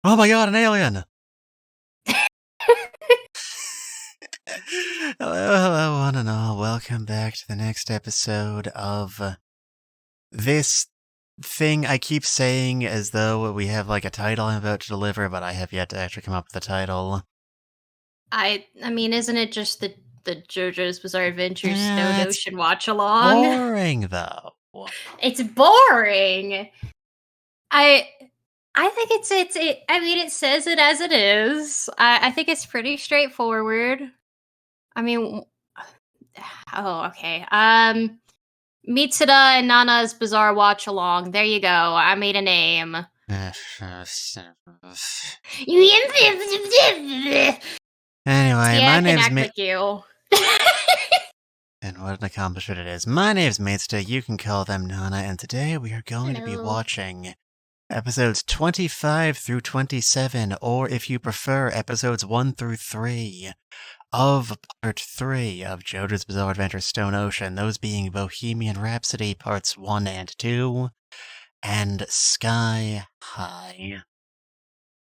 Oh my god, an alien! Hello, one and all. Welcome back to the next episode of this thing I keep saying as though we have like a title I'm about to deliver, but I have yet to actually come up with a title. I mean, isn't it just the Jojo's Bizarre Adventures Stone It's Ocean Watchalong? boring though. It's boring. I think I mean, it says it as it is. I think it's pretty straightforward. I mean, oh, okay. Mitsuda and Nana's Bizarre Watchalong. There you go. I made a name. Anyway, Yeah, my I can name's act like you. and what an accomplishment it is. My name's Mitsuda, you can call them Nana, and today we are going to be Hello. watching episodes 25 through 27, or if you prefer, episodes 1 through 3 of Part 3 of JoJo's Bizarre Adventure Stone Ocean, those being Bohemian Rhapsody Parts 1 and 2, and Sky High.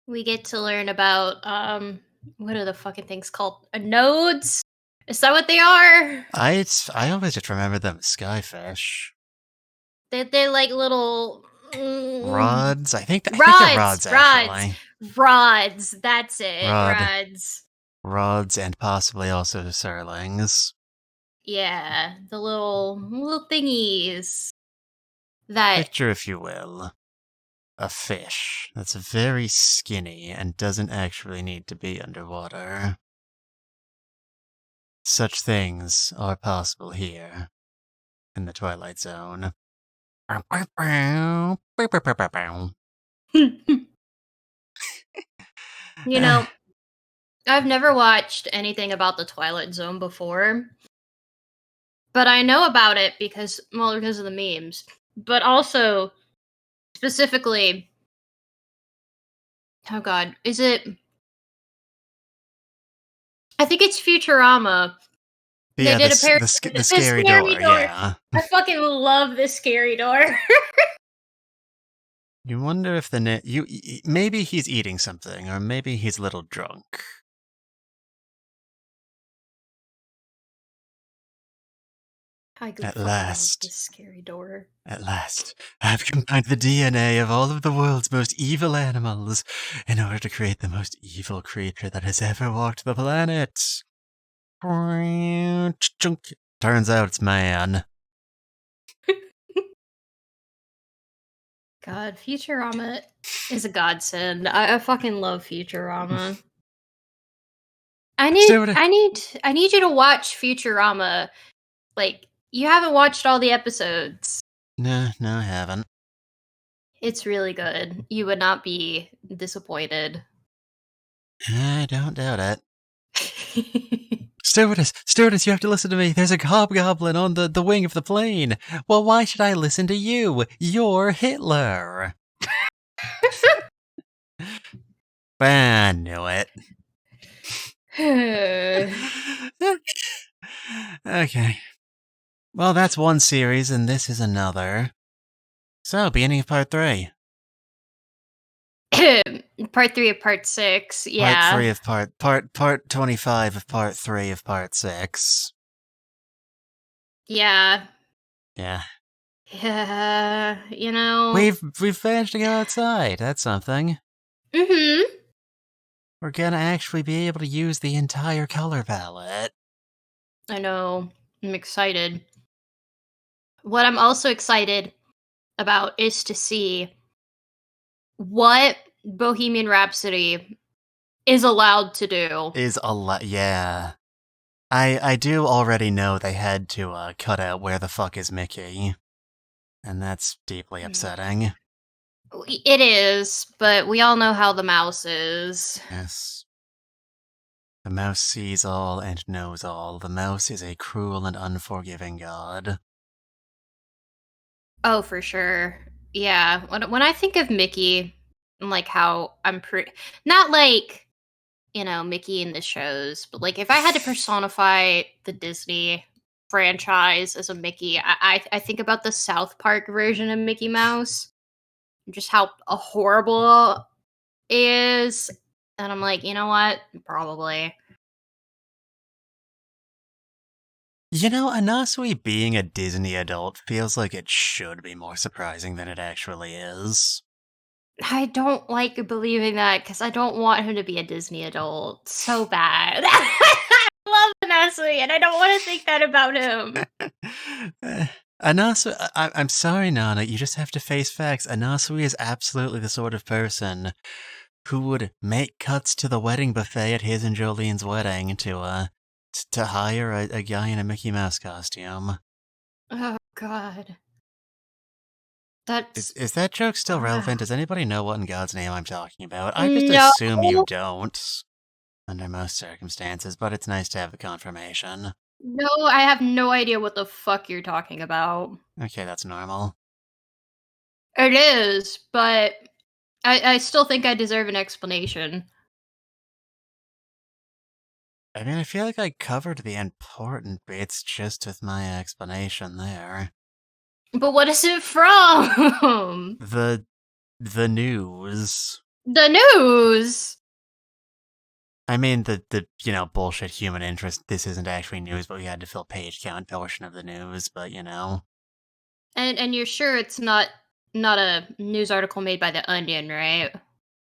We get to learn about, what are the fucking things called? Nodes? Is that what they are? I always just remember them as Skyfish. They're like little... Rods? I think they're rods, actually. Rods, that's it, Rod. rods. Rods and possibly also Surlings. Yeah, the little thingies. That... Picture, if you will, a fish that's very skinny and doesn't actually need to be underwater. Such things are possible here in the Twilight Zone. You know, I've never watched anything about the Twilight Zone before, but I know about it because of the memes, but also specifically, oh god, is it... I think it's Futurama. Yeah, They did the scary door, yeah. I fucking love the scary door. You wonder if maybe he's eating something, or maybe he's a little drunk. At last. The scary door. At last, I've combined the DNA of all of the world's most evil animals in order to create the most evil creature that has ever walked the planet. Turns out it's man. God, Futurama is a godsend. I fucking love Futurama. I need you to watch Futurama. Like, you haven't watched all the episodes. No, I haven't. It's really good. You would not be disappointed. I don't doubt it. Stewardess, you have to listen to me. There's a hobgoblin on the wing of the plane. Well, why should I listen to you? You're Hitler. I knew it. Okay. Well, that's one series, and this is another. So, beginning of part 3. Part 3 of part 6, yeah. Part 3 of part 25 of part 3 of part 6. Yeah. Yeah. Yeah, you know. We've managed to go outside. That's something. Mm-hmm. We're gonna actually be able to use the entire color palette. I know. I'm excited. What I'm also excited about is to see what Bohemian Rhapsody is allowed to do. Yeah. I do already know they had to cut out Where the Fuck is Mickey. And that's deeply upsetting. It is, but we all know how the mouse is. Yes. The mouse sees all and knows all. The mouse is a cruel and unforgiving god. Oh, for sure. Yeah. When I think of Mickey, and like how I'm not like, you know, Mickey in the shows, but like if I had to personify the Disney franchise as a Mickey, I think about the South Park version of Mickey Mouse. Just how horrible is, and I'm like, you know what? Probably. You know, Anasui being a Disney adult feels like it should be more surprising than it actually is. I don't like believing that because I don't want him to be a Disney adult so bad. I love Vanessa, and I don't want to think that about him. Anasui, I'm sorry, Nana, you just have to face facts. Anasui is absolutely the sort of person who would make cuts to the wedding buffet at his and Jolene's wedding to hire a guy in a Mickey Mouse costume. Oh God, that's Is that joke still relevant? Does anybody know what in God's name I'm talking about? I just no. assume you don't, under most circumstances, but it's nice to have the confirmation. No, I have no idea what the fuck you're talking about. Okay, that's normal. It is, but I still think I deserve an explanation. I mean, I feel like I covered the important bits just with my explanation there. But what is it from? The news. The news. I mean, the bullshit human interest, this isn't actually news, but we had to fill page count portion of the news, but And you're sure it's not a news article made by The Onion, right?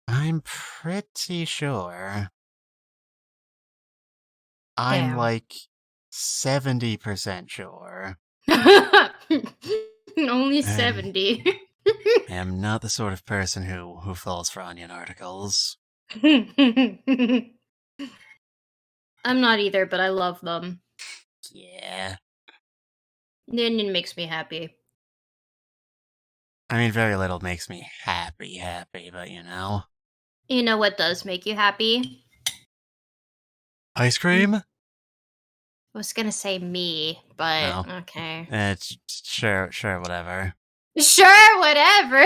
I'm pretty sure. I'm Damn. like 70% sure. Only Um, 70. I am not the sort of person who falls for onion articles. I'm not either, but I love them. Yeah. The Onion makes me happy. I mean, very little makes me happy, but You know what does make you happy? Ice I cream? was gonna say me, but No. okay. It's sure, whatever. Sure, whatever.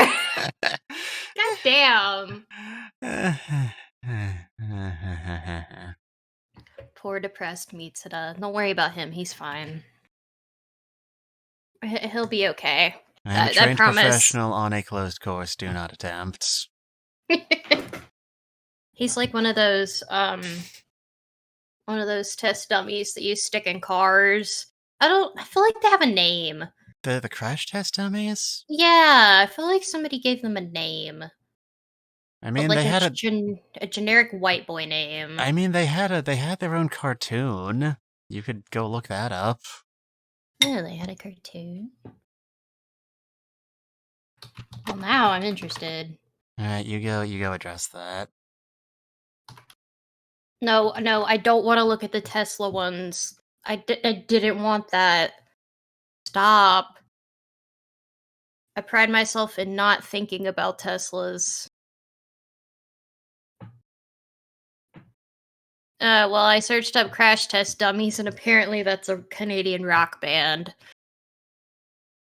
God damn. Poor depressed Mitsuda. Don't worry about him. He's fine. He'll be okay. I am a I trained promise. professional on a closed course, do not attempt. He's like one of those test dummies that you stick in cars. I feel like they have a name. The crash test dummies? Yeah, I feel like somebody gave them a name. I But mean, like a generic white boy name. they had their own cartoon. You could go look that up. Yeah, they had a cartoon. Well, now I'm interested. All right, you go address that. No, I don't want to look at the Tesla ones. I didn't want that. Stop. I pride myself in not thinking about Teslas. Well, I searched up crash test dummies, and apparently that's a Canadian rock band.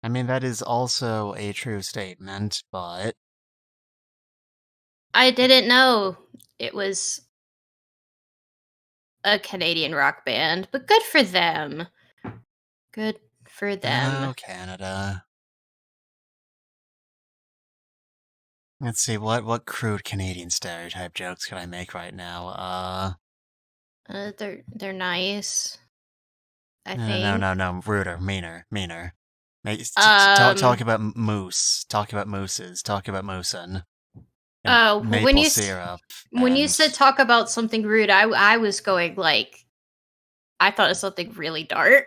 I mean, that is also a true statement, but I didn't know it was a Canadian rock band, but good for them. Good for them. oh, Canada. Let's see, what crude Canadian stereotype jokes can I make right now? They're nice. I No, think. ruder, meaner. Talk Um. about moose, talk about mooses, talk about moosin, and Oh, maple syrup, when you and said talk about something rude, I was going like I thought of something really dark.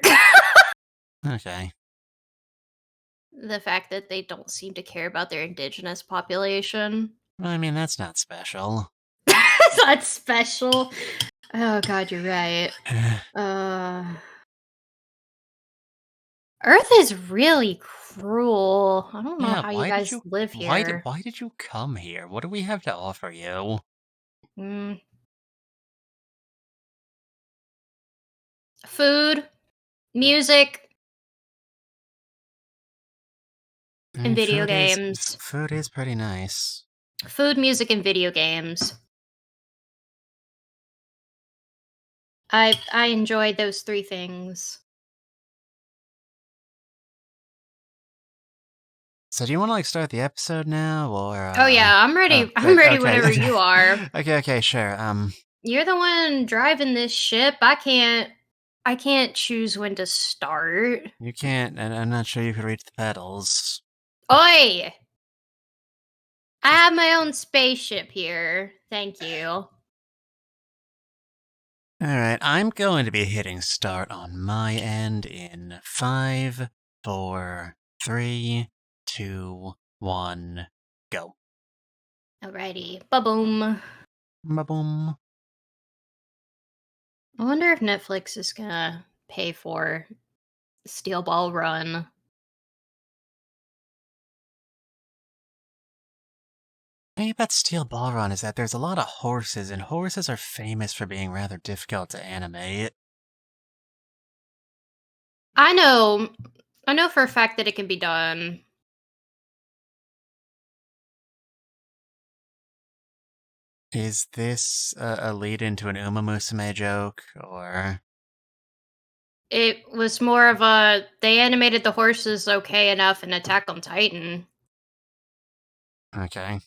okay. The fact that they don't seem to care about their indigenous population. Well, I mean, that's not special. It's not special. Oh god, you're right. Uh Earth is really cruel. I don't know Yeah, how you guys live here. why did you come here? What do we have to offer you? Mm. Food, music, I and mean, video games. food is pretty nice. Food, music, and video games. I enjoy those three things. So do you want to like start the episode now, or? Oh yeah, I'm ready. I'm ready Okay, whenever you are. okay, sure. You're the one driving this ship. I can't choose when to start. You can't, and I'm not sure you could reach the pedals. Oi! I have my own spaceship here. Thank you. Alright, I'm going to be hitting start on my end in 5, 4, 3, 2, 1, go. Alrighty. Ba-boom. Ba-boom. I wonder if Netflix is gonna pay for Steel Ball Run. The thing about Steel Ball Run is that there's a lot of horses, and horses are famous for being rather difficult to animate. I know. I know for a fact that it can be done. Is this a lead into an Uma Musume joke, or? It was more of a they animated the horses okay enough in Attack on Titan. Okay.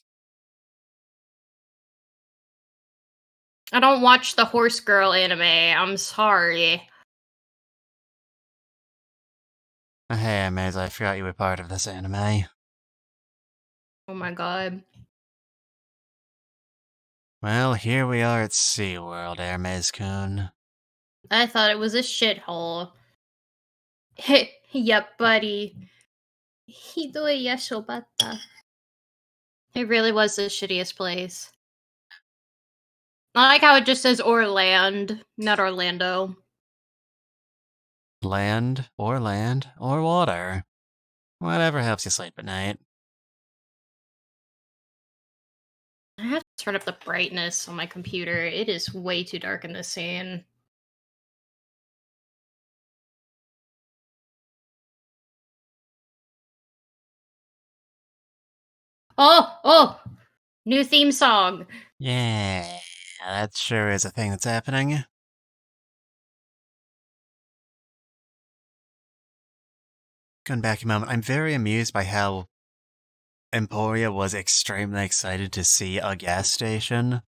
I don't watch the Horse Girl anime. I'm sorry. Hey, Amaze, I forgot you were part of this anime. Oh my god. Well, here we are at SeaWorld, Hermes-kun. I thought it was a shithole. Yep, buddy. Hidoi yashobata. It really was the shittiest place. I like how it just says Orland, not Orlando. Land, or water. Whatever helps you sleep at night. I have to turn up the brightness on my computer. It is way too dark in this scene. Oh! New theme song. Yeah, that sure is a thing that's happening. Going back a moment, I'm very amused by how Emporia was extremely excited to see a gas station.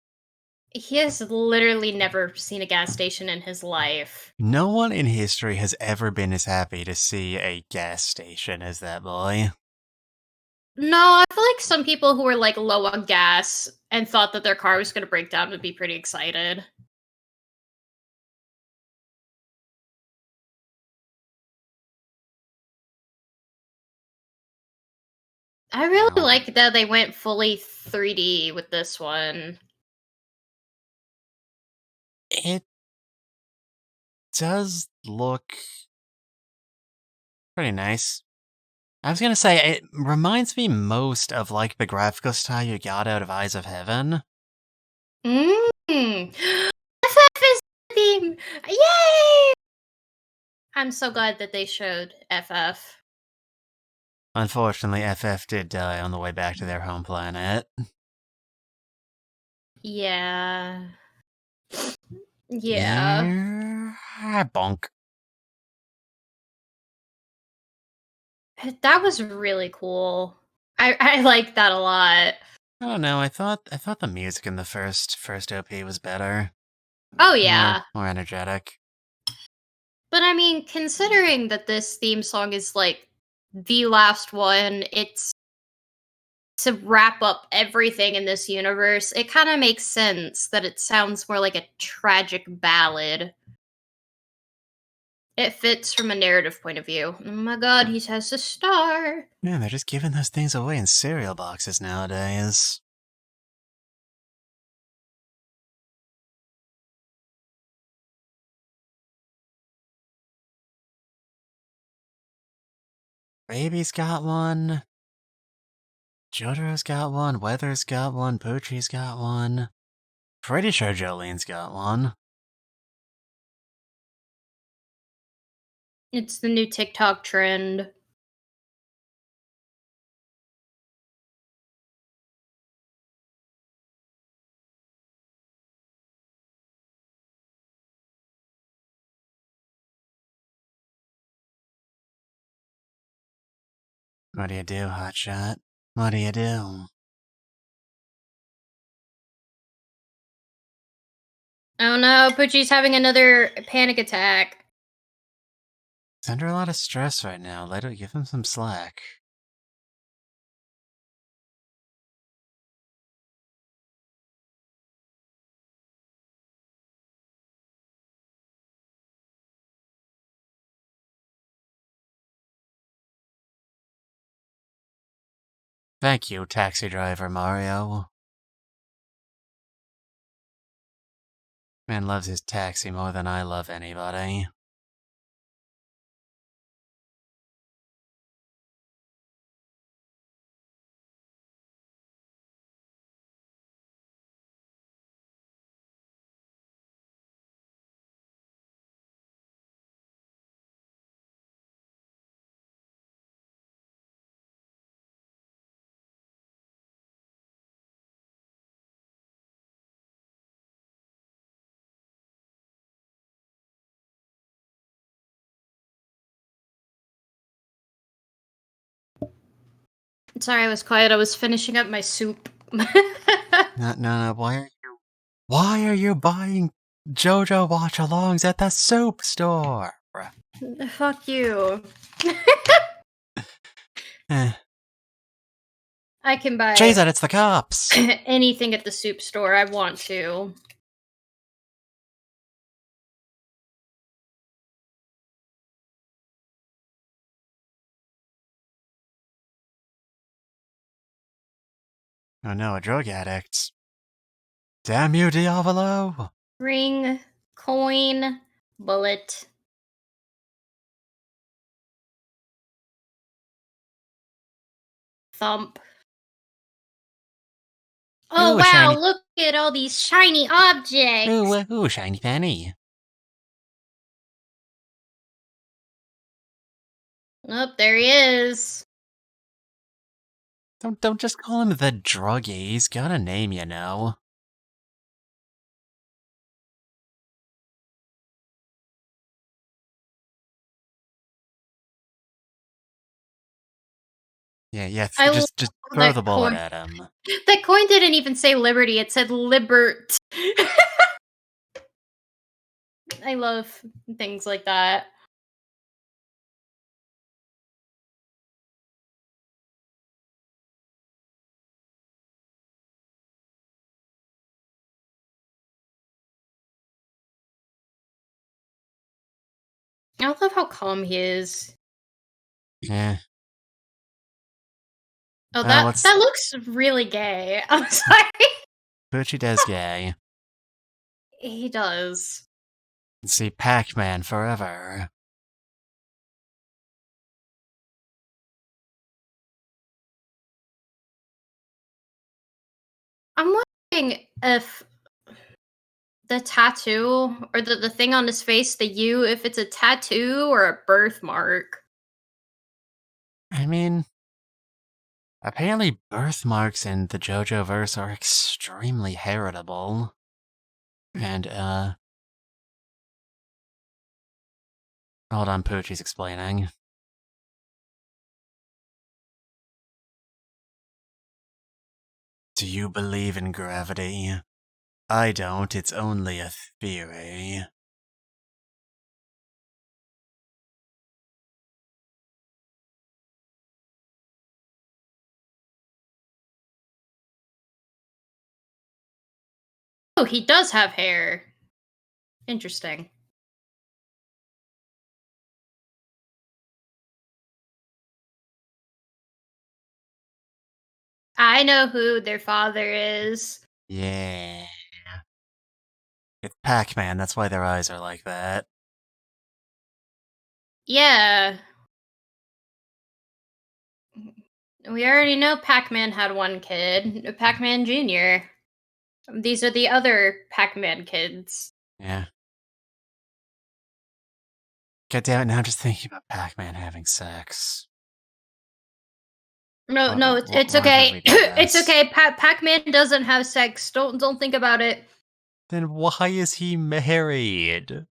He has literally never seen a gas station in his life. No one in history has ever been as happy to see a gas station as that boy. No, I feel like some people who were like low on gas and thought that their car was going to break down would be pretty excited. I really Wow. like that they went fully 3D with this one. It does look pretty nice. I was gonna say, it reminds me most of, like, the graphical style you got out of Eyes of Heaven. Mmm. FF is the theme. Yay! I'm so glad that they showed FF. Unfortunately, FF did die on the way back to their home planet. Yeah. Yeah. Yeah. Bonk. That was really cool. I like that a lot. I don't know, I thought the music in the first OP was better. Oh yeah. More energetic. But I mean, considering that this theme song is like the last one, it's to wrap up everything in this universe. It kind of makes sense that it sounds more like a tragic ballad. It fits from a narrative point of view. Oh my god, he has a star. Man, they're just giving those things away in cereal boxes nowadays. Baby's got one. Jojo's got one. Weather's got one. Poochie's got one. Pretty sure Jolene's got one. It's the new TikTok trend. What do you do, Hotshot? What do you do? Oh no, Poochie's having another panic attack. He's under a lot of stress right now. Give him some slack. Thank you, taxi driver Mario. Man loves his taxi more than I love anybody. Sorry, I was quiet. I was finishing up my soup. No, why are you buying Jojo Watchalongs at the soup store? Fuck you. Eh. I can buy Jason, it's the cops! anything at the soup store I want to. Oh no, a drug addict. Damn you, Diavolo! Ring, coin, bullet. Thump. Oh Ooh, wow, shiny. look at all these shiny objects! Ooh, shiny penny. Oh, there he is. Don't just call him the druggie. He's got a name, you know. Yeah, I love just throw the that bullet coin. at him. That coin didn't even say liberty, it said libert. I love things like that. I love how calm he is. Yeah. Oh, that What's... that looks really gay. I'm sorry. Poochie does gay. He does. See Pac-Man forever. I'm wondering if the tattoo or the thing on his face, the U, if it's a tattoo or a birthmark. I mean, apparently birthmarks in the JoJo verse are extremely heritable. And, hold on, Poochie's explaining. Do you believe in gravity? I don't, it's only a theory. Oh, he does have hair. Interesting. I know who their father is. Yeah. It's Pac-Man, that's why their eyes are like that. Yeah. We already know Pac-Man had one kid, Pac-Man Jr. These are the other Pac-Man kids. Yeah. God damn it, now I'm just thinking about Pac-Man having sex. No, it's Why would okay. we do It's this? okay. Pac-Man doesn't have sex. Don't think about it. Then why is he married?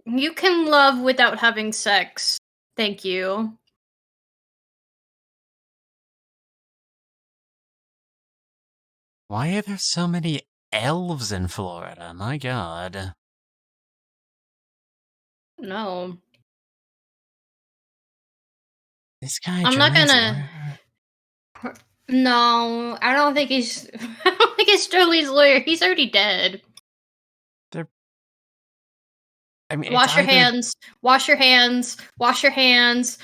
You can love without having sex. Thank you. Why are there so many elves in Florida? My god. No. This guy I'm not Joey's gonna. lawyer? No, I don't think he's. I don't think it's Joey's lawyer. He's already dead. They're... I mean, it's Wash your either... hands. Wash your hands. Wash your hands.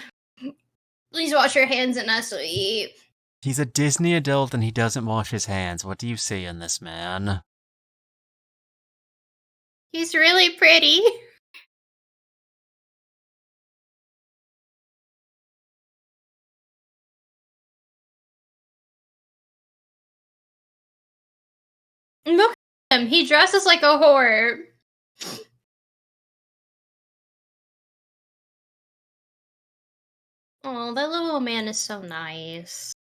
Please wash your hands and us will eat. He's a Disney adult and he doesn't wash his hands. What do you see in this man? He's really pretty. Look at him. He dresses like a whore. Oh, that little man is so nice.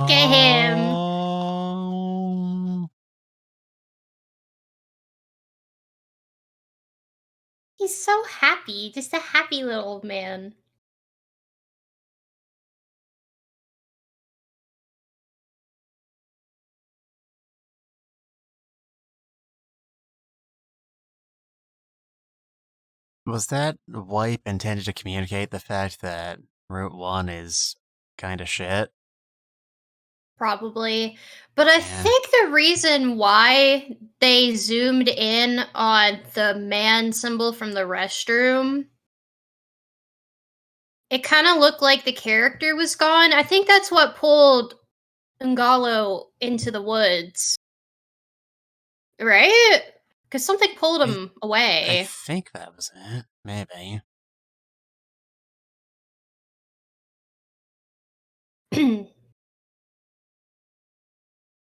Get him. Oh... He's so happy. Just a happy little man. Was that wipe intended to communicate the fact that Route 1 is kinda shit? Probably. But I Yeah. think the reason why they zoomed in on the man symbol from the restroom, it kind of looked like the character was gone. I think that's what pulled Ngalo into the woods, right? Because something pulled I him away. think that was it. Maybe.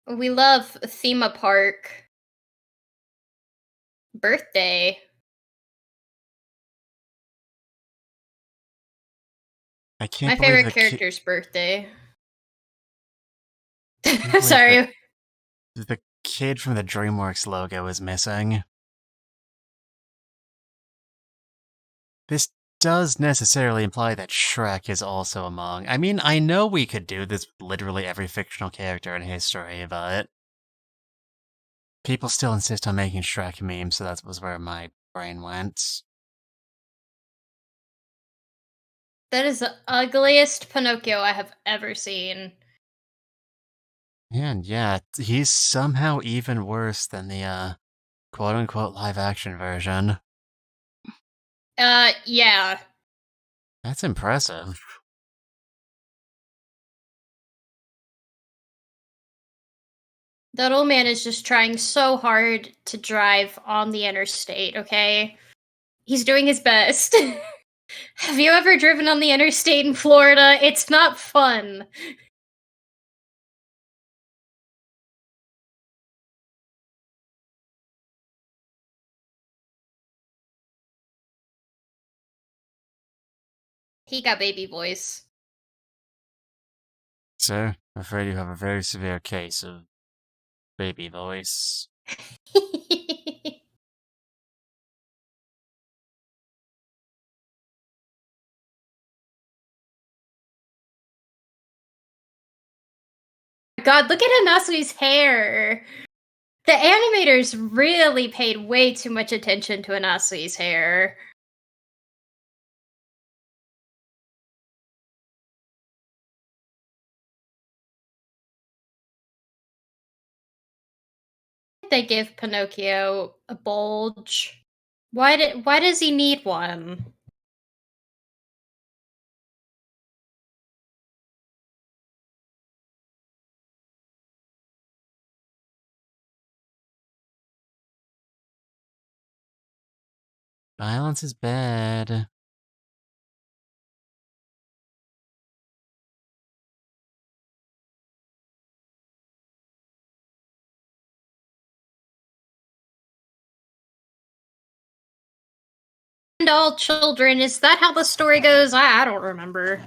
We love theme park birthday. I can't My believe favorite character's birthday. the Sorry. the kid from the DreamWorks logo is missing. This does necessarily imply that Shrek is also among... I mean, I know we could do this with literally every fictional character in history, but... people still insist on making Shrek memes, so that was where my brain went. That is the ugliest Pinocchio I have ever seen. And yeah, he's somehow even worse than the, quote-unquote live-action version. Yeah. That's impressive. That old man is just trying so hard to drive on the interstate, okay? He's doing his best. Have you ever driven on the interstate in Florida? It's not fun. He got baby voice. Sir, I'm afraid you have a very severe case of baby voice. God, look at Anasui's hair. The animators really paid way too much attention to Anasui's hair. They give Pinocchio a bulge. Why does he need one? Violence is bad. And all children, is that how the story goes? I don't remember.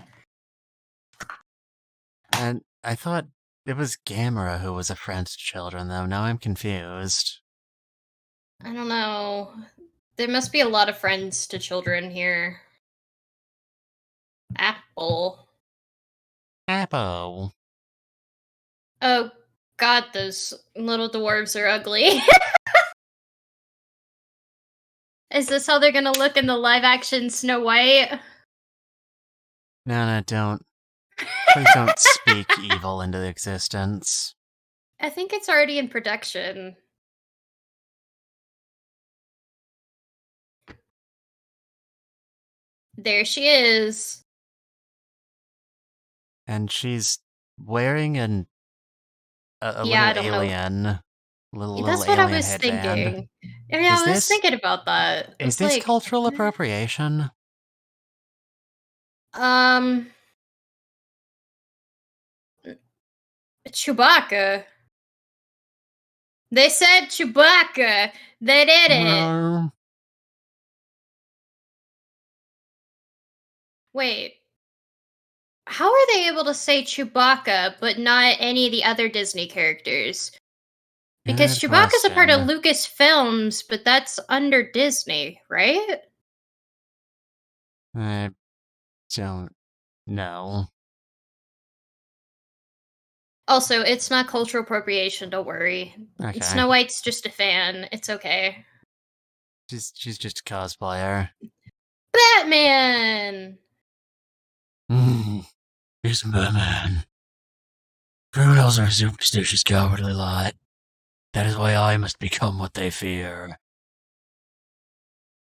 And I thought it was Gamera who was a friend to children, though. Now I'm confused. I don't know. There must be a lot of friends to children here. Apple. Apple. Oh god, those little dwarves are ugly. Is this how they're gonna look in the live action Snow White? No, don't. Please don't speak evil into existence. I think it's already in production. There she is. And she's wearing a Yeah, little I don't know. alien, little That's what I alien was headband. thinking. Yeah, Is I was this thinking about that. is It's this like, cultural appropriation? um, Chewbacca. They said Chewbacca. They did it. No. Wait, how are they able to say Chewbacca but not any of the other Disney characters? Because Good Chewbacca's a part of question. Lucasfilms, but that's under Disney, right? I don't know. Also, it's not cultural appropriation, don't worry. Okay. Snow White's just a fan. It's okay. She's just a cosplayer. Batman! He's a Batman. Criminals are a superstitious, cowardly lot. That is why I must become what they fear.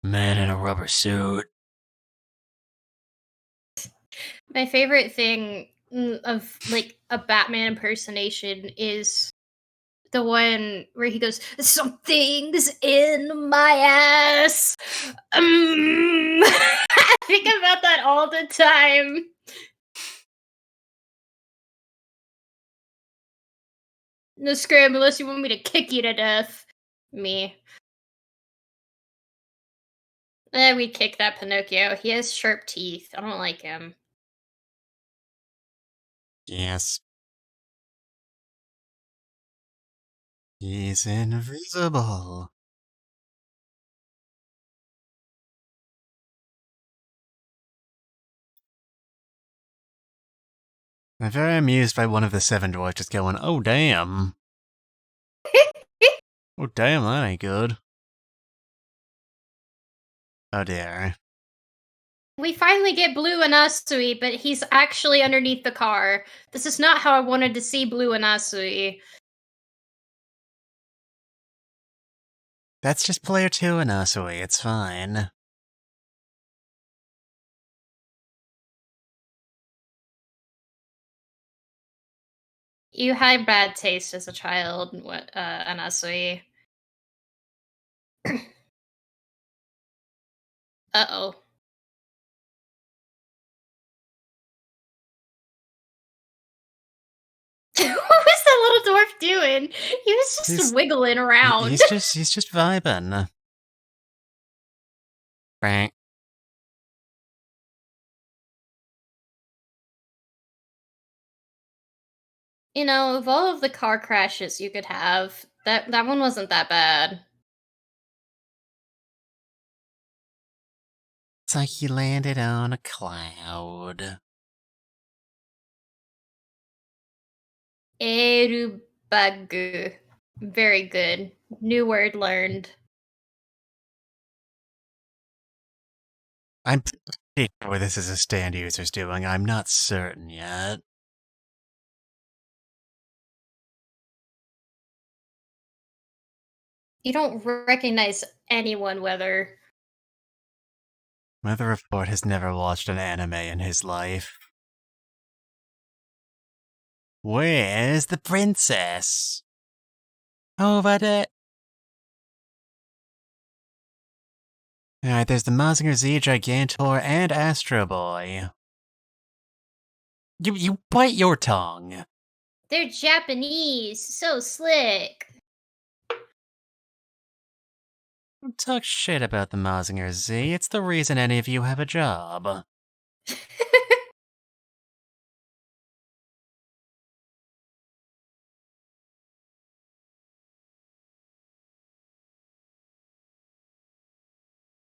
Man in a rubber suit. My favorite thing of like a Batman impersonation is the one where he goes, "Something's in my ass." I think about that all the time. No scram unless you want me to kick you to death. Me. We'd kick that Pinocchio. He has sharp teeth. I don't like him. Yes. He's invisible. I'm very amused by one of the seven dwarfs just going, oh damn. Oh damn, that ain't good. Oh dear. We finally get Blue and Asui, but he's actually underneath the car. This is not how I wanted to see Blue and Asui. That's just player 2 in Asui, it's fine. You had bad taste as a child, what, Anasui. Uh-oh. What was that little dwarf doing? He was just wiggling around. He's just vibing. Right. You know, of all of the car crashes you could have, that one wasn't that bad. It's like he landed on a cloud. Erubagu. Very good. New word learned. I'm pretty sure this is a stand user's doing, I'm not certain yet. You don't recognize anyone, Weather. Weather Report has never watched an anime in his life. Where's the princess? Over there. Alright, there's the Mazinger Z, Gigantor, and Astro Boy. You bite your tongue. They're Japanese. So slick. Don't talk shit about the Mazinger Z. It's the reason any of you have a job.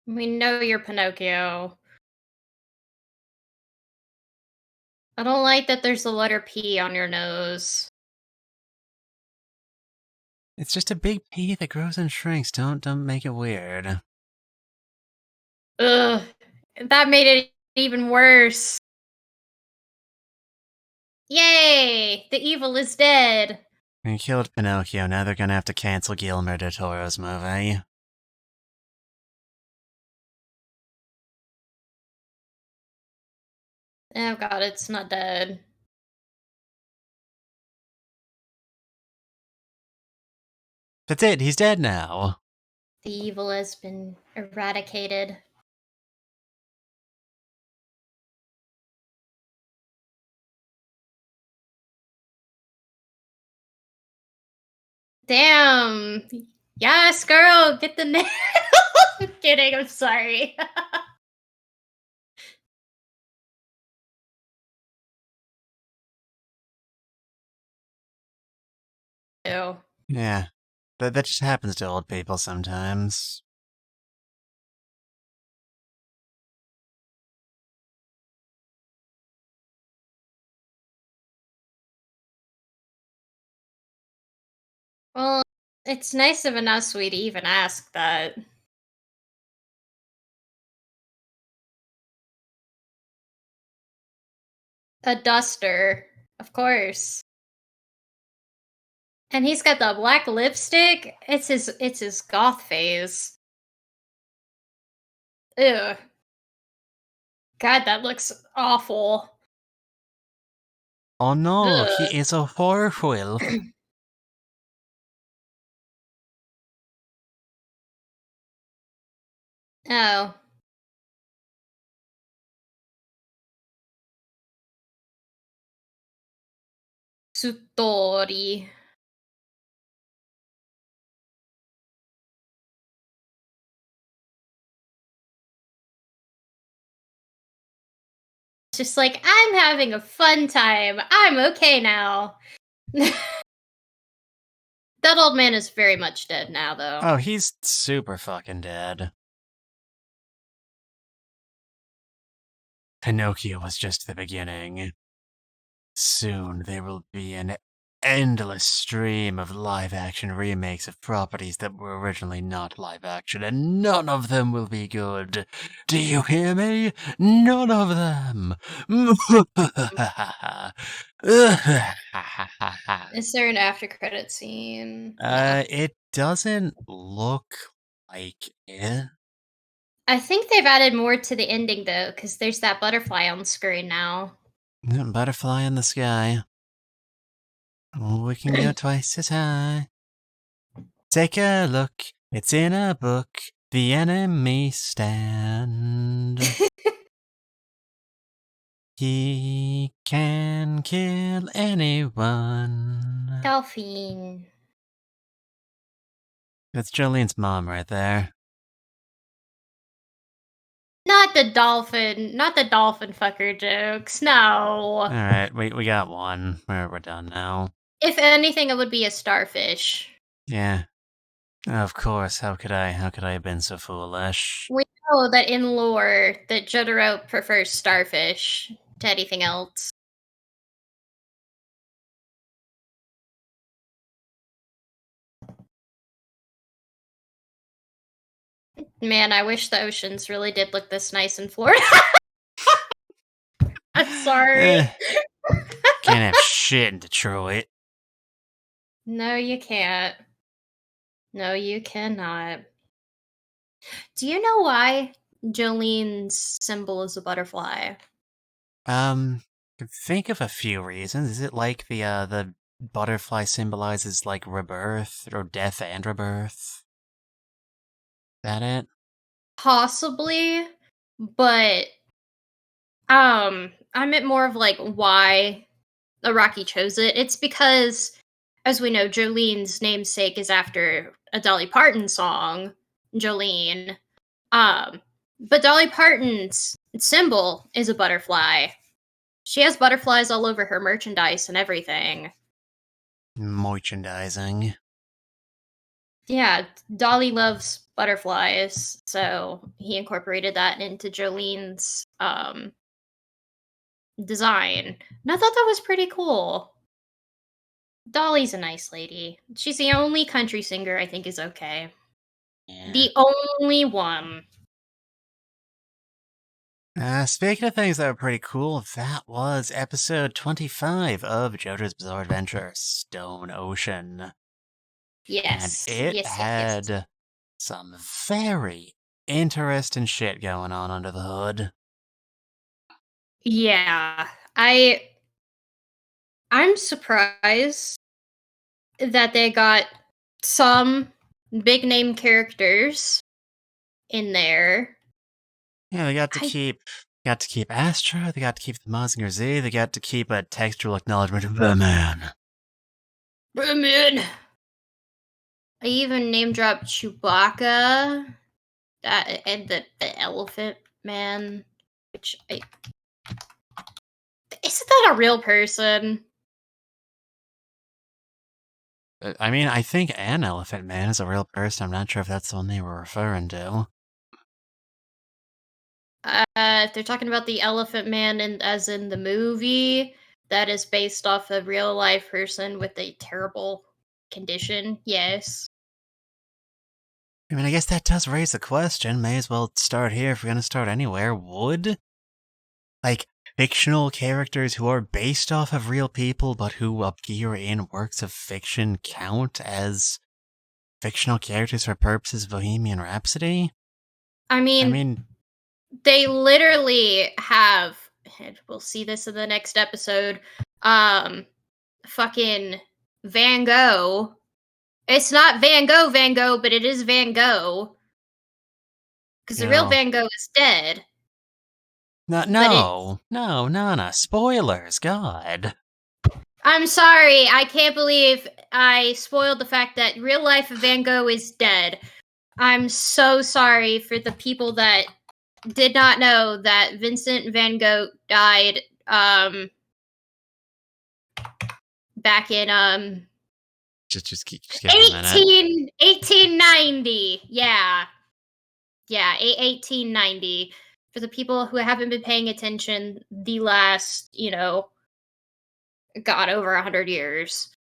We know you're Pinocchio. I don't like that there's the letter P on your nose. It's just a big pea that grows and shrinks. Don't make it weird. Ugh. That made it even worse. Yay! The evil is dead. They killed Pinocchio, now they're gonna have to cancel Guillermo del Toro's movie. Oh god, it's not dead. That's it, he's dead now. The evil has been eradicated. Damn. Yes, girl, get the nail. I'm kidding, I'm sorry. Ew. Yeah. That just happens to old people sometimes. Well, it's nice of an Usui to even ask that. A duster, of course. And he's got the black lipstick. It's his goth phase. Ew. God, that looks awful. Oh no, he Ugh. is a horror wheel. Oh. Sutori. It's just like, I'm having a fun time. I'm okay now. That old man is very much dead now, though. Oh, he's super fucking dead. Pinocchio was just the beginning. Soon there will be an endless stream of live-action remakes of properties that were originally not live-action, and none of them will be good. Do you hear me? None of them! Is there an after credit scene? No. It doesn't look like it. I think they've added more to the ending, though, because there's that butterfly on screen now. Butterfly in the sky. We can go twice as high. Take a look, it's in a book. The enemy stand. He can kill anyone. Dolphin. That's Jolene's mom right there. Not the dolphin fucker jokes. No. Alright, we got one. We're done now. If anything, it would be a starfish. Yeah. Of course, how could I have been so foolish? We know that in lore that Jotaro prefers starfish to anything else. Man, I wish the oceans really did look this nice in Florida. I'm sorry. Can't have shit in Detroit. No, you can't. No, you cannot. Do you know why Jolene's symbol is a butterfly? Think of a few reasons. Is it like the butterfly symbolizes like rebirth or death and rebirth? That it? Possibly, but I meant more of like why Araki chose it. It's because, as we know, Jolene's namesake is after a Dolly Parton song, Jolene. But Dolly Parton's symbol is a butterfly. She has butterflies all over her merchandise and everything. Merchandising. Yeah, Dolly loves butterflies, so he incorporated that into Jolene's design. And I thought that was pretty cool. Dolly's a nice lady. She's the only country singer I think is okay. Yeah. The only one. Speaking of things that were pretty cool, that was episode 25 of JoJo's Bizarre Adventure, Stone Ocean. And Yes. it Yes. had some very interesting shit going on under the hood. Yeah. I'm surprised that they got some big name characters in there. Yeah, they got to keep Astra, they got to keep the Mazinger Z, they got to keep a textual acknowledgement of the man. Man. I even name dropped Chewbacca, that and the Elephant Man, which isn't that a real person? I mean, I think an Elephant Man is a real person. I'm not sure if that's the one they were referring to. If they're talking about the Elephant Man, as in the movie, that is based off a real life person with a terrible condition. Yes. I mean, I guess that does raise a question. May as well start here if we're going to start anywhere. Would, like, fictional characters who are based off of real people but who appear in works of fiction count as fictional characters for purposes of Bohemian Rhapsody? I mean, they literally have, and we'll see this in the next episode, fucking Van Gogh. It's not Van Gogh, but it is Van Gogh. Because the real Van Gogh is dead. No. Spoilers, God. I'm sorry, I can't believe I spoiled the fact that real life Van Gogh is dead. I'm so sorry for the people that did not know that Vincent Van Gogh died back in just give it a minute. 1890. Yeah. Yeah, 1890. For the people who haven't been paying attention the last, God, over 100 years.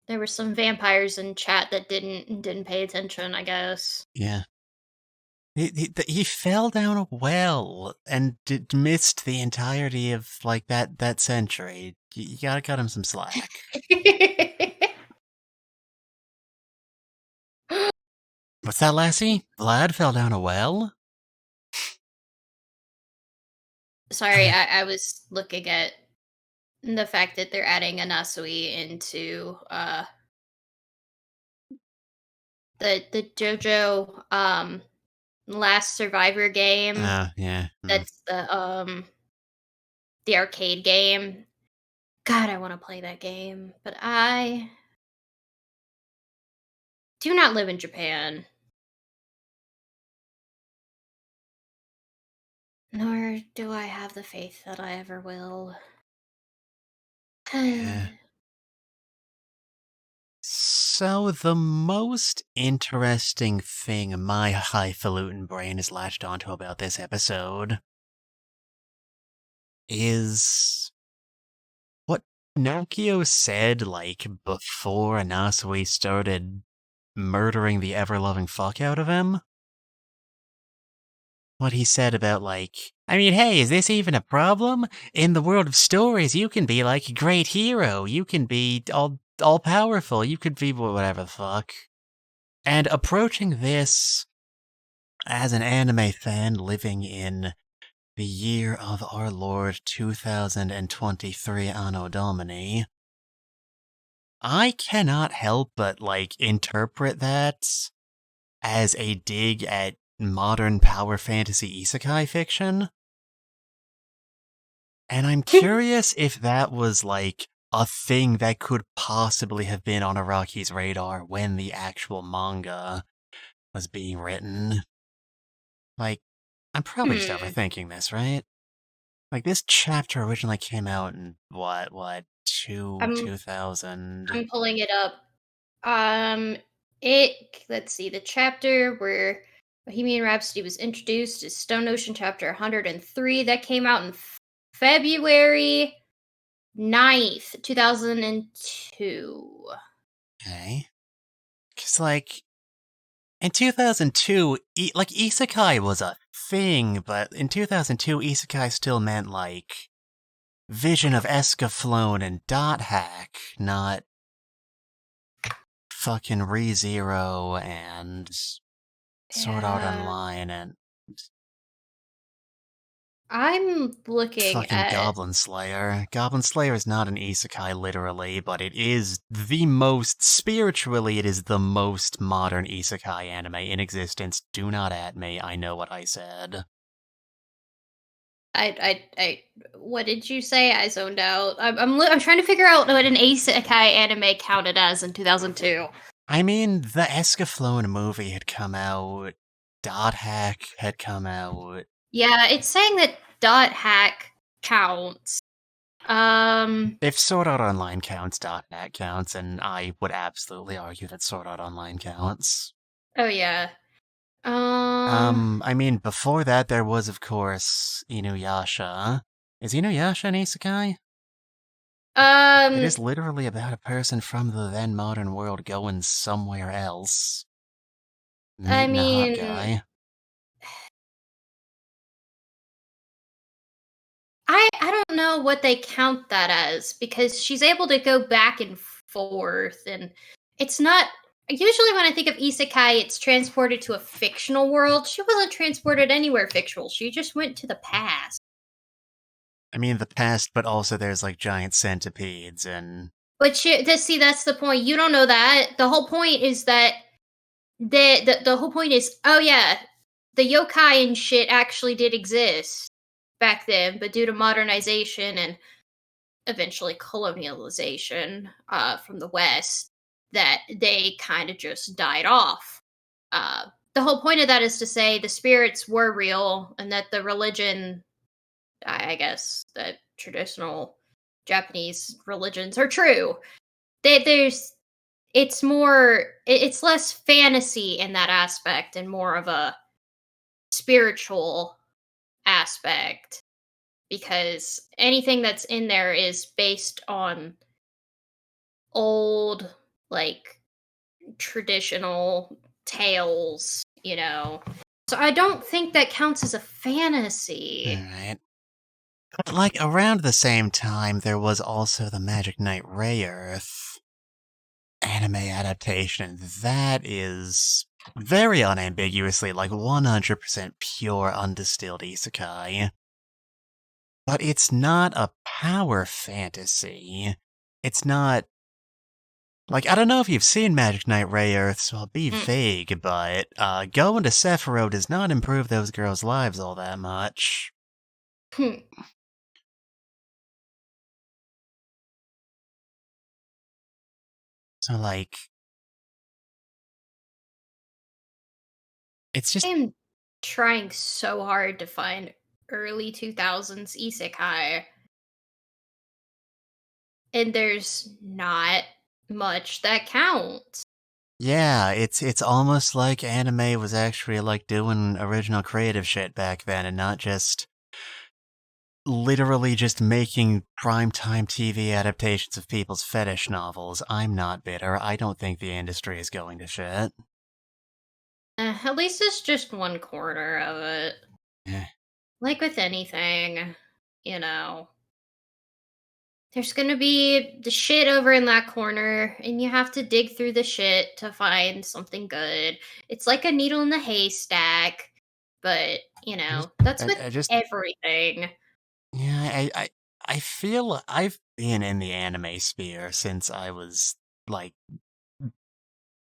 There were some vampires in chat that didn't pay attention, I guess. Yeah. He fell down a well and missed the entirety of, like, that century. You gotta cut him some slack. What's that, lassie? Vlad fell down a well? Sorry, I was looking at the fact that they're adding Anasui into the Jojo Last Survivor game. Yeah. That's the arcade game. God, I want to play that game, but I do not live in Japan. Nor do I have the faith that I ever will. Yeah. So the most interesting thing my highfalutin brain is latched onto about this episode is what Pinocchio said, like, before Anasui started murdering the ever-loving fuck out of him. What he said about, like, I mean, hey, is this even a problem? In the world of stories, you can be, like, a great hero. You can be all-powerful. You could be whatever the fuck. And approaching this as an anime fan living in the year of our Lord 2023 Anno Domini, I cannot help but, like, interpret that as a dig at modern power fantasy isekai fiction. And I'm curious if that was, like, a thing that could possibly have been on Araki's radar when the actual manga was being written. Like, I'm probably just overthinking this, right? Like, this chapter originally came out in, what, 2000? I'm pulling it up. Let's see, the chapter where Bohemian Rhapsody was introduced is Stone Ocean chapter 103. That came out in February 9th, 2002. Okay. Because, like, in 2002, isekai was a thing, but in 2002, isekai still meant, like, Vision of Escaflowne and Dot Hack, not fucking ReZero and Sword Art Yeah. Online and I'm looking fucking at Goblin Slayer. Goblin Slayer is not an isekai literally, but it is the most, spiritually, it is the most modern isekai anime in existence. Do not at me, I know what I said. what did you say? I zoned out. I'm trying to figure out what an isekai anime counted as in 2002. I mean, the Escaflowne movie had come out, Dot Hack had come out. Yeah, it's saying that dot hack counts. If Sword Art Online counts, Dot Hack counts, and I would absolutely argue that Sword Art Online counts. Oh yeah. I mean, before that, there was, of course, Inuyasha. Is Inuyasha an isekai? It is literally about a person from the then modern world going somewhere else. I Meeting a hot mean, guy. I don't know what they count that as because she's able to go back and forth, and it's not. Usually, when I think of isekai, it's transported to a fictional world. She wasn't transported anywhere fictional. She just went to the past. I mean, the past, but also there's, like, giant centipedes and... But see, that's the point. You don't know that. The whole point is that the whole point is, oh yeah, the yokai and shit actually did exist back then, but due to modernization and eventually colonialization from the West, that they kind of just died off. Uh, the whole point of that is to say the spirits were real and that the religion, I guess, that traditional Japanese religions are true. There's it's less fantasy in that aspect and more of a spiritual aspect because anything that's in there is based on old, like, traditional tales, you know. So I don't think that counts as a fantasy. Alright. But, like, around the same time, there was also the Magic Knight Rayearth anime adaptation. That is very unambiguously, like, 100% pure undistilled isekai. But it's not a power fantasy. It's not... Like, I don't know if you've seen Magic Knight Rayearth, so I'll be vague, but going to Sephiroth does not improve those girls' lives all that much. Hmm. So, like... It's just... I'm trying so hard to find early 2000s isekai, and there's not much that counts. Yeah, it's almost like anime was actually, like, doing original creative shit back then, and not just... literally just making primetime TV adaptations of people's fetish novels. I'm not bitter. I don't think the industry is going to shit. At least it's just one corner of it. Eh. Like with anything, you know. There's gonna be the shit over in that corner, and you have to dig through the shit to find something good. It's like a needle in the haystack, but that's with I just... everything. Yeah, I feel I've been in the anime sphere since I was, like,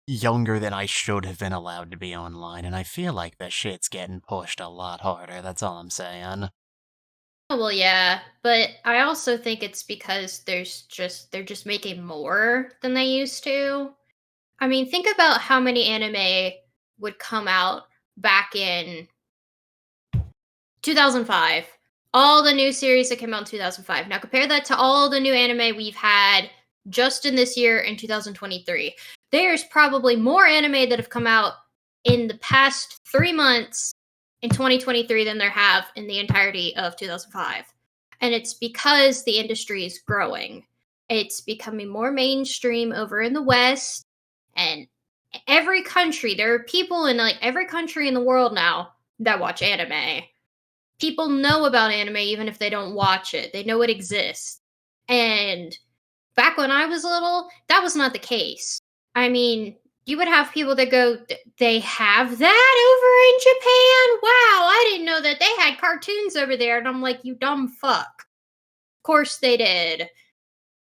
younger than I should have been allowed to be online, and I feel like that shit's getting pushed a lot harder, that's all I'm saying. Oh, well, yeah, but I also think it's because they're just making more than they used to. I mean, think about how many anime would come out back in 2005. All the new series that came out in 2005. Now compare that to all the new anime we've had just in this year in 2023. there's probably more anime that have come out in the past 3 months in 2023 than there have in the entirety of 2005. And it's because the industry is growing. It's becoming more mainstream over in the West, and every country, there are people in like every country in the world now that watch anime. People know about anime even if they don't watch it. They know it exists. And back when I was little, that was not the case. I mean, you would have people that go, they have that over in Japan? Wow, I didn't know that they had cartoons over there. And I'm like, you dumb fuck. Of course they did,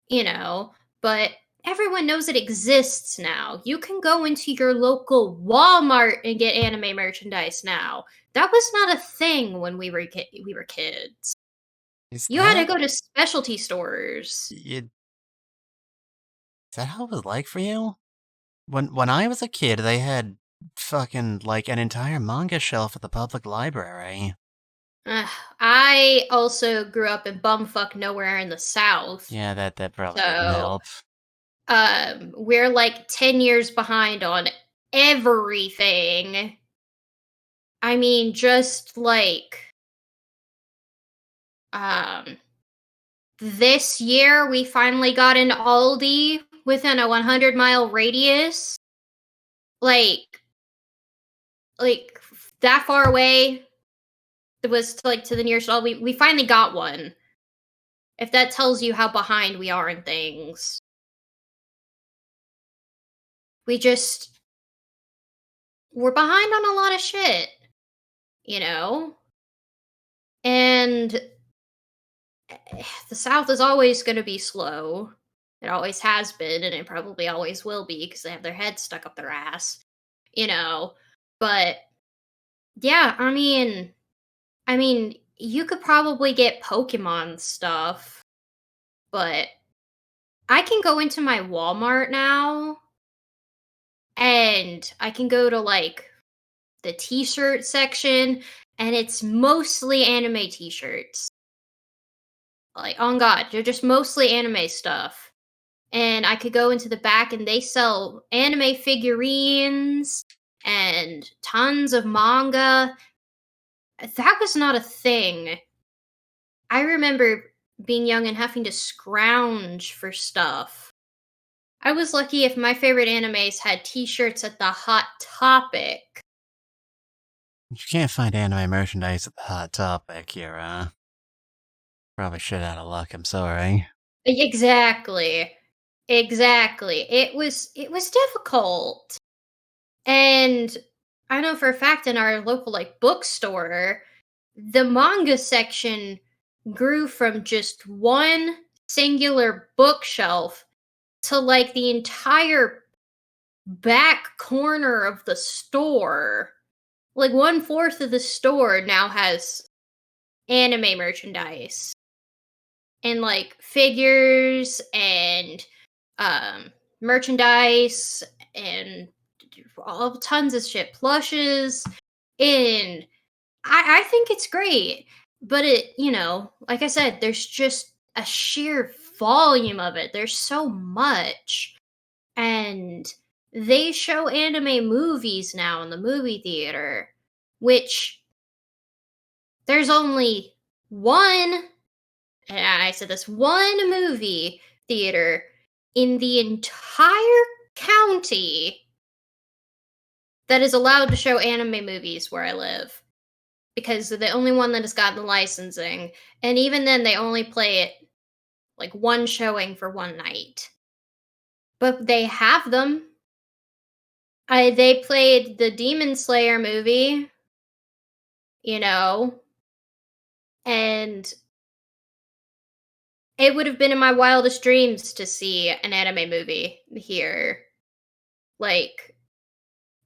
you know, but everyone knows it exists now. You can go into your local Walmart and get anime merchandise now. That was not a thing when we were kids. Is You had to that go to specialty stores. is that how it was like for you? When I was a kid, they had fucking like an entire manga shelf at the public library. I also grew up in bumfuck nowhere in the South. Yeah, that probably didn't So, help. we're like 10 years behind on everything. I mean, just like, um, this year we finally got an Aldi within a 100-mile radius. Like, like that far away. It was to the nearest Aldi. We finally got one. If that tells you how behind we are in things. We we're behind on a lot of shit, you know? And the South is always going to be slow. It always has been, and it probably always will be because they have their heads stuck up their ass, you know? But yeah, I mean, you could probably get Pokemon stuff, but I can go into my Walmart now and I can go to like the t-shirt section, and it's mostly anime t-shirts. Like, on God, they're just mostly anime stuff. And I could go into the back and they sell anime figurines and tons of manga. That was not a thing. I remember being young and having to scrounge for stuff. I was lucky if my favorite animes had t-shirts at the Hot Topic. If you can't find anime merchandise at the Hot Topic, you're probably shit out of luck. I'm sorry. Exactly. Exactly. It was difficult. And I know for a fact in our local like bookstore, the manga section grew from just one singular bookshelf to like the entire back corner of the store. Like 1/4 of the store now has anime merchandise and like figures and merchandise and all tons of shit, plushes, and I think it's great. But it, like I said, there's just a sheer volume of it. There's so much. And they show anime movies now in the movie theater, which there's only one, and I said this, one movie theater in the entire county that is allowed to show anime movies where I live, because they're the only one that has gotten the licensing, and even then they only play it like one showing for one night. But they have them. They played the Demon Slayer movie, you know, and it would have been in my wildest dreams to see an anime movie here. Like,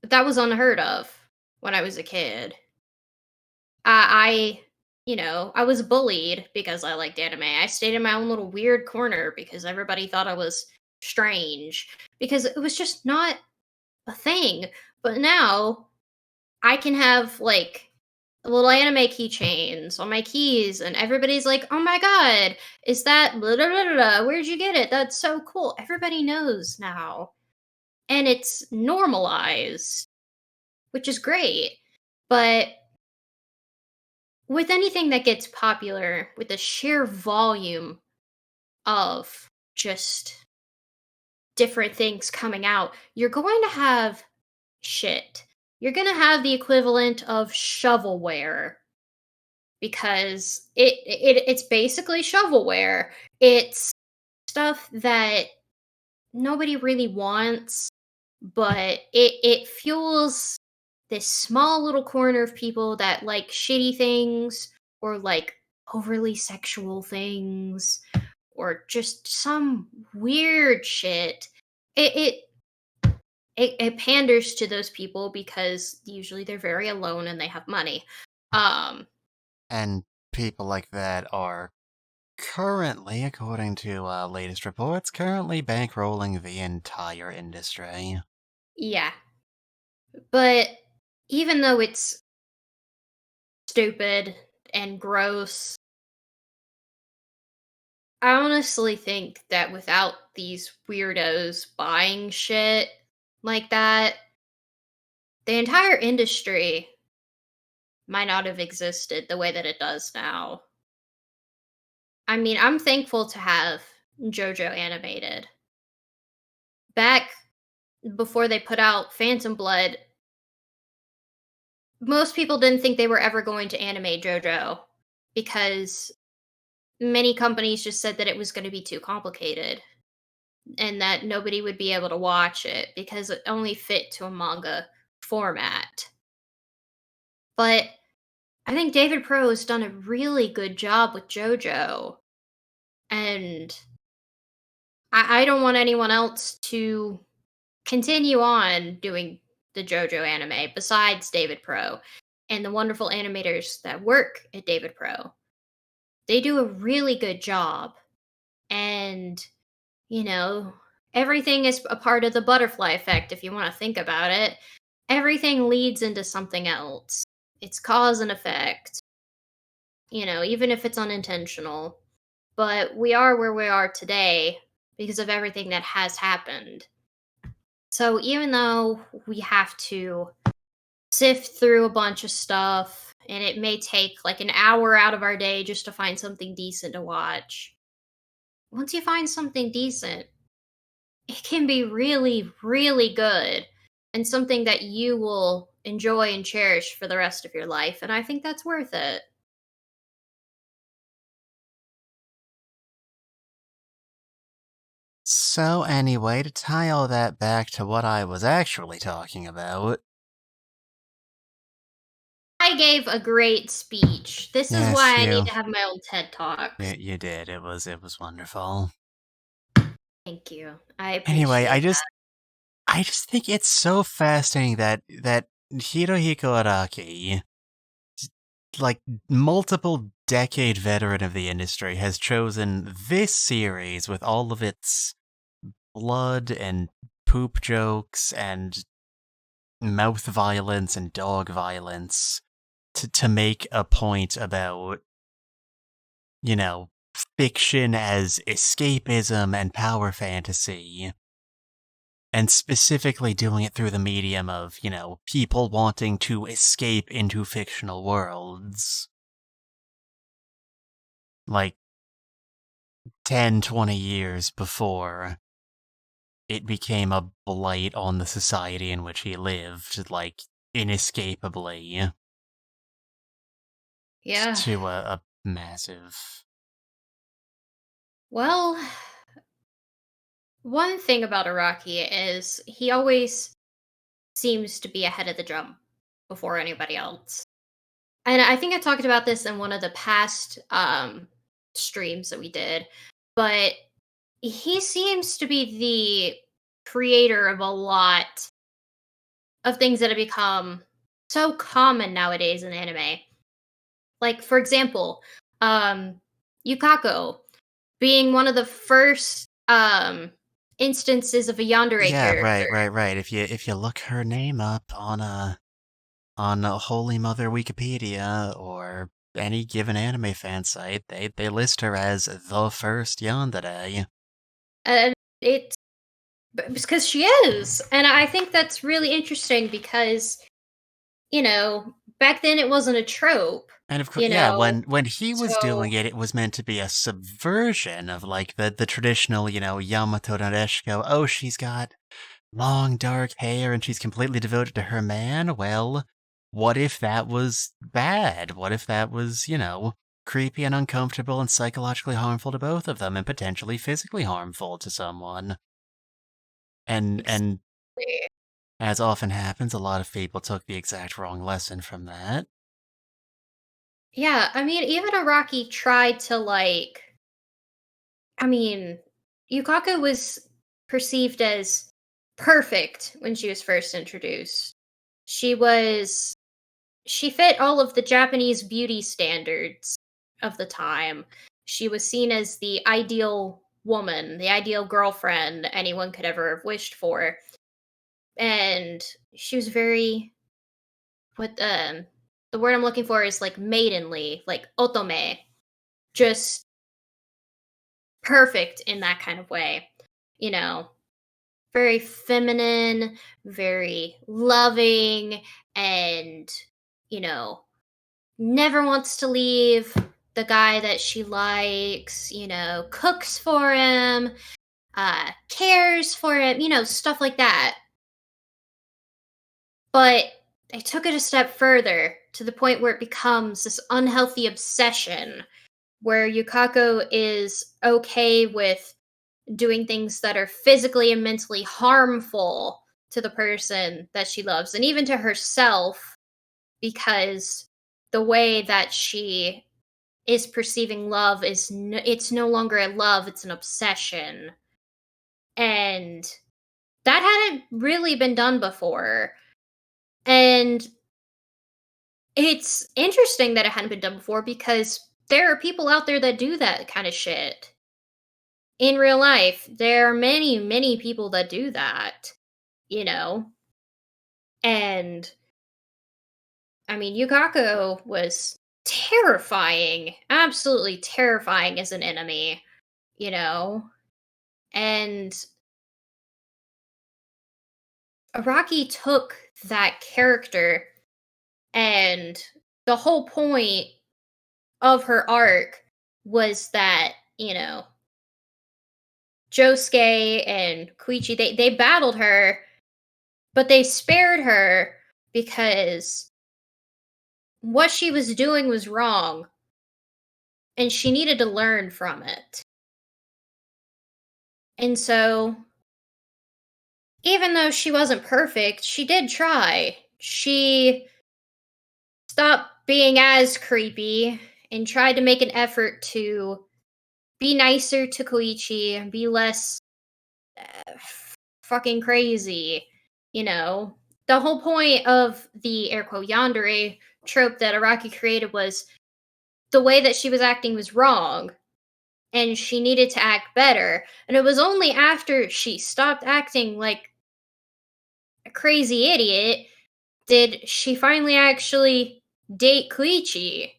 that was unheard of when I was a kid. I was bullied because I liked anime. I stayed in my own little weird corner because everybody thought I was strange because it was just not a thing. But now I can have like little anime keychains on my keys, and everybody's like, "Oh my god, is that blah, blah, blah, blah, where'd you get it? That's so cool." Everybody knows now. and it's normalized, which is great. But with anything that gets popular, with the sheer volume of just different things coming out, you're going to have shit. You're going to have the equivalent of shovelware because it's basically shovelware. It's stuff that nobody really wants, but it fuels this small little corner of people that like shitty things or like overly sexual things or just some weird shit. It it it panders to those people because usually they're very alone and they have money. Um And people like that are currently, according to latest reports, currently bankrolling the entire industry. yeah, but even though it's stupid and gross, I honestly think that without these weirdos buying shit like that, the entire industry might not have existed the way that it does now. I mean, I'm thankful to have Jojo animated. Back before they put out Phantom Blood, most people didn't think they were ever going to animate Jojo because many companies just said that it was going to be too complicated and that nobody would be able to watch it because it only fit to a manga format. But I think David Pro has done a really good job with JoJo, and I don't want anyone else to continue on doing the JoJo anime besides David Pro and the wonderful animators that work at David Pro. They do a really good job, and you know, everything is a part of the butterfly effect if you want to think about it. Everything leads into something else. It's cause and effect, even if it's unintentional. But we are where we are today because of everything that has happened. So even though we have to sift through a bunch of stuff and it may take like an hour out of our day just to find something decent to watch, once you find something decent, it can be really, really good and something that you will enjoy and cherish for the rest of your life. And I think that's worth it. So, anyway, to tie all that back to what I was actually talking about. I gave a great speech. This is Yes, why I need you. to have my old TED Talks. You did. It was wonderful. Thank you. I Anyway, appreciate that. I just think it's so fascinating that Hirohiko Araki, like multiple decade veteran of the industry, has chosen this series with all of its blood and poop jokes and mouth violence and dog violence to make a point about, you know, fiction as escapism and power fantasy, and specifically doing it through the medium of, people wanting to escape into fictional worlds. Like 10, 20 years before it became a blight on the society in which he lived, like, inescapably, Yeah. to a massive. Well, one thing about Araki is he always seems to be ahead of the drum before anybody else. And I think I talked about this in one of the past streams that we did, but he seems to be the creator of a lot of things that have become so common nowadays in anime. Like, for example, um, Yukako being one of the first instances of a yandere Yeah, character. right. If you look her name up on Holy Mother Wikipedia or any given anime fan site, they list her as the first yandere. And it's because she is. And I think that's really interesting because, back then it wasn't a trope, And of course, you yeah, know? when he was So, doing it, it was meant to be a subversion of like the traditional, Yamato Nareshiko. Oh, she's got long dark hair and she's completely devoted to her man. Well, what if that was bad? What if that was, creepy and uncomfortable and psychologically harmful to both of them and potentially physically harmful to someone? And exactly. as often happens, a lot of people took the exact wrong lesson from that. Yeah, I mean, even Araki tried to, I mean, Yukako was perceived as perfect when she was first introduced. She was she fit all of the Japanese beauty standards of the time. She was seen as the ideal woman, the ideal girlfriend anyone could ever have wished for. And she was very what the word I'm looking for is like maidenly, like otome, just perfect in that kind of way. You know, very feminine, very loving, and you know, never wants to leave the guy that she likes, cooks for him, cares for him, stuff like that. But they took it a step further to the point where it becomes this unhealthy obsession where Yukako is okay with doing things that are physically and mentally harmful to the person that she loves and even to herself because the way that she is perceiving love it's no longer a love, it's an obsession. And that hadn't really been done before. And it's interesting that it hadn't been done before because there are people out there that do that kind of shit in real life. There are many, many people that do that, you know. And I mean, Yukako was terrifying, absolutely terrifying as an enemy, you know. And Araki took that character, and the whole point of her arc was that, Josuke and Koichi, they battled her, but they spared her because what she was doing was wrong and she needed to learn from it. And so, even though she wasn't perfect, she did try. She stopped being as creepy and tried to make an effort to be nicer to Koichi and be less fucking crazy. You know, the whole point of the air quote yandere trope that Araki created was the way that she was acting was wrong and she needed to act better. And it was only after she stopped acting like a crazy idiot did she finally actually date Koichi.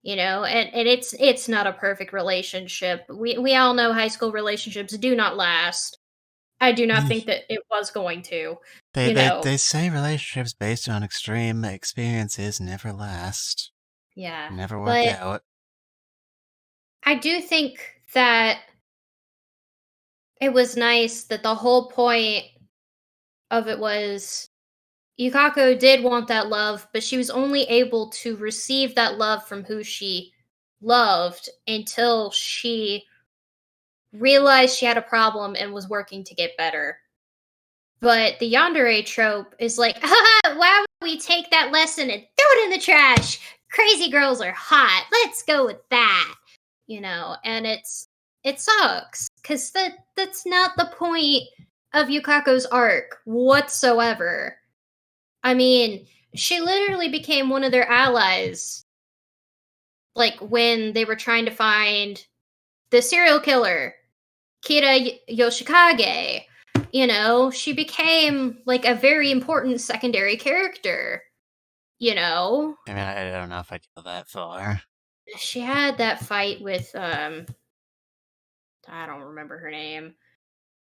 And it's not a perfect relationship. We all know high school relationships do not last. I do not think that it was going to, They, you they, know. they say relationships based on extreme experiences never last. Yeah. Never work But out. I do think that it was nice that the whole point of it was Yukako did want that love, but she was only able to receive that love from who she loved until she realized she had a problem and was working to get better. But the yandere trope is like, why would we take that lesson and throw it in the trash? Crazy girls are hot. Let's go with that. And it sucks because that's not the point of Yukako's arc whatsoever. I mean, she literally became one of their allies, like when they were trying to find the serial killer, Kira Yoshikage. She became like a very important secondary character. You know, I mean, I don't know if I'd go that far. she had that fight with I don't remember her name.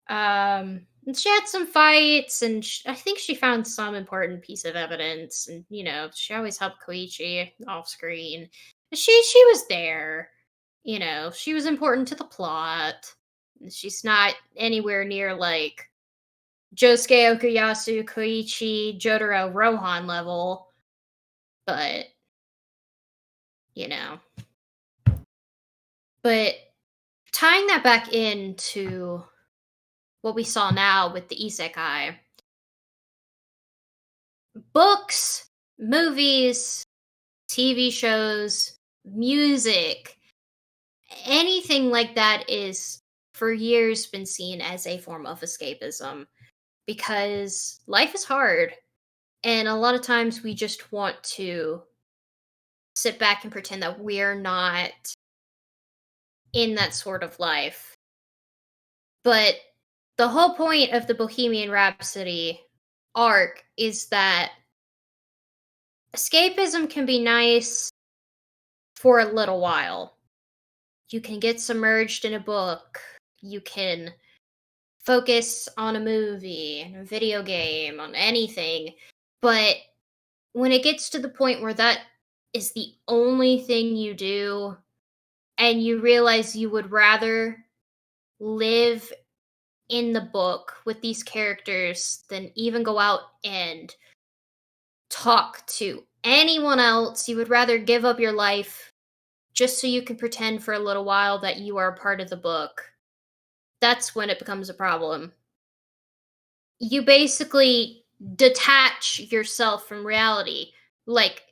And she had some fights, and I think she found some important piece of evidence. And she always helped Koichi off screen. She was there. She was important to the plot. She's not anywhere near like Josuke Okuyasu, Koichi, Jotaro, Rohan level, but you know. But tying that back into what we saw now with the isekai, books, movies, TV shows, music, anything like that is for years been seen as a form of escapism because life is hard. And a lot of times we just want to sit back and pretend that we're not in that sort of life. But the whole point of the Bohemian Rhapsody arc is that escapism can be nice for a little while. You can get submerged in a book. You can focus on a movie, a video game, on anything. But when it gets to the point where that is the only thing you do, and you realize you would rather live in the book with these characters than even go out and talk to anyone else, you would rather give up your life just so you can pretend for a little while that you are a part of the book. That's when it becomes a problem. You basically detach yourself from reality, like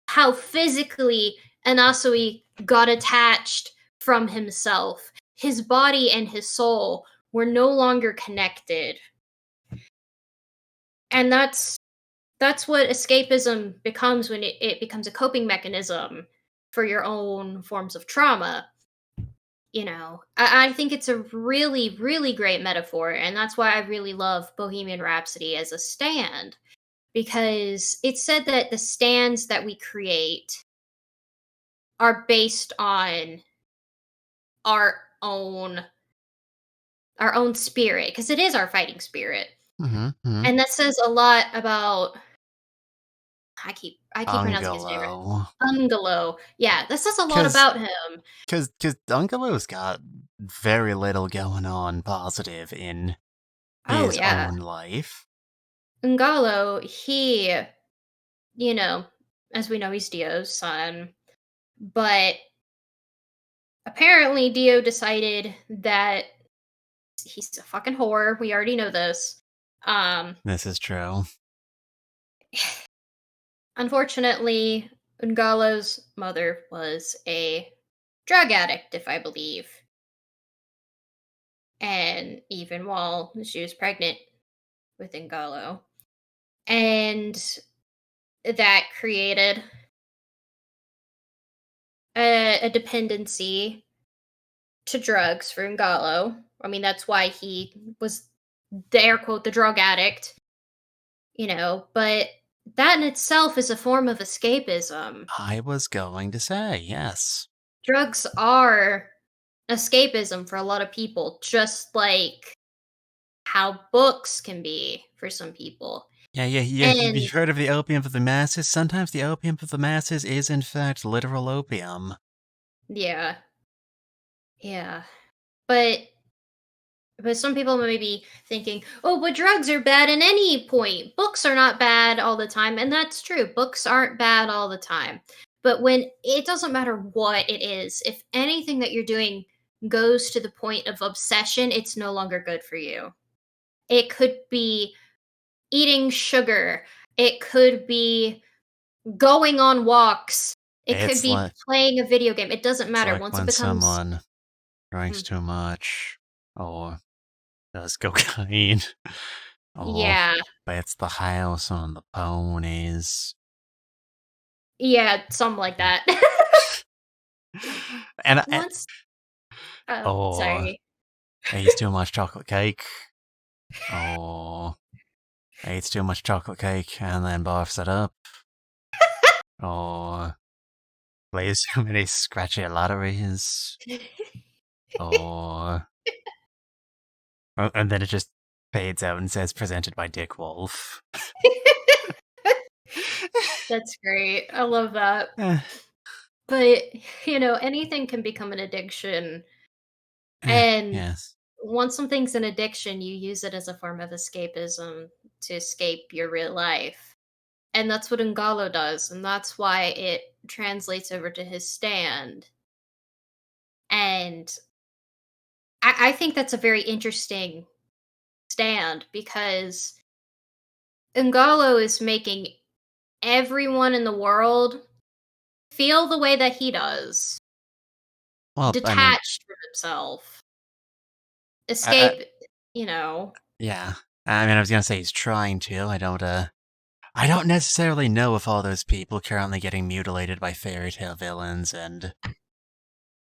how physically Anasui got attached from himself. His body and his soul were no longer connected. And that's what escapism becomes when it becomes a coping mechanism for your own forms of trauma. I think it's a really, really great metaphor, and that's why I really love Bohemian Rhapsody as a stand, because it's said that the stands that we create are based on our own our own spirit, because it is our fighting spirit. Mm-hmm. And that says a lot about I keep pronouncing his name right. Ungalo. Ungalo. Yeah, that says a lot Because about him. Ungalo's got very little going on positive in Oh his yeah. own life. Ungalo, you know, as we know, he's Dio's son. But apparently Dio decided that he's a fucking whore. We already know this. Um This is true. Unfortunately, Ungalo's mother was a drug addict, if I believe. And even while she was pregnant with Ngalo. And that created a dependency to drugs for Ngalo. I mean, that's why he was the air quote the drug addict, but that in itself is a form of escapism. I was going to say, yes. Drugs are escapism for a lot of people, just like how books can be for some people. Yeah, And you've heard of the opium for the masses? Sometimes the opium for the masses is, in fact, literal opium. yeah, yeah. But some people may be thinking, oh, but drugs are bad at any point. Books are not bad all the time. And that's true. Books aren't bad all the time. But when it doesn't matter what it is, if anything that you're doing goes to the point of obsession, it's no longer good for you. It could be eating sugar, it could be going on walks, it could It's be like playing a video game. It doesn't it's matter. like Once it when becomes. someone drinks Mm, too much, or does cocaine, or yeah. bets the house on the ponies. Yeah, something like that. And Once or sorry. eats too much chocolate cake, or eats too much chocolate cake and then barfs it up, or plays too many scratchy lotteries, or And then it just fades out and says presented by Dick Wolf. That's great. I love that. Eh, But, anything can become an addiction. And yes. once something's an addiction, you use it as a form of escapism to escape your real life. And that's what Ngalo does. And that's why it translates over to his stand. And I think that's a very interesting stand because Ngalo is making everyone in the world feel the way that he does, Well, I mean, detached from himself, I escape, you know. yeah. I mean, I was gonna say he's trying to. I don't necessarily know if all those people currently getting mutilated by fairy tale villains, and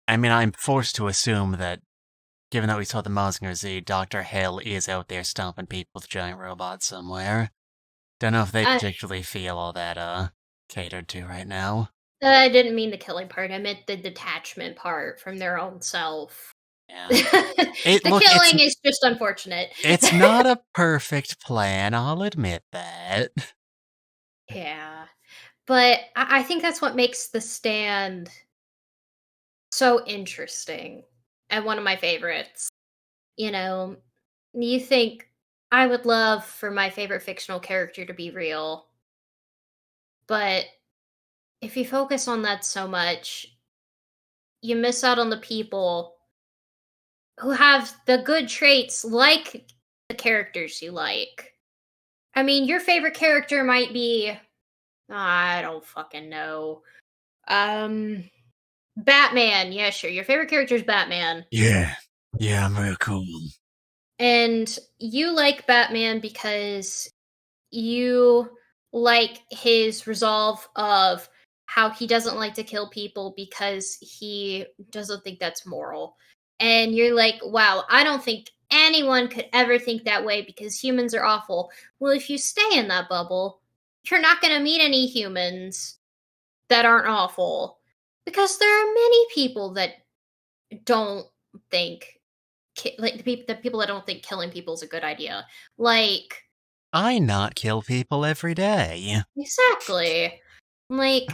I mean, I'm forced to assume that, given that we saw the Mazinger Z, Dr. Hell is out there stomping people with giant robots somewhere. Don't know if they I, particularly feel all that, catered to right now. I didn't mean the killing part. I meant the detachment part from their own self. Yeah. The Look, killing is just unfortunate. it's not a perfect plan, I'll admit that. Yeah. But I think that's what makes the stand so interesting and one of my favorites. You know, you think I would love for my favorite fictional character to be real, but if you focus on that so much, you miss out on the people who have the good traits like the characters you like. I mean, your favorite character might be I don't fucking know. Um Batman. Yeah, sure. Your favorite character is Batman. Yeah. Yeah, I'm real cool. And you like Batman because you like his resolve of how he doesn't like to kill people because he doesn't think that's moral. And you're like, wow, I don't think anyone could ever think that way because humans are awful. Well, if you stay in that bubble, you're not going to meet any humans that aren't awful because there are many people that don't think like the people that don't think killing people is a good idea. Like I not kill people every day. exactly. Like,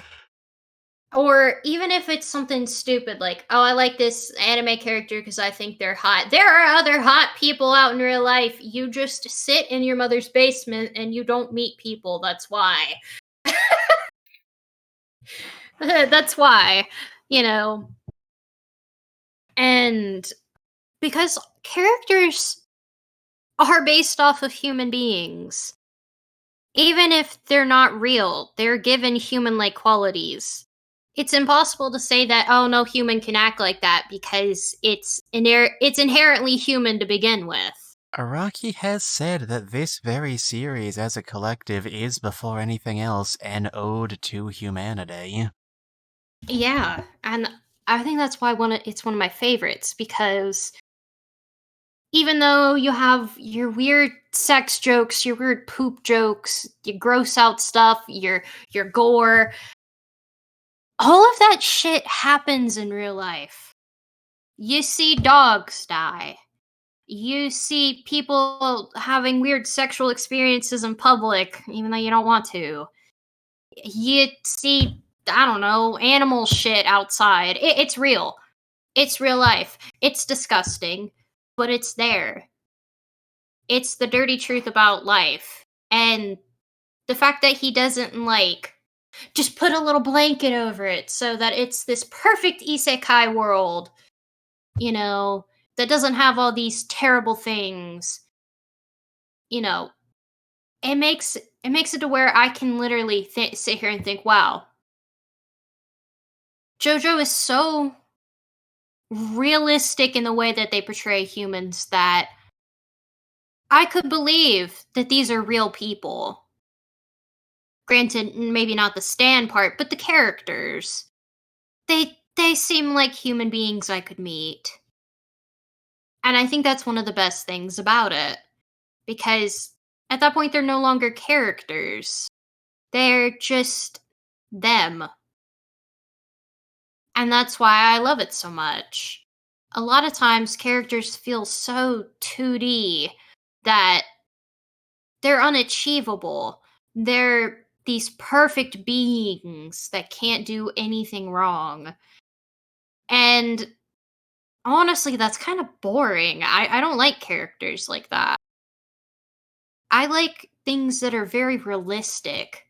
or even if it's something stupid, like, oh, I like this anime character because I think they're hot. There are other hot people out in real life. You just sit in your mother's basement and you don't meet people. That's why. That's why, you know. And because characters are based off of human beings, even if they're not real, they're given human like qualities. It's impossible to say that oh no human can act like that because it's inherently human to begin with. Araki has said that this very series as a collective is, before anything else, an ode to humanity. Yeah, and I think that's why it's one of my favorites because even though you have your weird sex jokes, your weird poop jokes, your gross out stuff, your gore, all of that shit happens in real life. You see dogs die. You see people having weird sexual experiences in public, even though you don't want to. You see, I don't know, animal shit outside. It's real. It's real life. It's disgusting, but it's there. It's the dirty truth about life. And the fact that he doesn't, like, just put a little blanket over it so that it's this perfect isekai world, you know, that doesn't have all these terrible things, you know, it makes it to where I can literally sit here and think, wow, Jojo is so realistic in the way that they portray humans that I could believe that these are real people. Granted, maybe not the stand part, but the characters. They seem like human beings I could meet. And I think that's one of the best things about it. Because at that point they're no longer characters. They're just them. And that's why I love it so much. a lot of times characters feel so 2D that they're unachievable. They're these perfect beings that can't do anything wrong. And honestly, that's kind of boring. I don't like characters like that. I like things that are very realistic.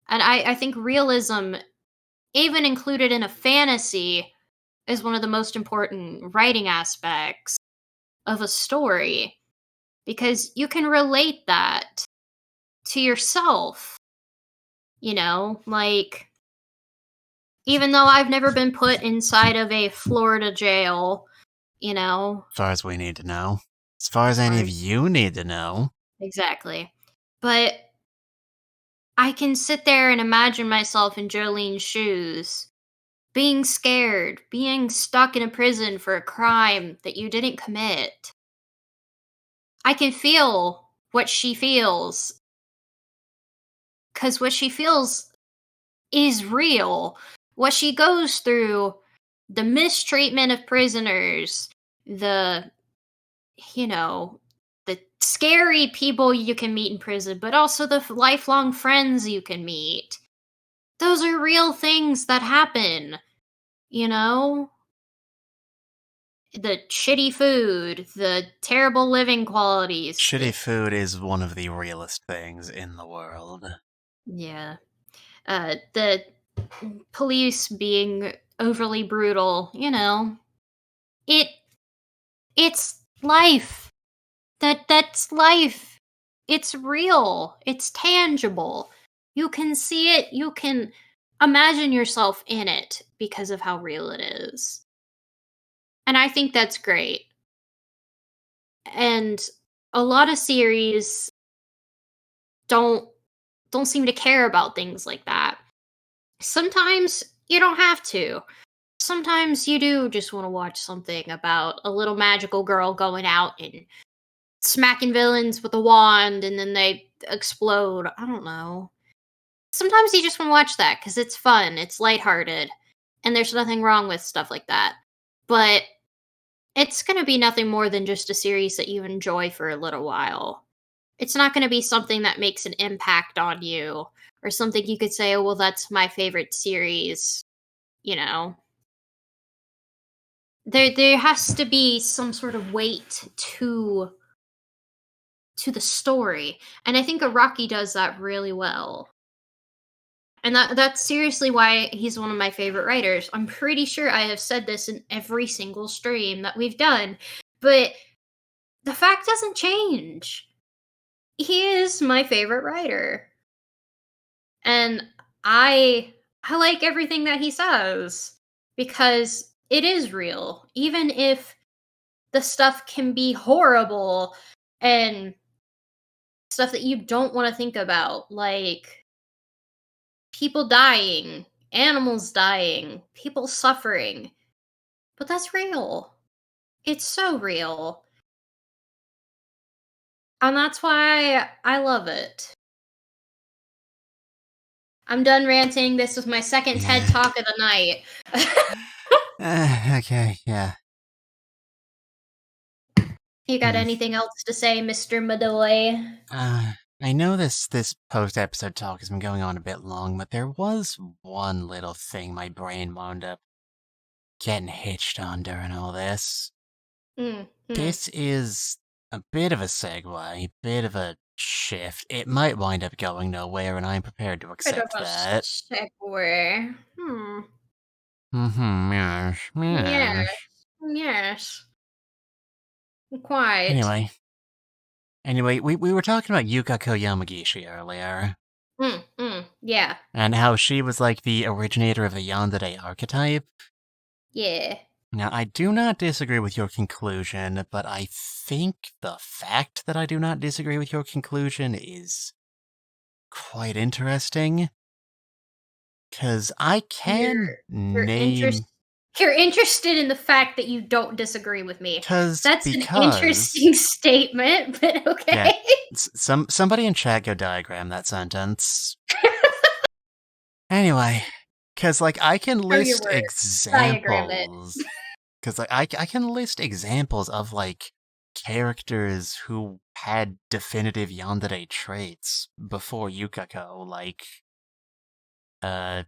And I think realism, even included in a fantasy, is one of the most important writing aspects of a story because you can relate that to yourself. Like, even though I've never been put inside of a Florida jail, As far as we need to know. As far as any of you need to know. exactly. But I can sit there and imagine myself in Jolene's shoes, being scared, being stuck in a prison for a crime that you didn't commit. I can feel what she feels because what she feels is real. What she goes through, the mistreatment of prisoners, the, you know, the scary people you can meet in prison, but also the lifelong friends you can meet. Those are real things that happen, you know? The shitty food, the terrible living qualities. Shitty food is one of the realest things in the world. Yeah. The police being overly brutal, It it's life. That's life. It's real. It's tangible. You can see it, you can imagine yourself in it because of how real it is. And I think that's great. And a lot of series don't don't seem to care about things like that. Sometimes you don't have to. Sometimes you do just want to watch something about a little magical girl going out and smacking villains with a wand and then they explode. I don't know. Sometimes you just want to watch that because it's fun, it's lighthearted, and there's nothing wrong with stuff like that. But it's going to be nothing more than just a series that you enjoy for a little while. It's not going to be something that makes an impact on you or something you could say, oh, well, that's my favorite series. You know, there has to be some sort of weight to the story, and I think Araki does that really well. And that's seriously why he's one of my favorite writers. I'm pretty sure I have said this in every single stream that we've done, but the fact doesn't change. He is my favorite writer. And I like everything that he says because it is real. Even if the stuff can be horrible and stuff that you don't want to think about, like people dying, animals dying, people suffering. But that's real. It's so real. And that's why I love it. I'm done ranting. This was my second TED Talk of the night. Okay, yeah. You got anything else to say, Mr. Madoy? I know this post-episode talk has been going on a bit long, but there was one little thing my brain wound up getting hitched on during all this. This is a bit of a segue, bit of a shift. It might wind up going nowhere, and I'm prepared to accept that. Segue. Yes, Yes. yes. Yes. Quite. Anyway, we were talking about Yukako Yamagishi earlier. Yeah. And how she was like the originator of the yandere archetype. Yeah. Now, I do not disagree with your conclusion, but I think the fact that I do not disagree with your conclusion is quite interesting. Because I can name... You're interested in the fact that you don't disagree with me. Because That's an interesting statement, but okay. Yeah, somebody in chat go diagram that sentence. Anyway, because, like, I can list examples. because I can list examples of, like, characters who had definitive yandere traits before Yukako, uh,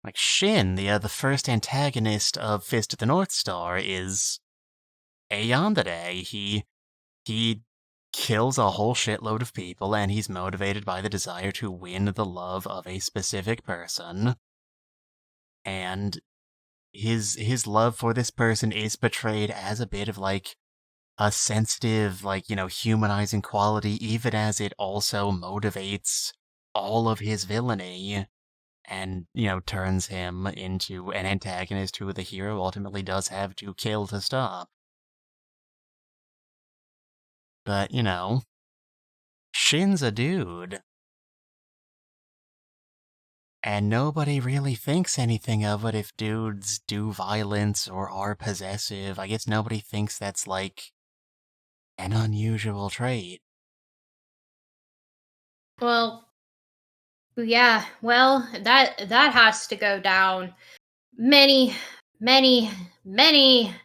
like Shin, the first antagonist of Fist of the North Star, is a yandere. He kills a whole shitload of people, and he's motivated by the desire to win the love of a specific person. And his love for this person is portrayed as a bit of, like, a sensitive, like, humanizing quality, even as it also motivates all of his villainy and, turns him into an antagonist who the hero ultimately does have to kill to stop. But, Shin's a dude. And nobody really thinks anything of it if dudes do violence or are possessive. I guess nobody thinks that's, like, an unusual trait. Well, yeah. Well, that has to go down many, many, many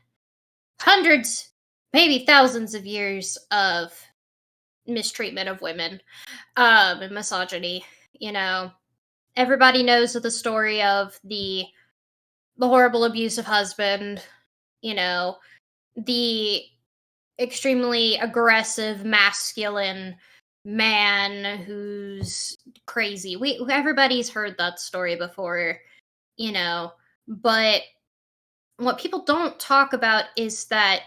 hundreds, maybe thousands of years of mistreatment of women, and misogyny. You know, everybody knows the story of the horrible abusive husband. You know, the extremely aggressive, masculine man who's crazy. Everybody's heard that story before, you know, but what people don't talk about is that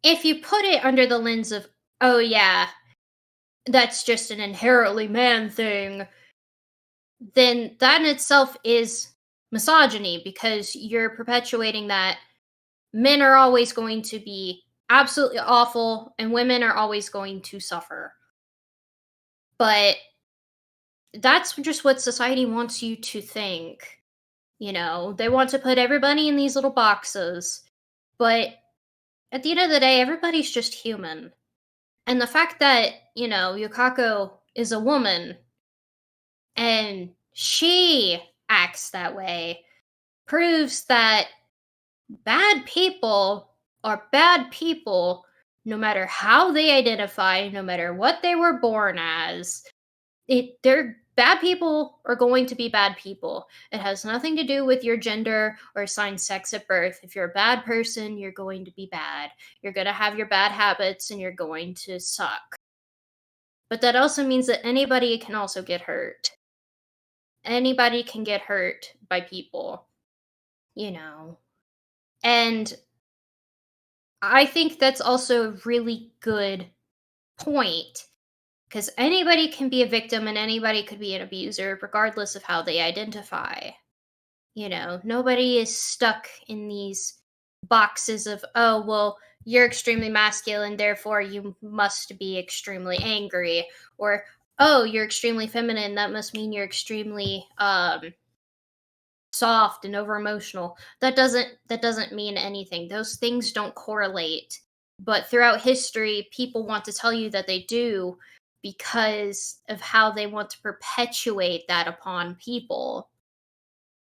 if you put it under the lens of, oh yeah, that's just an inherently man thing, then that in itself is misogyny because you're perpetuating that men are always going to be absolutely awful and women are always going to suffer. But that's just what society wants you to think. You know, they want to put everybody in these little boxes. But at the end of the day, everybody's just human. And the fact that, Yukako is a woman and she acts that way proves that bad people are bad people no matter how they identify, no matter what they were born as. They're bad people are going to be bad people. It has nothing to do with your gender or assigned sex at birth. If you're a bad person, you're going to be bad. You're going to have your bad habits and you're going to suck. But that also means that anybody can also get hurt. Anybody can get hurt by people, you know. And I think that's also a really good point because anybody can be a victim and anybody could be an abuser regardless of how they identify. You know, nobody is stuck in these boxes of, oh, well, you're extremely masculine, therefore you must be extremely angry. Or, oh, you're extremely feminine, that must mean you're extremely soft and over emotional. That doesn't mean anything. Those things don't correlate. But throughout history, people want to tell you that they do because of how they want to perpetuate that upon people.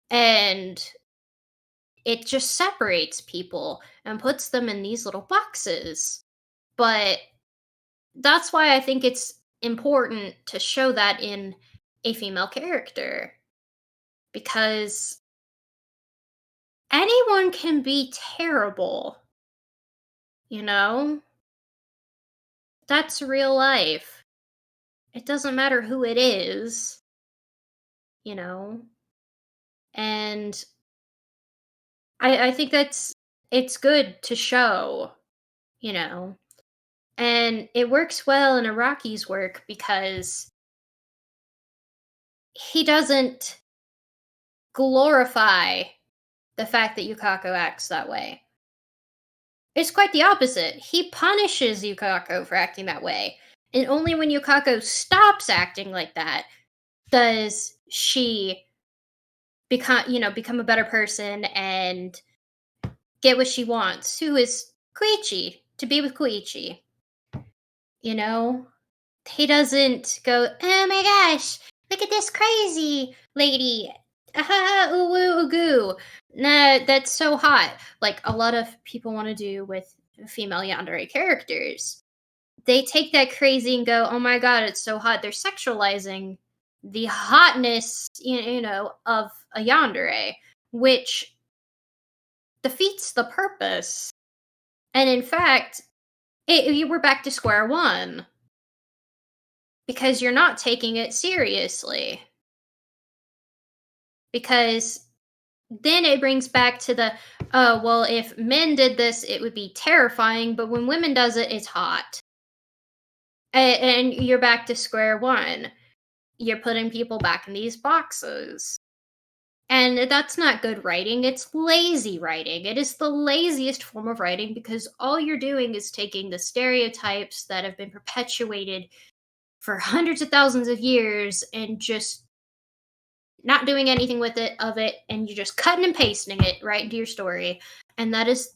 And it just separates people and puts them in these little boxes. But that's why I think it's important to show that in a female character because anyone can be terrible, you know? That's real life. It doesn't matter who it is, you know? And I think it's good to show, you know? And it works well in Iraqi's work because he doesn't glorify the fact that Yukako acts that way. It's quite the opposite. He punishes Yukako for acting that way. And only when Yukako stops acting like that does she become a better person and get what she wants, who is Koichi, to be with Koichi. You know? He doesn't go, oh my gosh, look at this crazy lady. ah, ooh, ooh, goo. Nah, that's so hot. Like a lot of people want to do with female yandere characters. They take that crazy and go, "Oh my god, it's so hot." They're sexualizing the hotness, of a yandere, which defeats the purpose. And in fact, you were back to square one because you're not taking it seriously. Because then it brings back to the, oh well, if men did this it would be terrifying, but when women does it it's hot. And you're back to square one. You're putting people back in these boxes. And that's not good writing, it's lazy writing. It is the laziest form of writing because all you're doing is taking the stereotypes that have been perpetuated for hundreds of thousands of years and just not doing anything with it, and you're just cutting and pasting it right into your story. And that is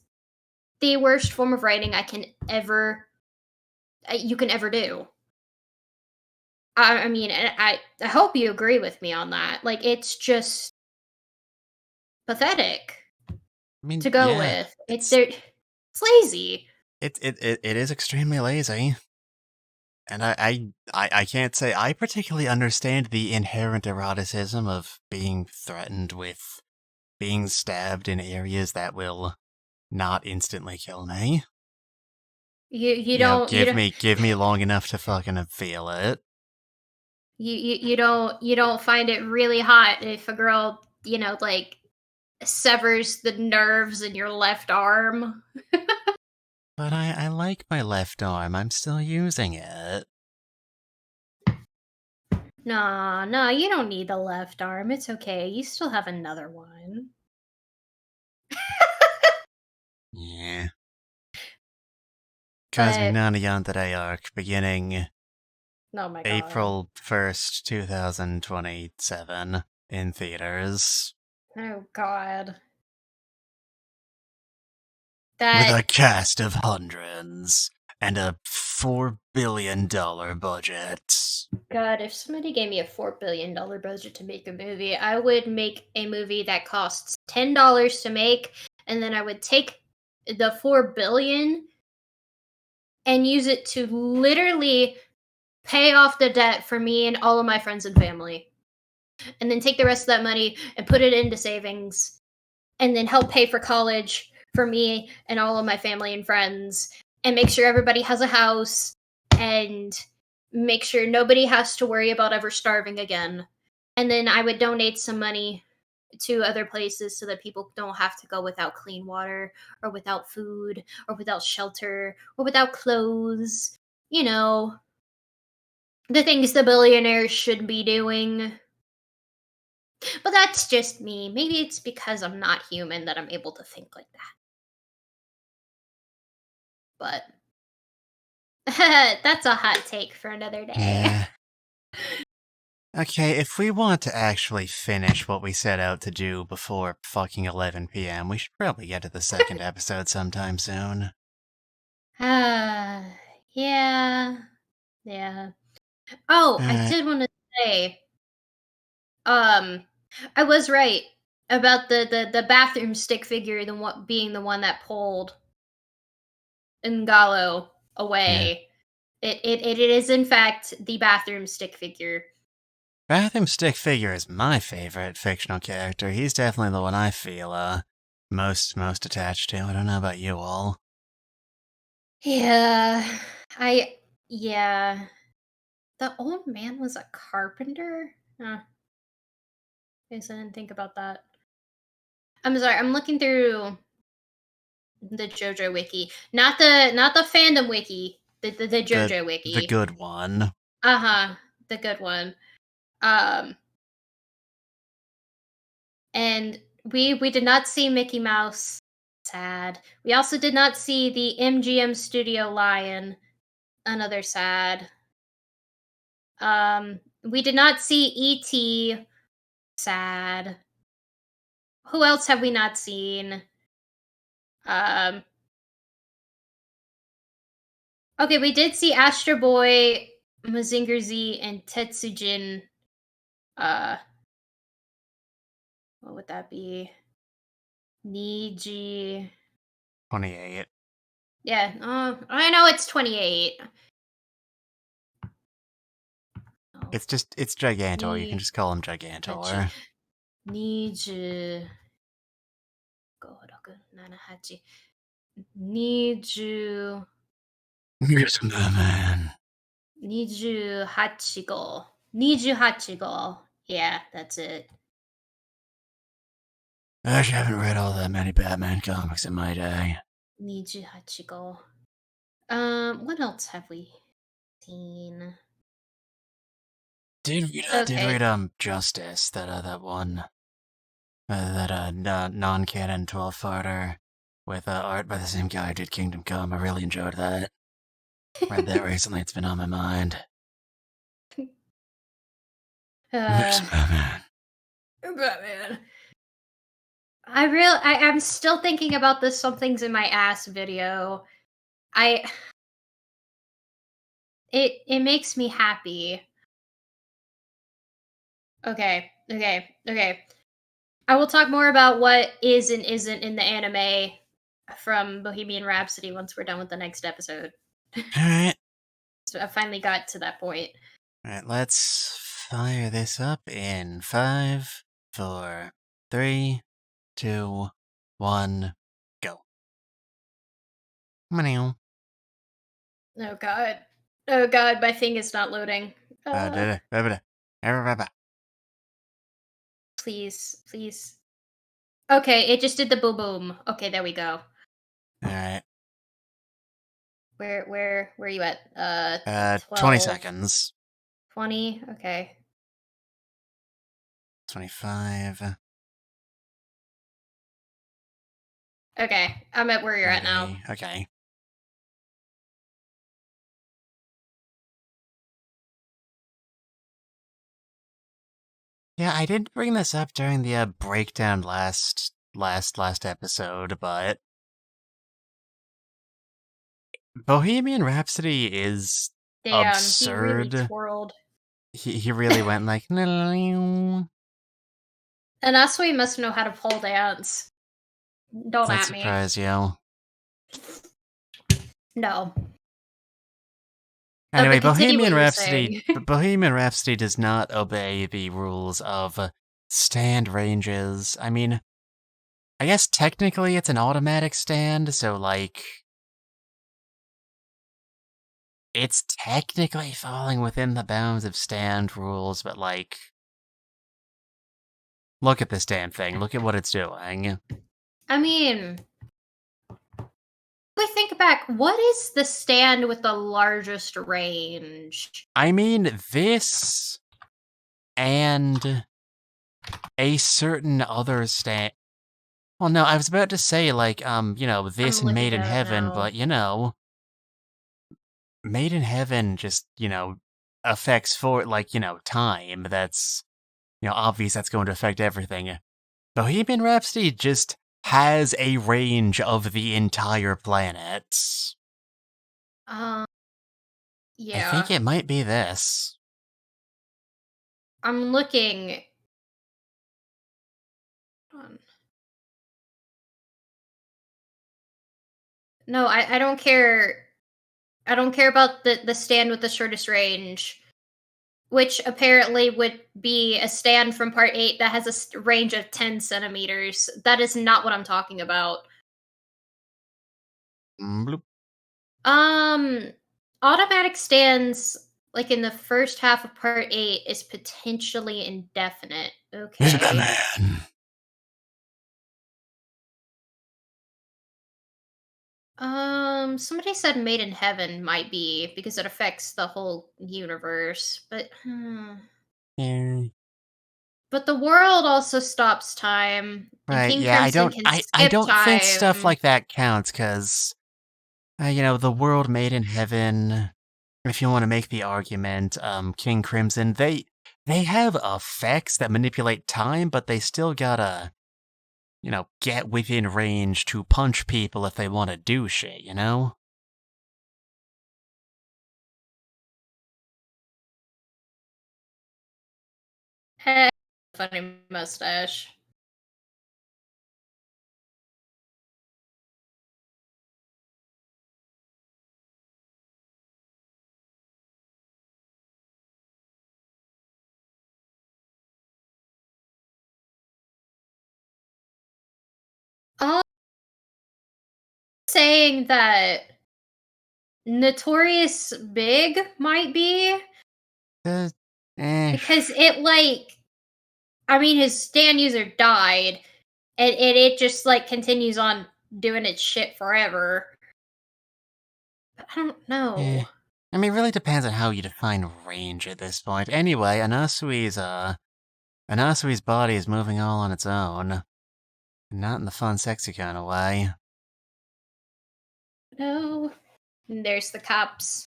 the worst form of writing you can ever do. I mean, and I hope you agree with me on that. Like, it's just pathetic I mean, to go yeah, with. It's lazy. it is extremely lazy. And I can't say I particularly understand the inherent eroticism of being threatened with being stabbed in areas that will not instantly kill me. You You know, don't you don't give me long enough to fucking feel it. you don't find it really hot if a girl, like severs the nerves in your left arm. But I like my left arm. I'm still using it. Nah, nah, you don't need the left arm. It's okay. You still have another one. Yeah. Cosmic But Nana Yandere arc beginning oh my god. April 1st, 2027 in theaters. Oh god. With That a cast of hundreds and a $4 billion budget. God, if somebody gave me a $4 billion budget to make a movie, I would make a movie that costs $10 to make, and then I would take the 4 billion and use it to literally pay off the debt for me and all of my friends and family. And then take the rest of that money and put it into savings and then help pay for college for me and all of my family and friends and make sure everybody has a house and make sure nobody has to worry about ever starving again. And then I would donate some money to other places so that people don't have to go without clean water or without food or without shelter or without clothes. You know, the things the billionaires should be doing. But that's just me. Maybe it's because I'm not human that I'm able to think like that. But that's a hot take for another day. Yeah. Okay, if we want to actually finish what we set out to do before fucking 11 p.m., we should probably get to the second episode sometime soon. Yeah. Yeah. Oh, I Alright. did want to say, um, I was right about the bathroom stick figure, the one being the one that pulled Ngalo Yeah. away. It is in fact the bathroom stick figure. Bathroom Stick Figure is my favorite fictional character. He's definitely the one I feel, most attached to. I don't know about you all. Yeah. I yeah. The old man was a carpenter? Guess I didn't think about that. I'm sorry, I'm looking through the Jojo wiki. Not the fandom wiki. The Jojo The wiki. good one. Uh-huh. The good one. Um and we did not see Mickey Mouse. Sad. We also did not see the MGM Studio Lion. Another sad. We did not see E.T. Sad. Who else have we not seen? Um, okay, we did see Astro Boy, Mazinger Z, and Tetsujin. Uh, What would that be? Niji. 28. Yeah, I know it's 28. Oh, It's Gigantor. You can ni just call him hachi. Gigantor. Niju. 5、6、7、8。20、Yes, man. 28号。28号. Yeah, that's it. I actually haven't read all that many Batman comics in my day. 28号. What else have we seen? Did Okay. read Justice, that one non-canon 12-farter with art by the same guy who did Kingdom Come. I really enjoyed that. Read that recently. It's been on my mind. Yes, uh, Batman. Batman. I'm still thinking about this something's in my ass video. I it makes me happy. Okay. I will talk more about what is and isn't in the anime from Bohemian Rhapsody once we're done with the next episode. Alright. So I finally got to that point. Alright, let's fire this up in 5, 4, 3, 2, 1, go. Meow. Oh god. Oh god, my thing is not loading. Please. Okay, it just did the boom boom. Okay, there we go. Alright. Where are you at? 20 12, seconds. 20. Okay. 25. Okay, I'm at where you're at now. 30. Okay. Yeah, I did bring this up during the breakdown last episode, but Bohemian Rhapsody is Damn, he really absurd. twirled. He really went like, "No." And Asui must know how to pole dance. Don't That at me. surprise you. No. Anyway, But continue what Bohemian you were Rhapsody saying. Bohemian Rhapsody does not obey the rules of stand ranges. I mean, I guess technically it's an automatic stand, so like it's technically falling within the bounds of stand rules, but like look at this damn thing. Look at what it's doing. I mean, we think back, what is the stand with the largest range? I mean, this and a certain other stand. Well, no, I was about to say, like, I'm this and Made looking in at it Heaven, now. but, Made in Heaven just, affects time. That's, obvious that's going to affect everything. Bohemian Rhapsody just has a range of the entire planet. Um, I yeah. think it might be this. I'm looking. Hold on. No, I don't care. I don't care about the stand with the shortest range, which apparently would be a stand from part 8 that has a range of 10 centimeters. That is not what I'm talking about. Bloop. Um, automatic stands, like in the first half of part 8, is potentially indefinite. Okay. Batman. Somebody said Made in Heaven might be because it affects the whole universe, but Yeah. but the world also stops time, and Right, King yeah, Crimson can I skip don't think stuff time. like that counts, because, the world made in heaven, if you want to make the argument, King Crimson, they have effects that manipulate time, but they still gotta, get within range to punch people if they want to do shit, you know? Eh, funny mustache. Uh, saying that Notorious Big might be Uh, eh. because it like I mean his stand user died and it just like continues on doing its shit forever. But I don't Eh. know. I mean, it really depends on how you define range at this point. Anyway, Anasui's body is moving all on its own. Not in the fun, sexy kind of way. No. And there's the cops.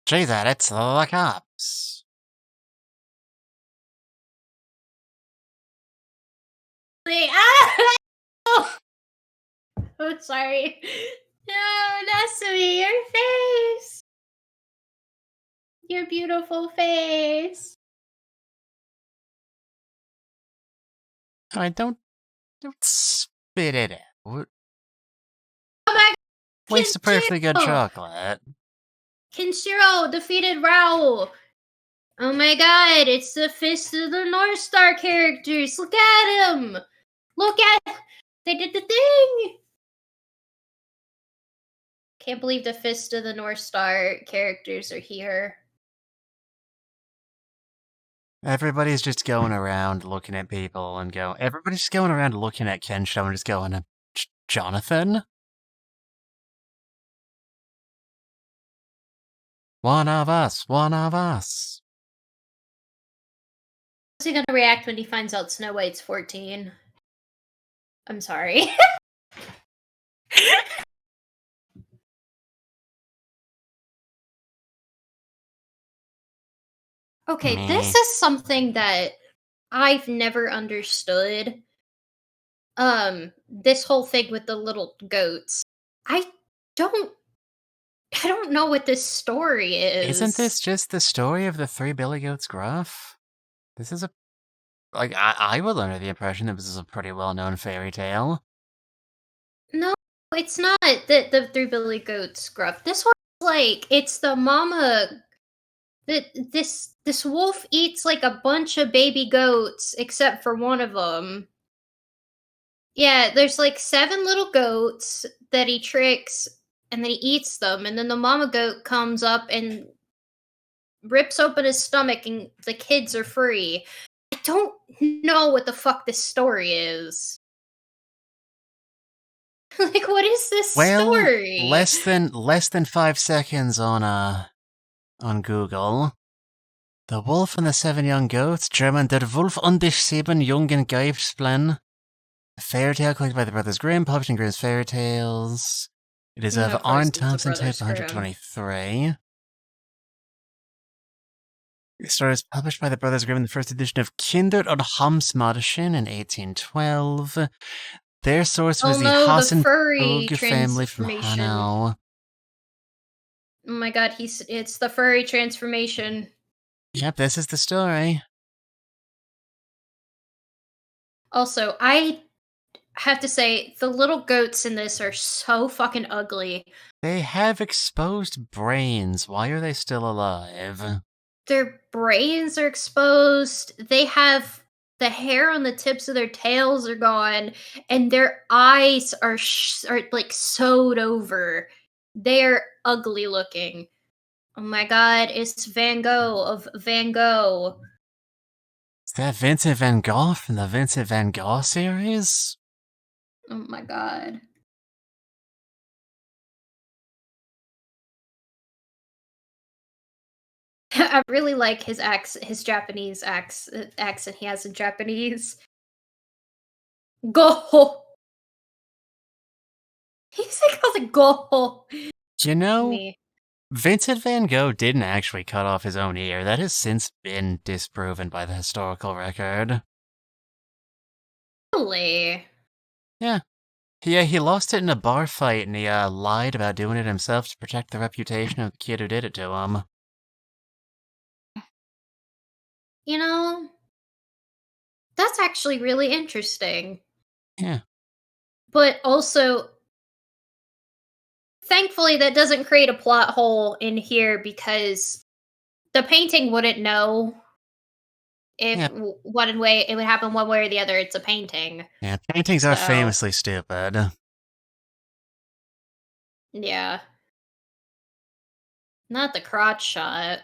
Jesus, it's the cops. Ah! Oh, sorry. No, Nasui, your face. Your beautiful face. Alright, don't spit it out. Oh my Waste a perfectly good god, chocolate. Kenshiro defeated Raoh. Oh my god, it's the Fist of the North Star characters. Look at him. Look at they did the thing. Can't believe the Fist of the North Star characters are here. Everybody's just going around looking at people and everybody's just going around looking at Kensho and just going, Jonathan? One of us, one of us. How's he gonna react when he finds out Snow White's 14? I'm sorry. Okay, Meh. this is something that I've never understood. This whole thing with the little goats. I don't I don't know what this story Isn't is. this just the story of the three Billy Goats Gruff? This is I was under the impression that this is a pretty well-known fairy tale. No, it's not the three Billy Goats gruff. This one's like it's the mama that this wolf eats like a bunch of baby goats except for one of them. Yeah, there's like 7 little goats that he tricks and then he eats them and then the mama goat comes up and rips open his stomach and the kids are free. I don't know what the fuck this story is. Like what is this Well, story? less than 5 seconds on Google. The Wolf and the Seven Young Goats, German Der Wolf und die Sieben Jungen Geibsplin. A fairy tale collected by the Brothers Grimm, published in Grimm's Fairy Tales. It is And of of Arn course it's the Thompson, type Brothers Grimm. 123. The story was published by the Brothers Grimm in the first edition of Kinder und Hamsmärchen in 1812. Their source was Oh the no, the furry Hassenbrugge family from transformation. Hanau. Oh my god, it's the furry transformation. Yep, this is the story. Also, I have to say the little goats in this are so fucking ugly. They have exposed brains. Why are they still alive? Their brains are exposed. They have the hair on the tips of their tails are gone, and their eyes are like sewed over. They're ugly looking. Oh my god, it's Van Gogh of Van Gogh. Is that Vincent van Gogh from the Vincent van Gogh series? Oh my god. I really like his Japanese accent he has in Japanese. Go. He's like calls it go. You know, Me. Vincent van Gogh didn't actually cut off his own ear. That has since been disproven by the historical record. Really? Yeah. Yeah, he lost it in a bar fight and he lied about doing it himself to protect the reputation of the kid who did it to him. You know, that's actually really interesting. Yeah. But also, thankfully, that doesn't create a plot hole in here because the painting wouldn't know. if Yeah, one way it would happen one way or the other. It's a painting. yeah, paintings are So, famously stupid. yeah. Not the crotch shot.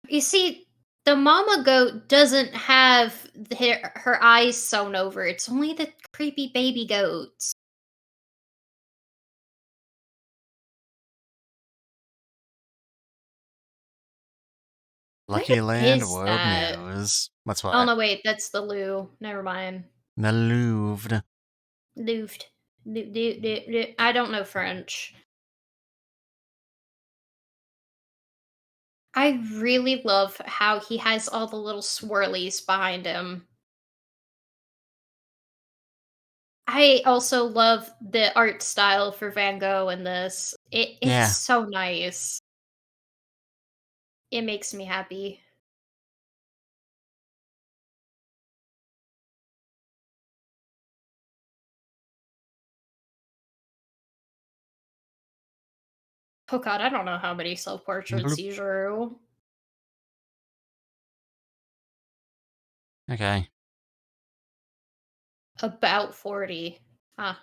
You see, the mama goat doesn't have her eyes sewn over. It's only the creepy baby goats. Where Lucky Land is World that? News. What's Oh what? no, wait, that's the Lou. Never mind. The Louvre. Louvre. I don't know French. I really love how he has all the little swirlies behind him. I also love the art style for Van Gogh in this. It's Yeah. so nice. It makes me happy. Oh god, I don't know how many self-portraits Bloop. he drew. Okay. About 40. Huh.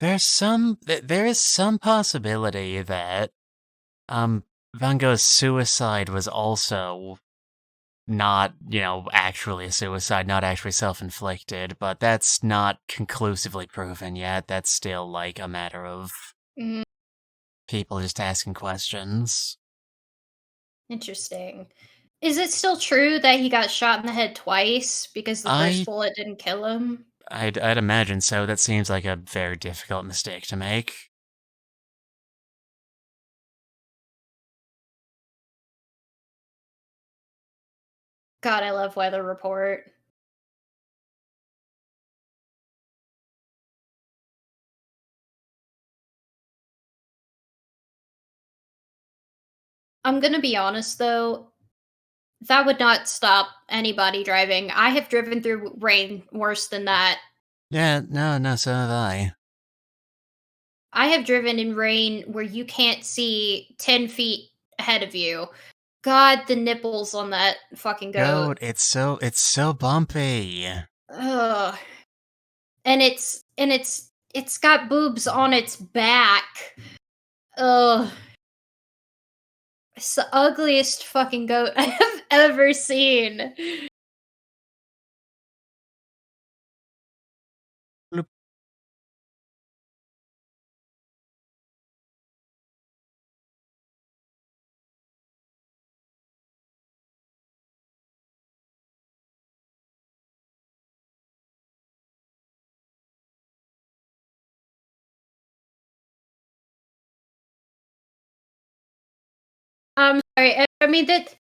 There is some possibility that, Van Gogh's suicide was also not, actually a suicide, not actually self-inflicted, but that's not conclusively proven yet. That's still, like, a matter of Mm, people just asking questions. interesting. Is it still true that he got shot in the head twice because the first I bullet didn't kill him? I'd imagine so. That seems like a very difficult mistake to make. God, I love Weather Report. I'm gonna be honest though, that would not stop anybody driving. I have driven through rain worse than that. Yeah, no, so have I. I have driven in rain where you can't see 10 feet ahead of you. God, the nipples on that fucking goat. Goat, it's so bumpy. Ugh. And it's got boobs on its back. Ugh. It's the ugliest fucking goat I have ever seen. Bloop. I'm sorry. I mean that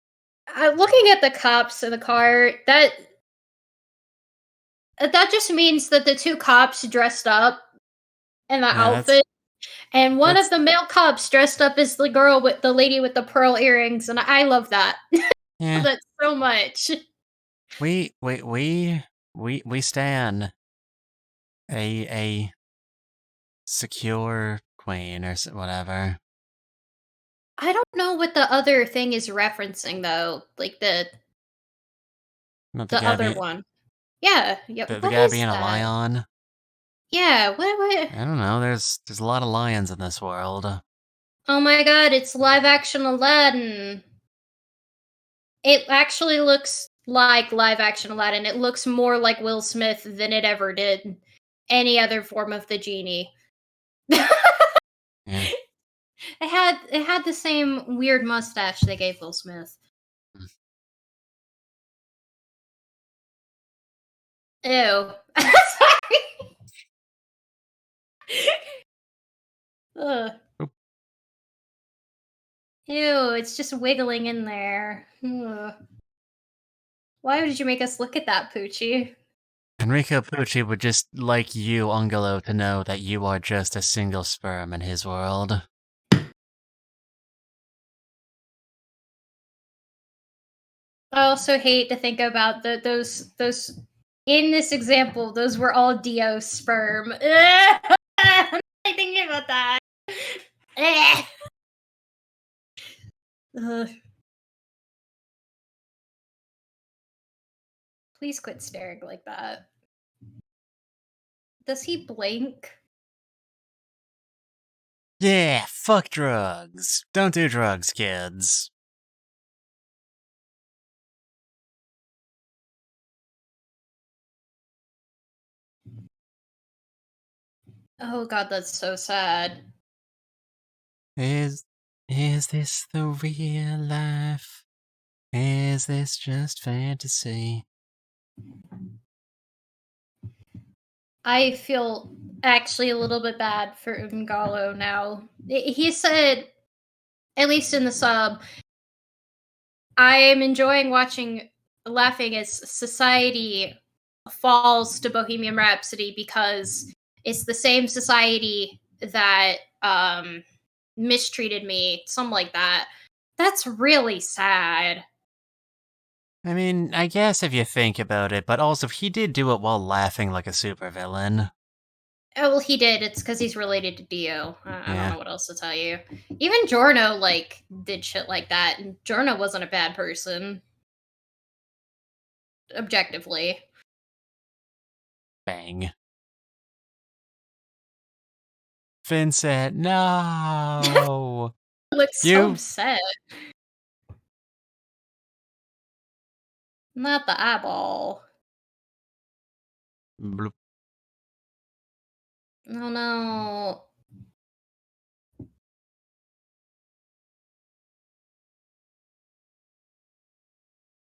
looking at the cops in the car, that just means that the two cops dressed up in the Yeah, that's outfit, and one of that's the male cops dressed up as the girl with the lady with the pearl earrings, and I love that. I love yeah. that so much. We stan a secure queen or whatever. I don't know what the other thing is referencing though, like Not the the guy other being one. Yeah, yeah. the What guy is being a that? lion. Yeah, what? I don't know. There's a lot of lions in this world. Oh my god, it's live action Aladdin. It actually looks like live action Aladdin. It looks more like Will Smith than it ever did any other form of the genie. Yeah. It had the same weird mustache they gave Will Smith. Ew. Sorry. Ugh. Oop. Ew, it's just wiggling in there. Ugh. Why did you make us look at that, Poochie? Enrico Pucci would just like you, Ungolo, to know that you are just a single sperm in his world. I also hate to think about those In this example, those were all Dio sperm. I'm not thinking about that. Ugh. Please quit staring like that. Does he blink? Yeah, fuck drugs. Don't do drugs, kids. Oh god, that's so sad. Is this the real life? Is this just fantasy? I feel actually a little bit bad for Ungalo now. He said, at least in the sub, I am enjoying laughing as society falls to Bohemian Rhapsody because it's the same society that mistreated me, something like that. That's really sad. I mean, I guess if you think about it, but also he did do it while laughing like a supervillain. Oh, well, he did. It's because he's related to Dio. I don't Yeah, know what else to tell you. Even Giorno, like, did shit like that, and Giorno wasn't a bad person, objectively. bang. Vincent, no! Looks so You... upset. Not the eyeball. Bloop. Oh no.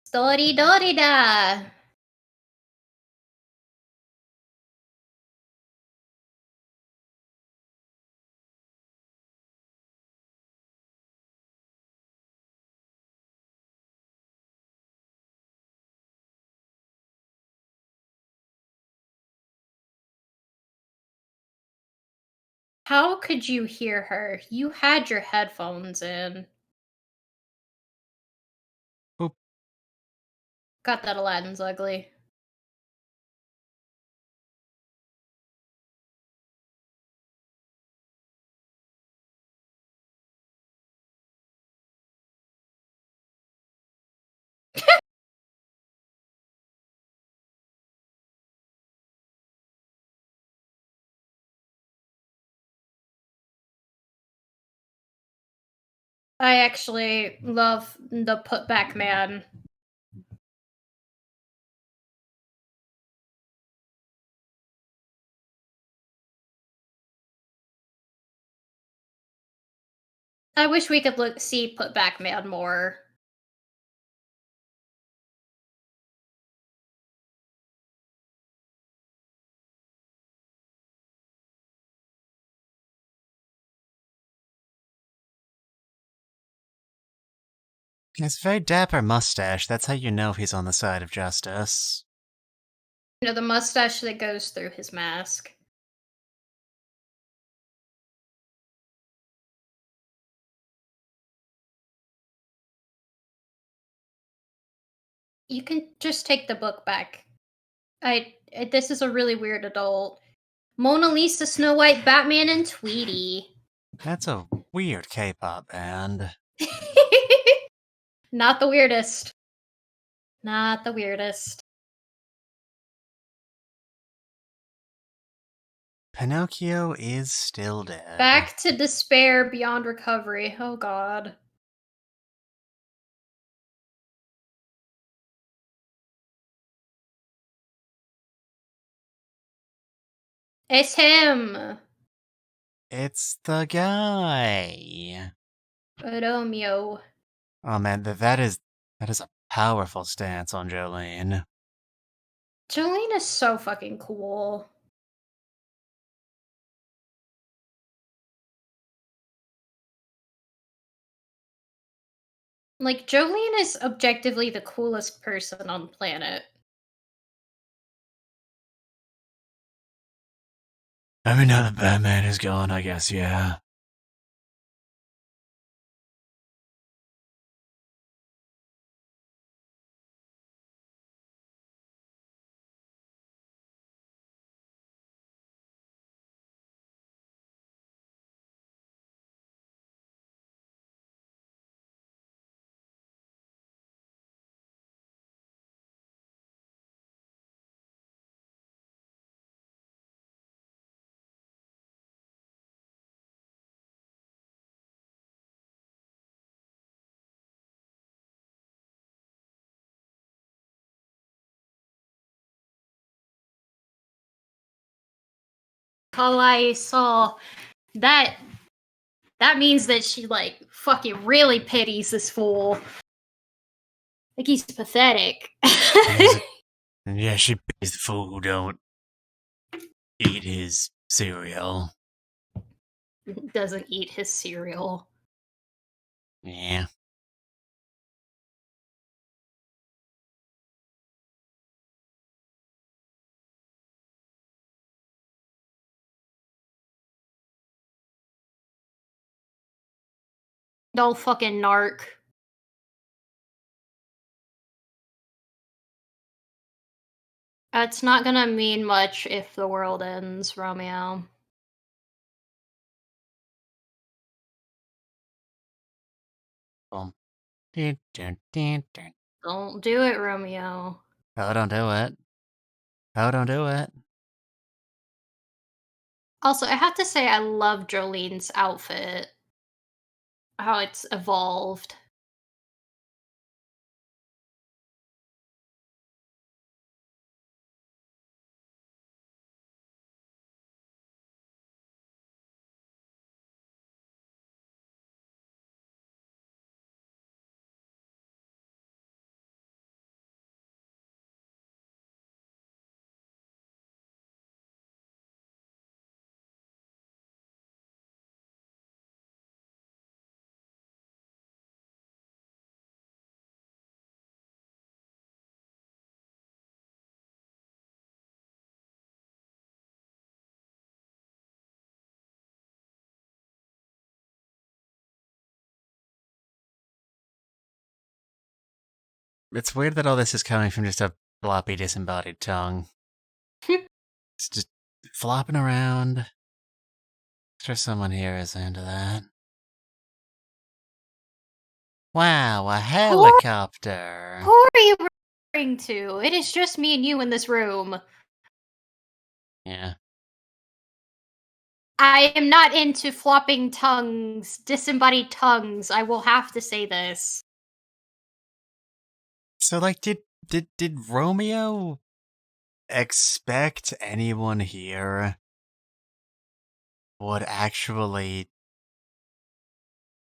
Story dory da. How could you hear her? You had your headphones in. Boop. Got that Aladdin's ugly. I actually love the putback man. I wish we could see putback man more. It's a very dapper mustache. That's how you know he's on the side of justice. You know, the mustache that goes through his mask. You can just take the book back. This is a really weird adult. Mona Lisa, Snow White, Batman, and Tweety. That's a weird K-pop band. Not the weirdest. Not the weirdest. Pinocchio is still dead. Back to despair beyond recovery. Oh god. It's him. It's the guy. Romeo. Oh man, that is a powerful stance on Jolene. Jolene is so fucking cool. Like, Jolene is objectively the coolest person on the planet. I mean, now that Batman is gone, I guess, yeah. all I saw, that means that she, like, fucking really pities this fool. Like, he's pathetic. Yeah, she pays the fool who don't eat his cereal. Doesn't eat his cereal. Yeah. No fucking narc. It's not gonna mean much if the world ends, Romeo. Dun, dun, dun, dun. Don't do it, Romeo. Oh, don't do it. Oh, don't do it. Also, I have to say I love Jolene's outfit. How it's evolved. It's weird that all this is coming from just a floppy, disembodied tongue. It's just flopping around. I'm sure someone here is into that. Wow, a helicopter. Who are you referring to? It is just me and you in this room. Yeah. I am not into flopping tongues, disembodied tongues. I will have to say this. So, like, did Romeo expect anyone here would actually...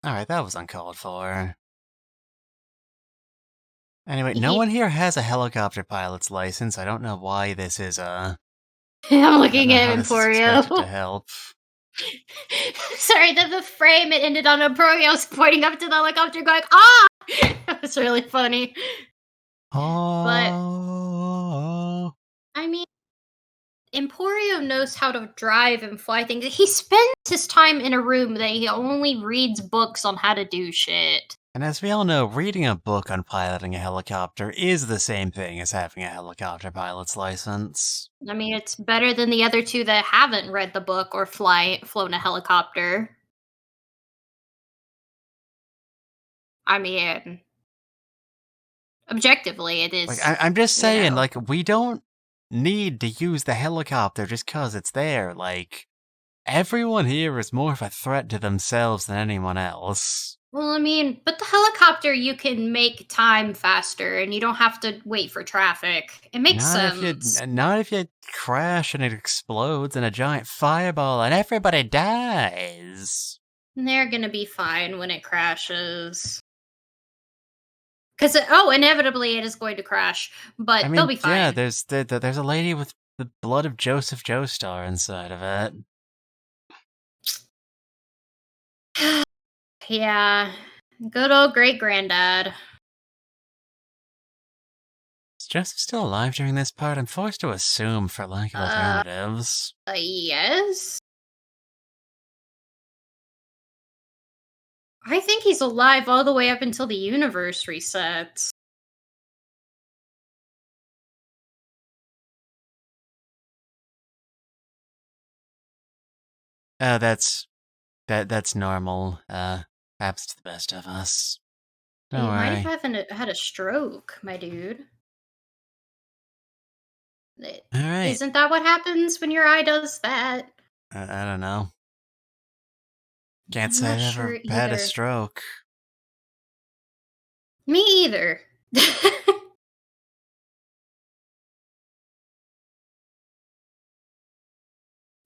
Alright, that was uncalled for. Anyway, no one here has a helicopter pilot's license. I don't know why this is, I'm I don't looking know at how this is expected to Emporio. help. Sorry, the frame it ended on Emporio's pointing up to the helicopter going, ah! That was really funny. Oh. I mean, Emporio knows how to drive and fly things. He spends his time in a room that he only reads books on how to do shit. And as we all know, reading a book on piloting a helicopter is the same thing as having a helicopter pilot's license. I mean, it's better than the other two that haven't read the book or flown a helicopter. I mean, objectively, it Like, is, I'm just you saying, know. like, we don't need to use the helicopter just because it's there. Like, everyone here is more of a threat to themselves than anyone else. Well, I mean, but the helicopter, you can make time faster and you don't have to wait for traffic. It makes sense. Not if you crash and it explodes in a giant fireball and everybody dies. They're gonna be fine when it crashes. Because, inevitably it is going to crash, but I they'll mean, be yeah, fine. there's a lady with the blood of Joseph Joestar inside of it. Yeah. Good old great granddad. Is Joseph still alive during this part? I'm forced to assume for lack of alternatives. Yes? I think he's alive all the way up until the universe resets. That's normal. Happens to the best of us. Don't You might worry. have had a stroke, my dude. Alright. Isn't that what happens when your eye does that? I don't know. Can't I'm say not I've sure ever had a either. stroke. Me either.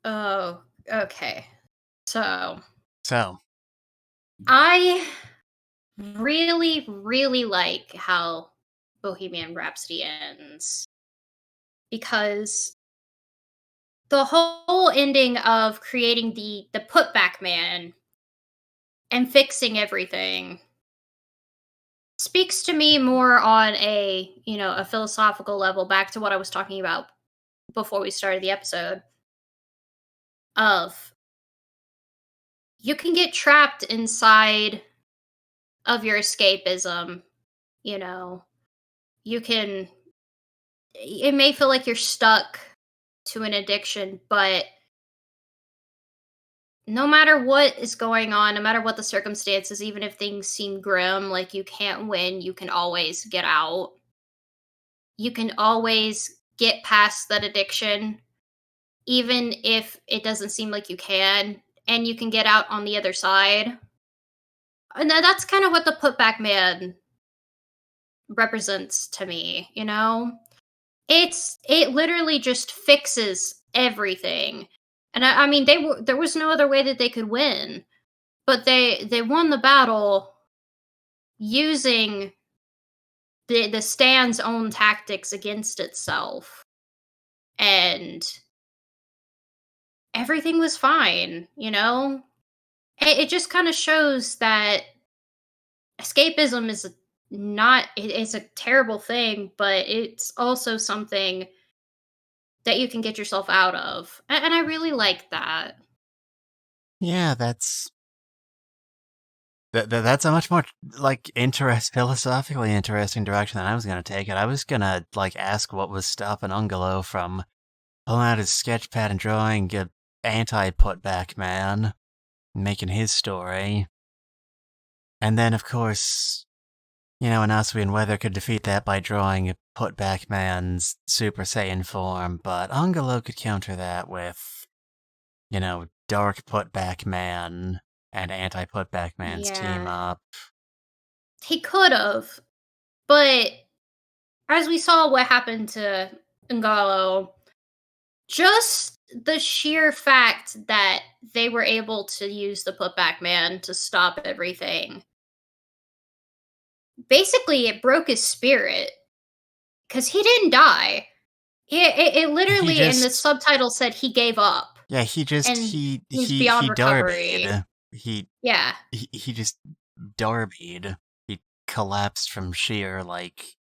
Oh, okay. So So, I really, really like how Bohemian Rhapsody ends because the whole ending of creating the putback man and fixing everything speaks to me more on a, a philosophical level, back to what I was talking about before we started the episode, of you can get trapped inside of your escapism, you know. You can it may feel like you're stuck to an addiction, but no matter what is going on, no matter what the circumstances, even if things seem grim, like you can't win, you can always get out. You can always get past that addiction, even if it doesn't seem like you can, and you can get out on the other side. And that's kind of what the putback man represents to me, you know? It literally just fixes everything. And I mean, there was no other way that they could win, but they won the battle using the stand's own tactics against itself, and everything was fine. It just kind of shows that escapism is not it's a terrible thing, but it's also something that you can get yourself out of, and I really like that. yeah, that's a much more, like, philosophically interesting direction than I was gonna take it. I was gonna, like, ask what was stopping Ungalo from pulling out his sketch pad and drawing a anti-putback man, making his story. And then, of course, Anasui and Weather could defeat that by drawing a putback man's Super Saiyan form, but Ungalo could counter that with, Dark Putback Man and Anti-Putback Man's team Yeah, up. he could have, but as we saw what happened to Ngalo, just the sheer fact that they were able to use the putback man to stop everything, basically it broke his spirit because he didn't die. It He literally in the just, subtitle said he gave up yeah, he just, and he was beyond he recovery. darbied. He, Yeah. he just darbied. He collapsed from sheer, like,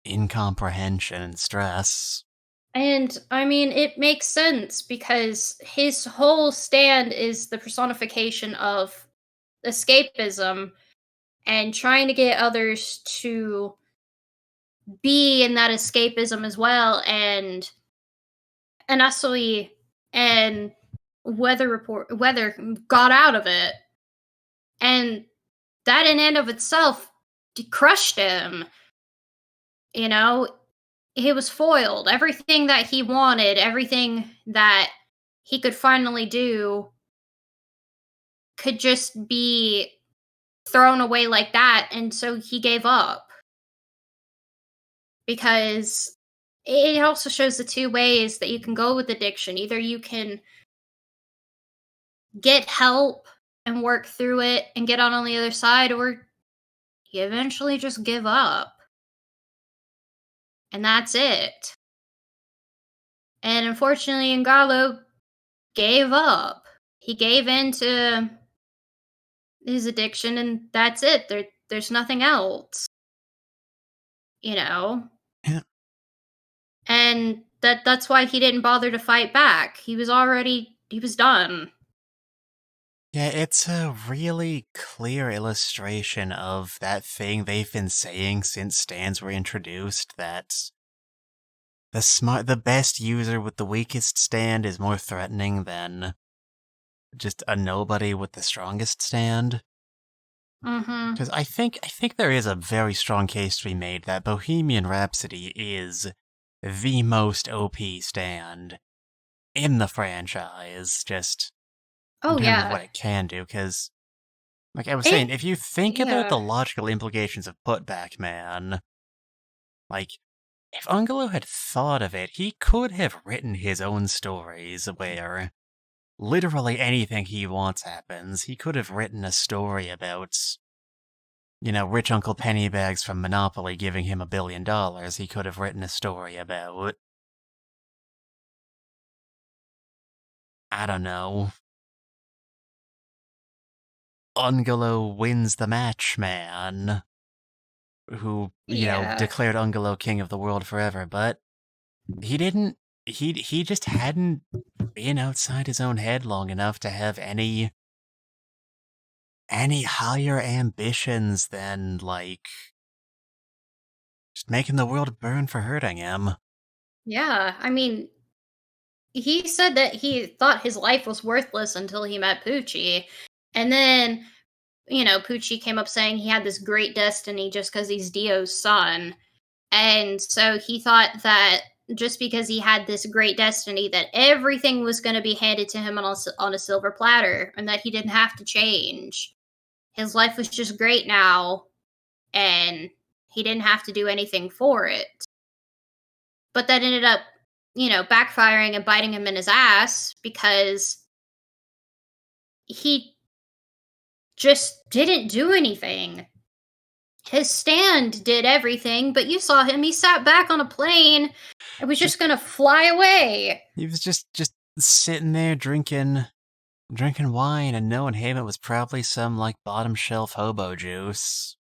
incomprehension and stress. And I mean, it makes sense because his whole stand is the personification of escapism and trying to get others to be in that escapism as well. And Anasui and Weather got out of it. And that in and of itself crushed him. You know, he was foiled. Everything that he wanted, everything that he could finally do could just be thrown away like that. And so he gave up because it also shows the two ways that you can go with addiction. Either you can get help and work through it and get on the other side, or you eventually just give up. And that's it. And unfortunately, Ngalo gave up. He gave in to his addiction, and that's it. There's nothing else, you know. Yeah. And that's why he didn't bother to fight back. He was done. Yeah, it's a really clear illustration of that thing they've been saying since stands were introduced, that the best user with the weakest stand is more threatening than just a nobody with the strongest stand. Mhm. Because I think there is a very strong case to be made that Bohemian Rhapsody is the most OP stand in the franchise, just in Oh terms of yeah. what it can do, because, like I was It saying, if you think about yeah. the logical implications of Putback Man, like, if Ungalo had thought of it, he could have written his own stories where literally anything he wants happens. He could have written a story about, rich Uncle Pennybags from Monopoly giving him $1 billion. He could have written a story about, I don't know, Ungalo wins the match, man. Who, Yeah. declared Ungalo king of the world forever, but he didn't. He just hadn't been outside his own head long enough to have any higher ambitions than, like, just making the world burn for hurting him. Yeah. I mean, he said that he thought his life was worthless until he met Poochie. And then, Poochie came up saying he had this great destiny just because he's Dio's son. And so he thought that just because he had this great destiny, that everything was going to be handed to him on a silver platter and that he didn't have to change. His life was just great now and he didn't have to do anything for it. But that ended up, backfiring and biting him in his ass because he just didn't do anything. His stand did everything, but you saw him. He sat back on a plane and was just going to fly away. He was just sitting there drinking wine and knowing him it was probably some, like, bottom shelf hobo juice.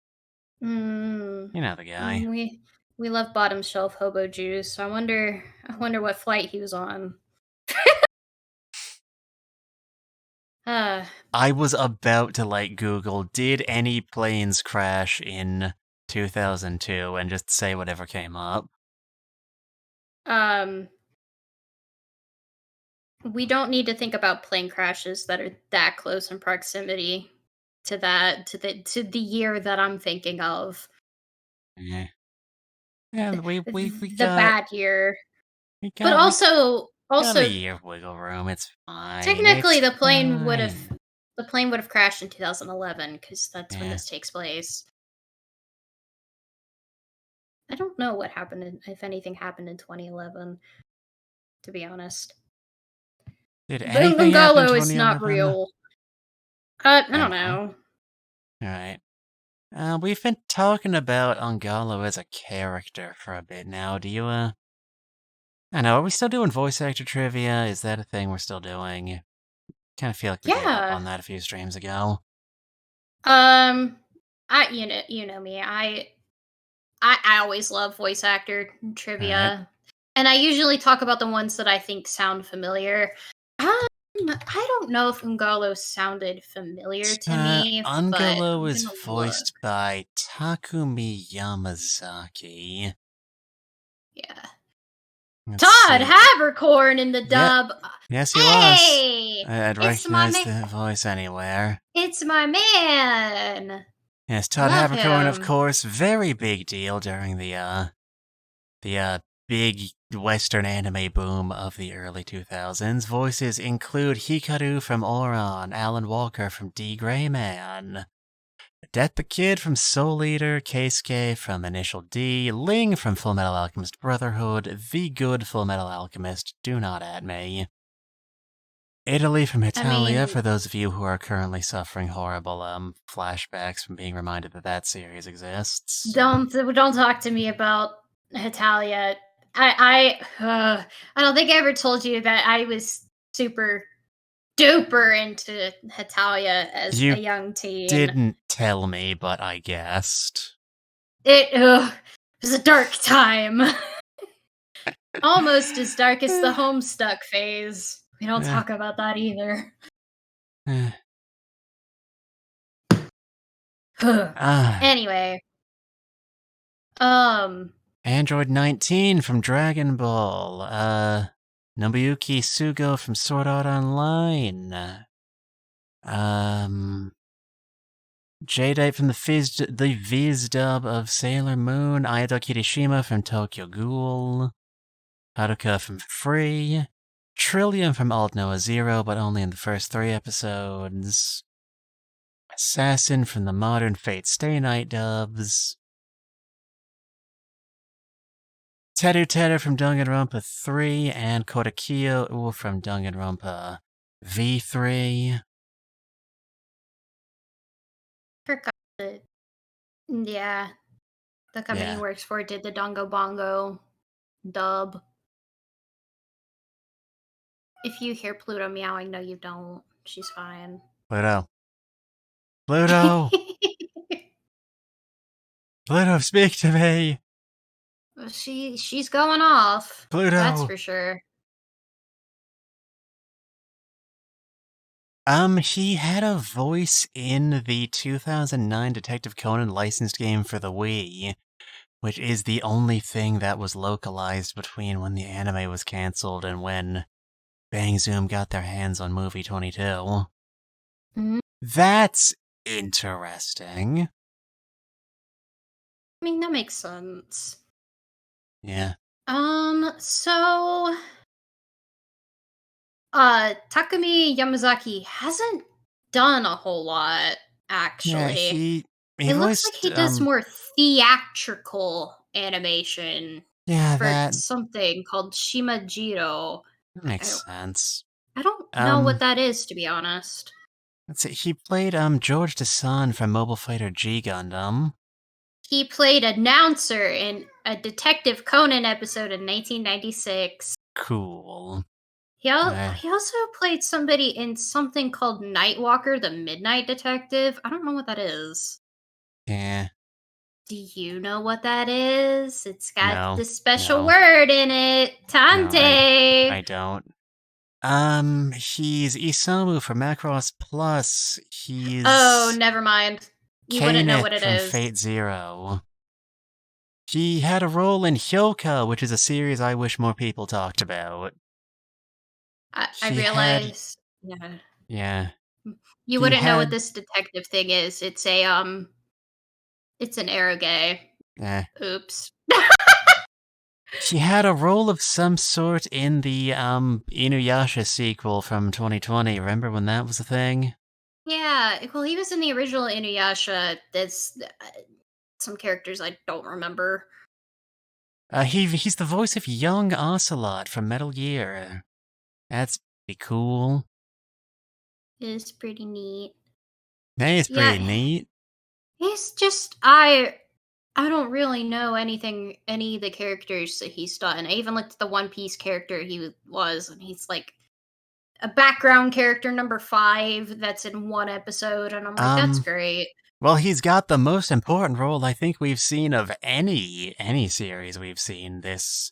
Mm, You know the guy. we love bottom shelf hobo juice. I wonder what flight he was on. Uh, I was about to, like, Google, did any planes crash in 2002 and just say whatever came up. um, we don't need to think about plane crashes that are that close in proximity to the year that I'm thinking of. Yeah. And we The bad year. we But got we got a also year of wiggle room. It's fine. technically It's fine. the plane would have crashed in 2011 cuz that's when Yeah. this takes place. I don't know what happened if anything happened in 2011, to be honest. Did The anything happen in Ungalo is not 2011? real. I don't Okay. know. Alright. We've been talking about Ungalo as a character for a bit now. Do you, I know, are we still doing voice actor trivia? Is that a thing we're still doing? Kind of feel like we gave up Yeah. on that a few streams ago. Um I you know me. I always love voice actor Alright. trivia. And I usually talk about the ones that I think sound familiar. I don't know if Ungalo sounded familiar to me, but Ungalo I'm is gonna look. voiced by Takumi Yamazaki. Yeah. Let's Todd see. Havercorn in the Yep. dub. Yes, he was. Hey, I'd it's my recognize man. the voice anywhere. It's my man. Yes, Todd Love Havercorn, of him. course, very big deal during the big Western anime boom of the early 2000s. Voices include Hikaru from Ouran, Alan Walker from D. Gray Man, Det the Kid from Soul Eater, Keisuke from Initial D, Ling from Full Metal Alchemist Brotherhood, The Good Full Metal Alchemist, Do Not At Me, Italy from I Italia, mean, for those of you who are currently suffering horrible flashbacks from being reminded that that series exists. don't talk to me about Hitalia. I don't think I ever told you that I was super duper into Hitalia as a You young teen. didn't tell me, but I guessed. It was a dark time. Almost as dark as the Homestuck phase. We don't Eh, talk about that either. eh. Ah, Anyway, um, Android 19 from Dragon Ball. Nobuyuki Sugo from Sword Art Online. Jadeite from the Viz dub of Sailor Moon. Ayado Kirishima from Tokyo Ghoul. Haruka from Free. Trillium from Alt Noah Zero, but only in the first 3 episodes. Assassin from the Modern Fate Stay Night dubs. Teru Teru from Danganronpa 3 and Kotakyo from Danganronpa V3. Forgot that. Yeah, the company he Yeah, works for did the Dongo Bongo dub. If you hear Pluto meowing, no, you don't. She's fine. Pluto. Pluto! Pluto, speak to me! She's going off. That's Pluto! for sure. He had a voice in the 2009 Detective Conan licensed game for the Wii, which is the only thing that was localized between when the anime was cancelled and when Bang Zoom got their hands on Movie 22. Mhm. That's interesting. I mean, that makes sense. Yeah. So Takumi Yamazaki hasn't done a whole lot, Yeah, actually. he It looks like voiced, he does more theatrical animation yeah, for that something called Shimajiro. I makes don't sense. I don't know what that is, to be honest. Let's see, he played, George Desan from Mobile Fighter G Gundam. He played announcer in a Detective Conan episode in 1996. Cool. He also played somebody in something called Nightwalker, the Midnight Detective. I don't know what that is. Yeah, Do you know what that is? It's got no, this special no, word in it. no, Tante. I don't. He's Isamu from Macross Plus. Oh, He's never mind. You wouldn't know what Kanik it from is. Fate Zero. He had a role in Hyoka, which is a series I wish more people talked about. I He had, realize. Yeah. yeah, You he wouldn't know what had, this detective thing is. It's an eroge. eh. Oops. He had a role of some sort in the, Inuyasha sequel from 2020. Remember when that was a thing? Yeah, well, he was in the original Inuyasha. That's some characters I don't remember. He's the voice of young Ocelot from Metal Gear. That's pretty cool. It's pretty neat. Hey, it's Yeah, pretty neat. he's just I don't really know any of the characters that he's done. I even looked at the One Piece character was, and he's like a background character number 5 that's in one episode, and I'm like, that's Um, great. well, he's got the most important role I think we've seen of any series we've seen this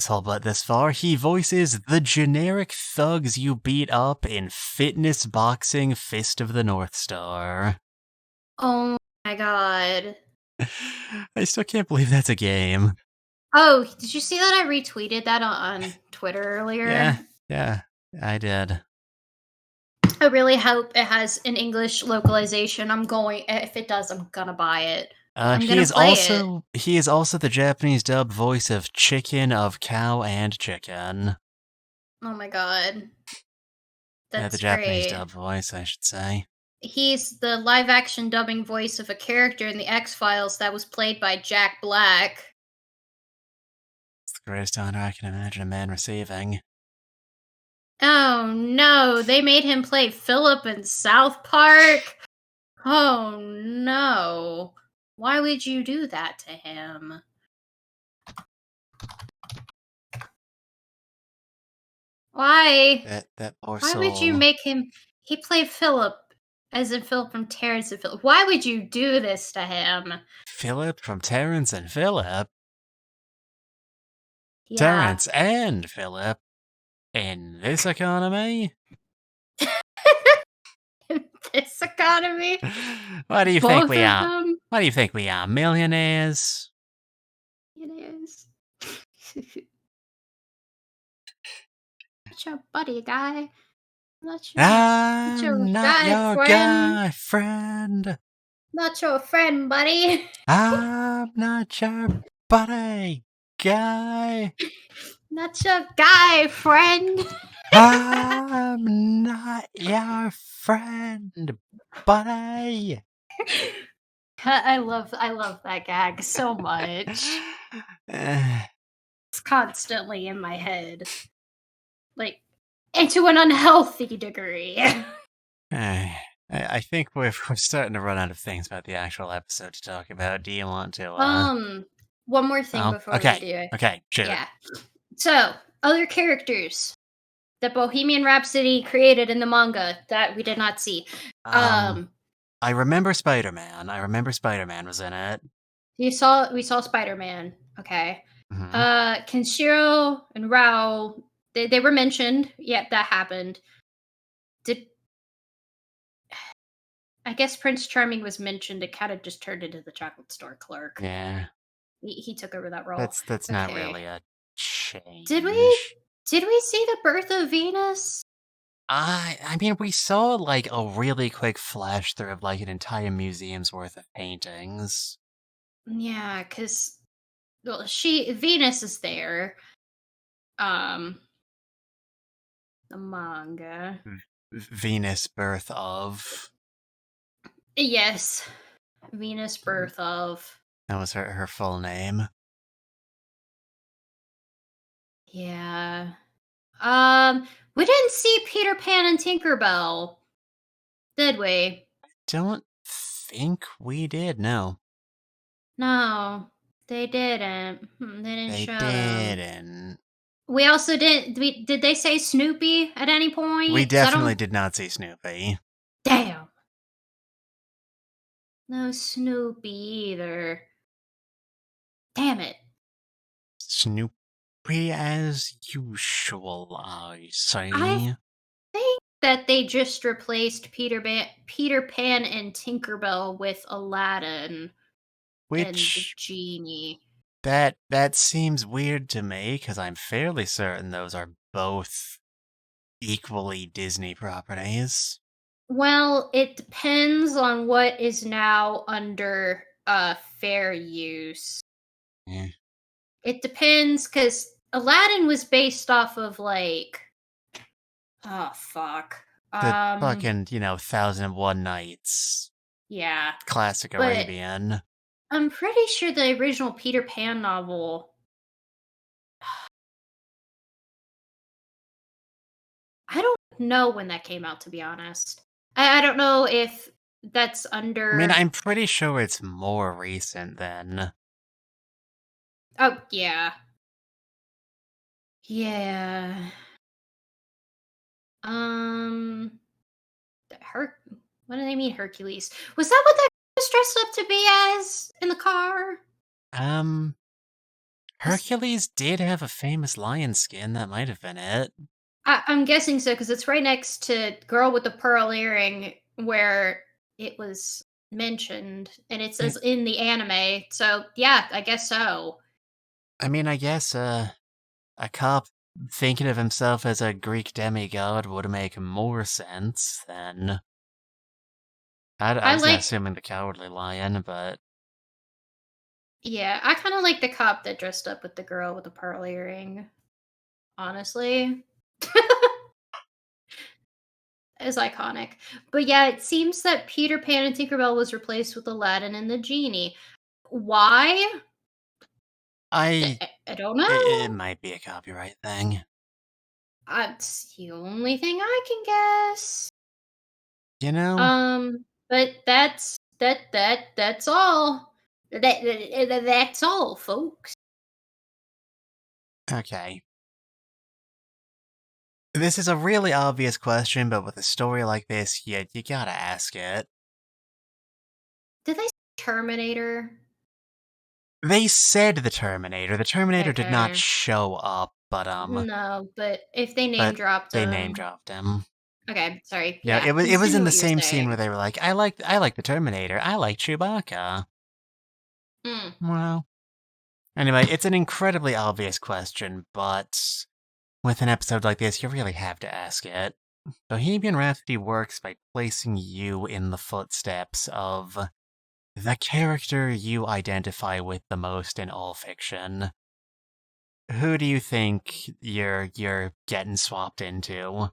whole but this far. He voices the generic thugs you beat up in Fitness Boxing Fist of the North Star. Oh my god. I still can't believe that's a game. Oh, did you see that I retweeted that on Twitter earlier? Yeah, yeah, I did. I really hope it has an English localization. If it does, I'm gonna buy it. I'm He gonna is play it. also the Japanese dub voice of Chicken of Cow and Chicken. Oh my god. The That's Japanese great. dub voice, I should say. He's the live action dubbing voice of a character in the X Files that was played by Jack Black. It's the greatest honor I can imagine a man receiving. Oh no, they made him play Philip in South Park? Oh no. Why would you do that to him? Why? That poor Why would you soul. make him he played Philip as in Philip from Terrence and Philip. Why would you do this to him? Philip from Terrence and Philip. Yeah. Terrence and Philip. In this economy? This economy? What do you think Both we of are? them? What do you think we are? Millionaires? It is. Not your buddy guy. Not your I'm not guy your friend. guy friend. Not your friend, buddy. I'm not your buddy guy. Not your guy friend. I'm not your friend, buddy. I love that gag so much. constantly in my head. Like, and to an unhealthy degree. I think we're starting to run out of things about the actual episode to talk about. Do you want to, One more thing Oh, before we okay. do it. Okay, shoot. Yeah. So, other characters that Bohemian Rhapsody created in the manga that we did not see. I remember Spider-Man. I remember Spider-Man was in it. We saw Spider-Man. Okay. Mhm. Kenshiro and Rao, they were mentioned. Yeah, that happened. Did I guess Prince Charming was mentioned? It kind of just turned into the chocolate store clerk. Yeah. He took over that role. That's not Okay. really a Did we change. did we see the birth of Venus? I mean, we saw, like, a really quick flash through of, like, an entire museum's worth of paintings. Yeah, because well, Venus is there. Um, the manga. Venus birth of. Yes, Venus birth of. That was her full name. Yeah. We didn't see Peter Pan and Tinkerbell, did we? Don't think we did, no. No, they didn't. They didn't They show them. didn't. We also didn't. Did they say Snoopy at any We point? Because I definitely don't. did not see Snoopy. Damn. No Snoopy either. Damn it. Snoopy as usual, I I say. think that they just replaced Peter Pan and Tinkerbell with Aladdin and the Which, genie. that seems weird to me, because I'm fairly certain those are both equally Disney properties. Well, it depends on what is now under fair use. Yeah. It depends because Aladdin was based off of like oh fuck. The fucking, 1001 Nights. Yeah. Classic But Arabian. I'm pretty sure the original Peter Pan novel I don't know when that came out, to be honest. I don't know if that's I mean, under. I'm pretty sure it's more recent than. Oh, yeah. Yeah. Um, what do they mean, Hercules? Was that what that was dressed up to be as in the car? Um, 'Cause Hercules did have a famous lion skin. That might have been it. I'm guessing so because it's right next to Girl with the Pearl Earring, where it was mentioned, and it Yeah. says in the anime. So yeah, I guess so. I mean, I guess, a cop thinking of himself as a Greek demigod would make more sense than. I I was not like assuming the Cowardly Lion, but. Yeah, I kind of like the cop that dressed up with the girl with the pearl earring. Honestly, is iconic. But yeah, it seems that Peter Pan and Tinkerbell was replaced with Aladdin and the genie. Why? I. I don't It know. might be a copyright thing. That's the only thing I can guess. You know? But that's all. That's all, folks. Okay. This is a really obvious question, but with a story like this, you gotta ask it. Did they say Terminator? They said the Terminator. The Terminator did not Okay. show up, No, but if they name but dropped they name him. dropped him. Okay, sorry. Yeah, Yeah, it was just in knew the what you were same scene where saying. they were like, I like the Terminator. I like Chewbacca. Mm. Well, anyway, it's an incredibly obvious question, but with an episode like this, you really have to ask it. Bohemian Rhapsody works by placing you in the footsteps of the character you identify with the most in all fiction. Who do you think you're getting swapped into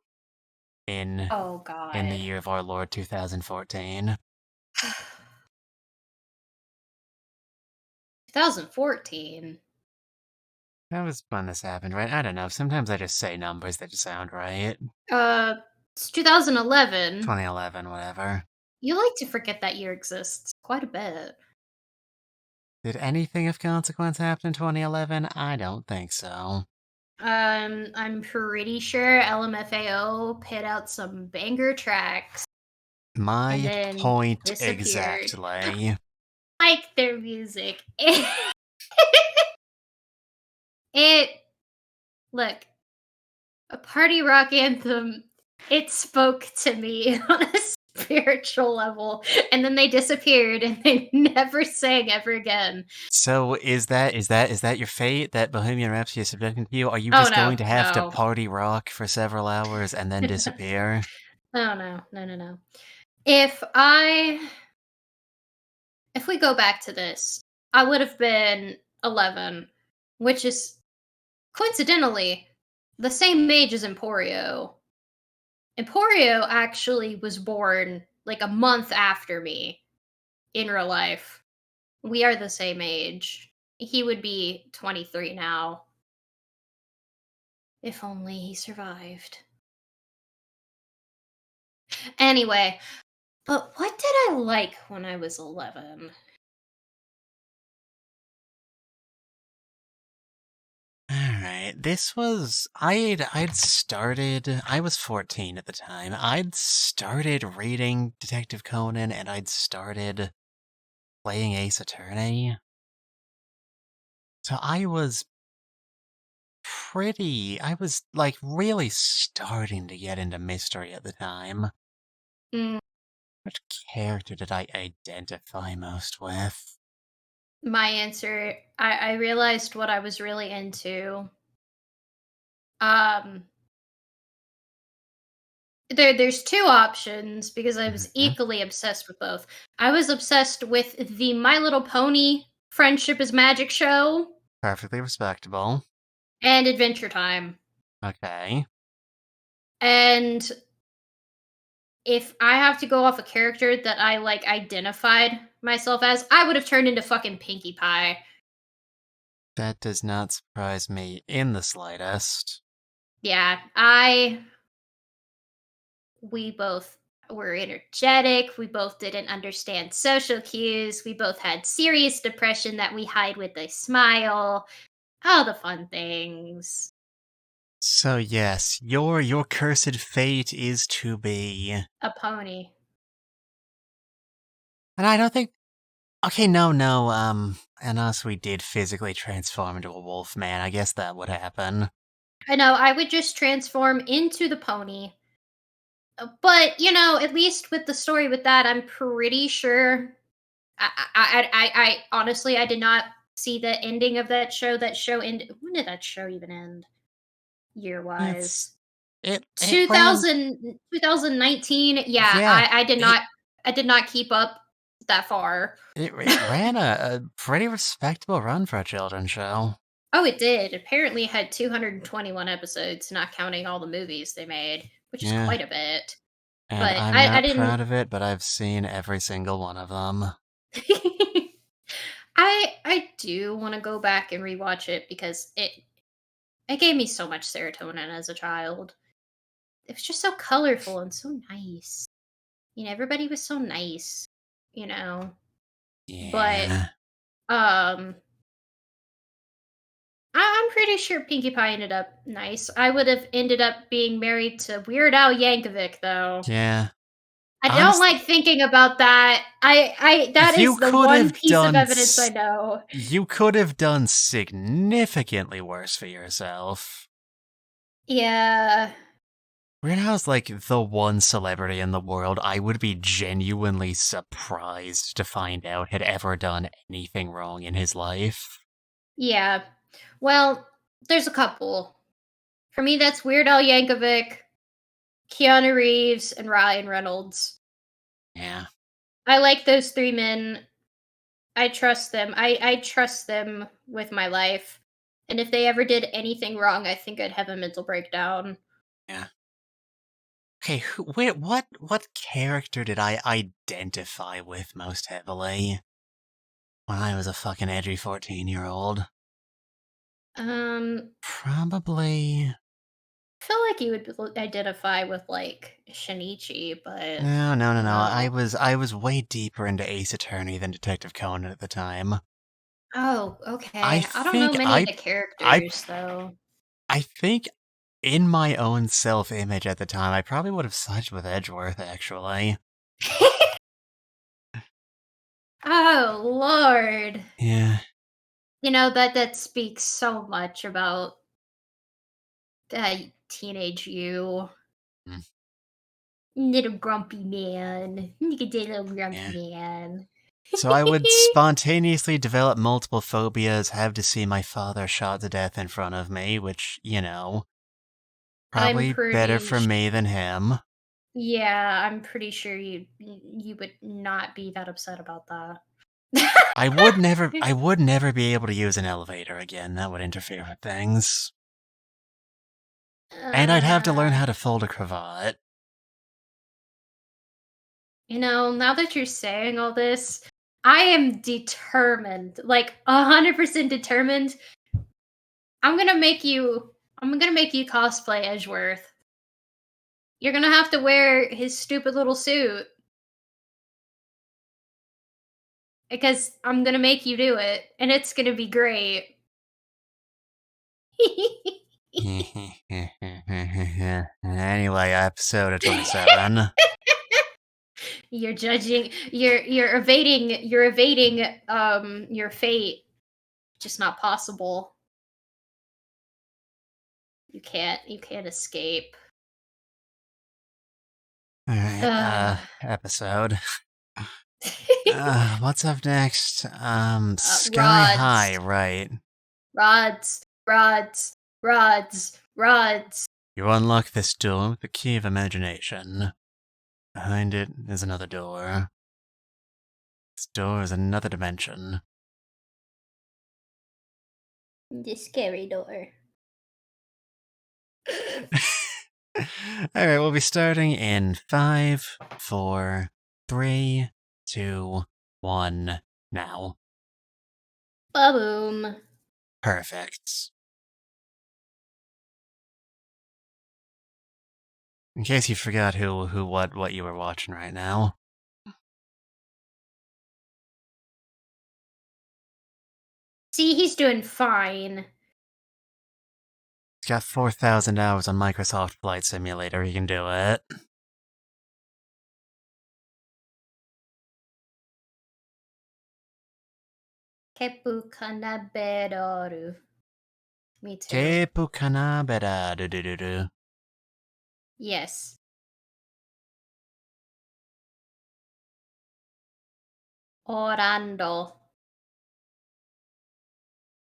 in Oh in the God. year of our Lord 2014? 2014. That was when this happened, right? I don't know. Sometimes I just say numbers that just sound right. It's 2011. 2011, whatever. You like to forget that year exists quite a bit. Did anything of consequence happen in 2011? I don't think so. I'm pretty sure LMFAO put out some banger tracks and My then point disappeared. exactly. Like their music. It look, a party rock anthem, it spoke to me on a spiritual level, and then they disappeared and they never sang ever again. So is that your fate that Bohemian Rhapsody is subjecting to you? Are you Oh just no, going to have to no. party rock for several hours and then disappear? Oh no, no, no, no. If I if we go back to this, I would have been 11, which is coincidentally the same age as Emporio. Emporio actually was born like a month after me in real life. We are the same age. He would be 23 now. If only he survived. Anyway, but what did I like when I was 11? Alright, this was I'd started I was 14 at the time. I'd started reading Detective Conan and I'd started playing Ace Attorney. So I was like really starting to get into mystery at the time. Mm, Which character did I identify most with? my answer, I realized what I was really into. Um, there's two options because I was Mhm. equally obsessed with both. I was obsessed with the My Little Pony Friendship is Magic show Perfectly respectable. and Adventure Time. Okay. And if I have to go off a character that I like identified myself as, I would have turned into fucking Pinkie Pie. That does not surprise me in the slightest. Yeah, I we both were energetic, we both didn't understand social cues, we both had serious depression that we hide with a smile. All the fun things. So yes, your cursed fate is to be. A pony. And I don't think okay, no, unless we did physically transform into a wolf man, I guess that would happen. I know, I would just transform into the pony. But, at least with the story with that, I'm pretty sure I honestly I did not see the ending of that show. That show ended. When did that show even end? Year It's wise, it ran 2019. Yeah, yeah, I did it not keep up that far. it ran a pretty respectable run for a children's show. Oh, it did. Apparently, it had 221 episodes, not counting all the movies they made, which is Yeah. quite a bit. And But I'm I not didn't. proud of it, but I've seen every single one of them. I do want to go back and rewatch it because it gave me so much serotonin as a child. It was just so colorful and so nice. Everybody was so nice, you know. But Yeah. um I'm pretty sure Pinkie Pie ended up nice. I would have ended up being married to Weird Al Yankovic though. Yeah. I don't Honestly, like thinking about that. I that you is the could one have piece of evidence I know. significantly worse for yourself. Yeah. Weird Al's like the one celebrity in the world I would be genuinely surprised to find out had ever done anything wrong in his life. Yeah. Well, there's a couple. For me that's Weird Al Yankovic, Keanu Reeves, and Ryan Reynolds. Yeah. I like those three men. I trust them. I trust them with my life. And if they ever did anything wrong, I think I'd have a mental breakdown. Yeah. Okay, wait, what character did I identify with most heavily when I was a fucking edgy 14-year-old? Probably. I feel like you would identify with like Shinichi, but No. no. I was way deeper into Ace Attorney than Detective Conan at the time. Oh, I okay. I don't know think many of I the I characters though. I think in my own self-image at the time, I probably would have sided with Edgeworth, actually. Oh Lord. Yeah. You know that speaks so much about teenage you. Mm, Little grumpy man. Look at that little grumpy yeah. man. So I would spontaneously develop multiple phobias, have to see my father shot to death in front of me, which, I'm probably better pretty for me than him. yeah, I'm pretty sure you would not be that upset about that. I would never be able to use an elevator again. That would interfere with things. And I'd have to learn Uh, how to fold a cravat. now that you're saying all this, I am determined, like 100% determined. I'm gonna make you cosplay Edgeworth. You're gonna have to wear his stupid little suit because I'm gonna make you do it, and it's gonna be great. Anyway, episode 27. You're judging. You're evading your fate. Just not possible. You can't escape. Alright, Ugh. episode. What's up next? Sky Rods, High, right. rods, rods. You unlock this door with the key of imagination. Behind it is another door. This door is another dimension. The scary door. Alright, we'll be starting in 5, 4, 3, 2, 1, now. Ba-boom. Perfect. In case you forgot what you were watching right now. See, he's doing fine. He's got 4,000 hours on Microsoft Flight Simulator, he can do it. Kepu kanaberoru. Me too. Kepu kanabera do. Yes. Orando.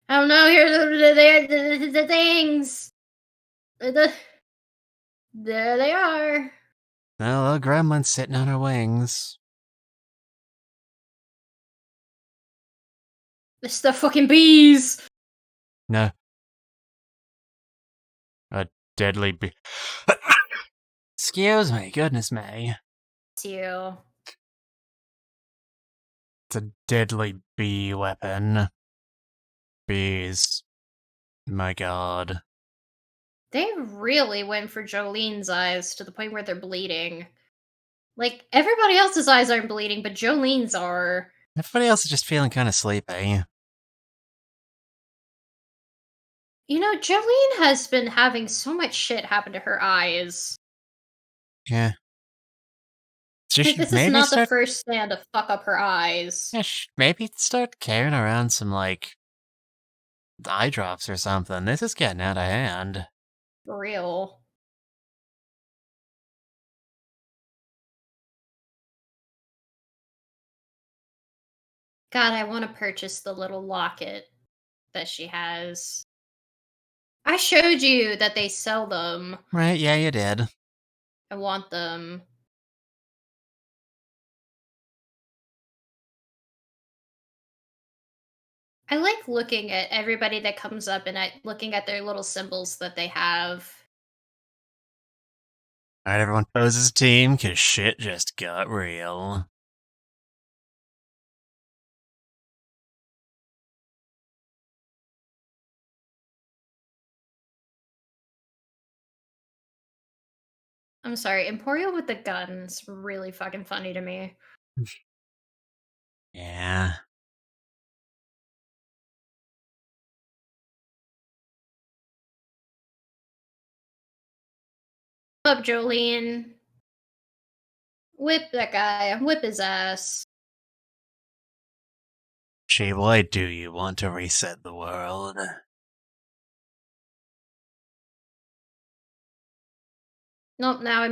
Oh no, here's the things. The, there they are. Well, a gremlin's sitting on her wings. It's the fucking bees. No. A deadly bee. Excuse me, goodness me. It's you. It's a deadly bee weapon. Bees. My god. They really went for Jolene's eyes to the point where they're bleeding. Like, everybody else's eyes aren't bleeding, but Jolene's are. Everybody else is just feeling kind of sleepy. Jolene has been having so much shit happen to her eyes. Yeah. She Like, should this is maybe not the start. first stand to fuck up her eyes. Yeah, maybe start carrying around some, eye drops or something. This is getting out of hand. For real. God, I want to purchase the little locket that she has. I showed you that they sell them. Right, yeah, you did. I want them. I like looking at everybody that comes up and looking at their little symbols that they have. Alright, everyone poses a team, cause shit just got real. I'm sorry, Emporio with the gun's really fucking funny to me. Yeah. Up, Jolene. Whip that guy. Whip his ass. Gee, why do you want to reset the world? Nope, now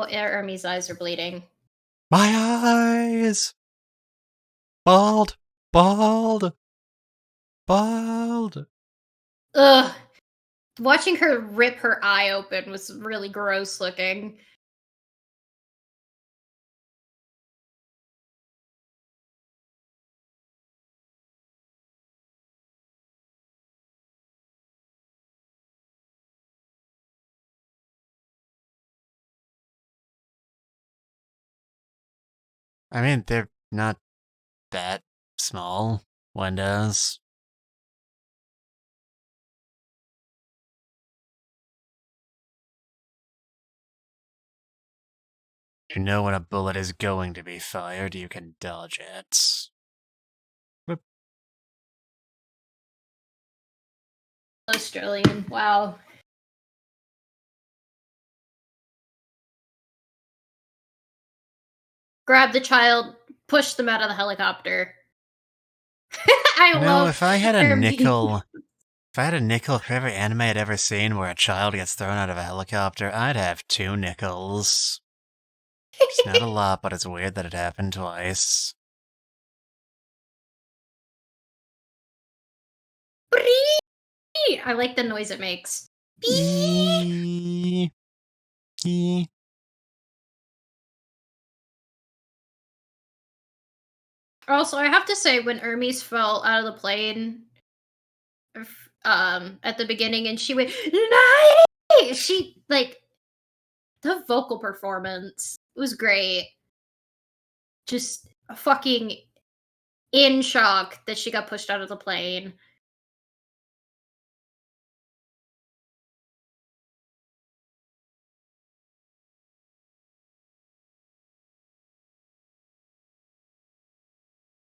Ermi's eyes are bleeding. My eyes! Bald! Bald! Bald! Ugh. Watching her rip her eye open was really gross looking. I mean, they're not that small windows. You know when a bullet is going to be fired, you can dodge it. Whoop. Australian. Wow. Grab the child, push them out of the helicopter. I love if I had a Ermi. nickel... If I had a nickel for every anime I'd ever seen where a child gets thrown out of a helicopter, I'd have 2 nickels. It's not a lot, but it's weird that it happened twice. I like the noise it makes. Eee. Eee. Also, I have to say, when Hermes fell out of the plane, at the beginning, and she went, "Night!" She like the vocal performance was great. Just fucking in shock that she got pushed out of the plane.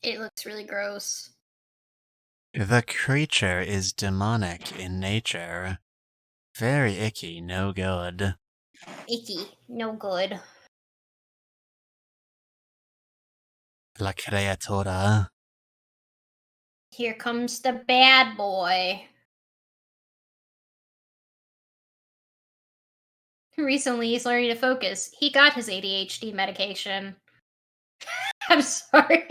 It looks really gross. The creature is demonic in nature. Very icky, no good. Icky, no good. La criatura. Here comes the bad boy. Recently, he's learning to focus. He got his ADHD medication. I'm sorry.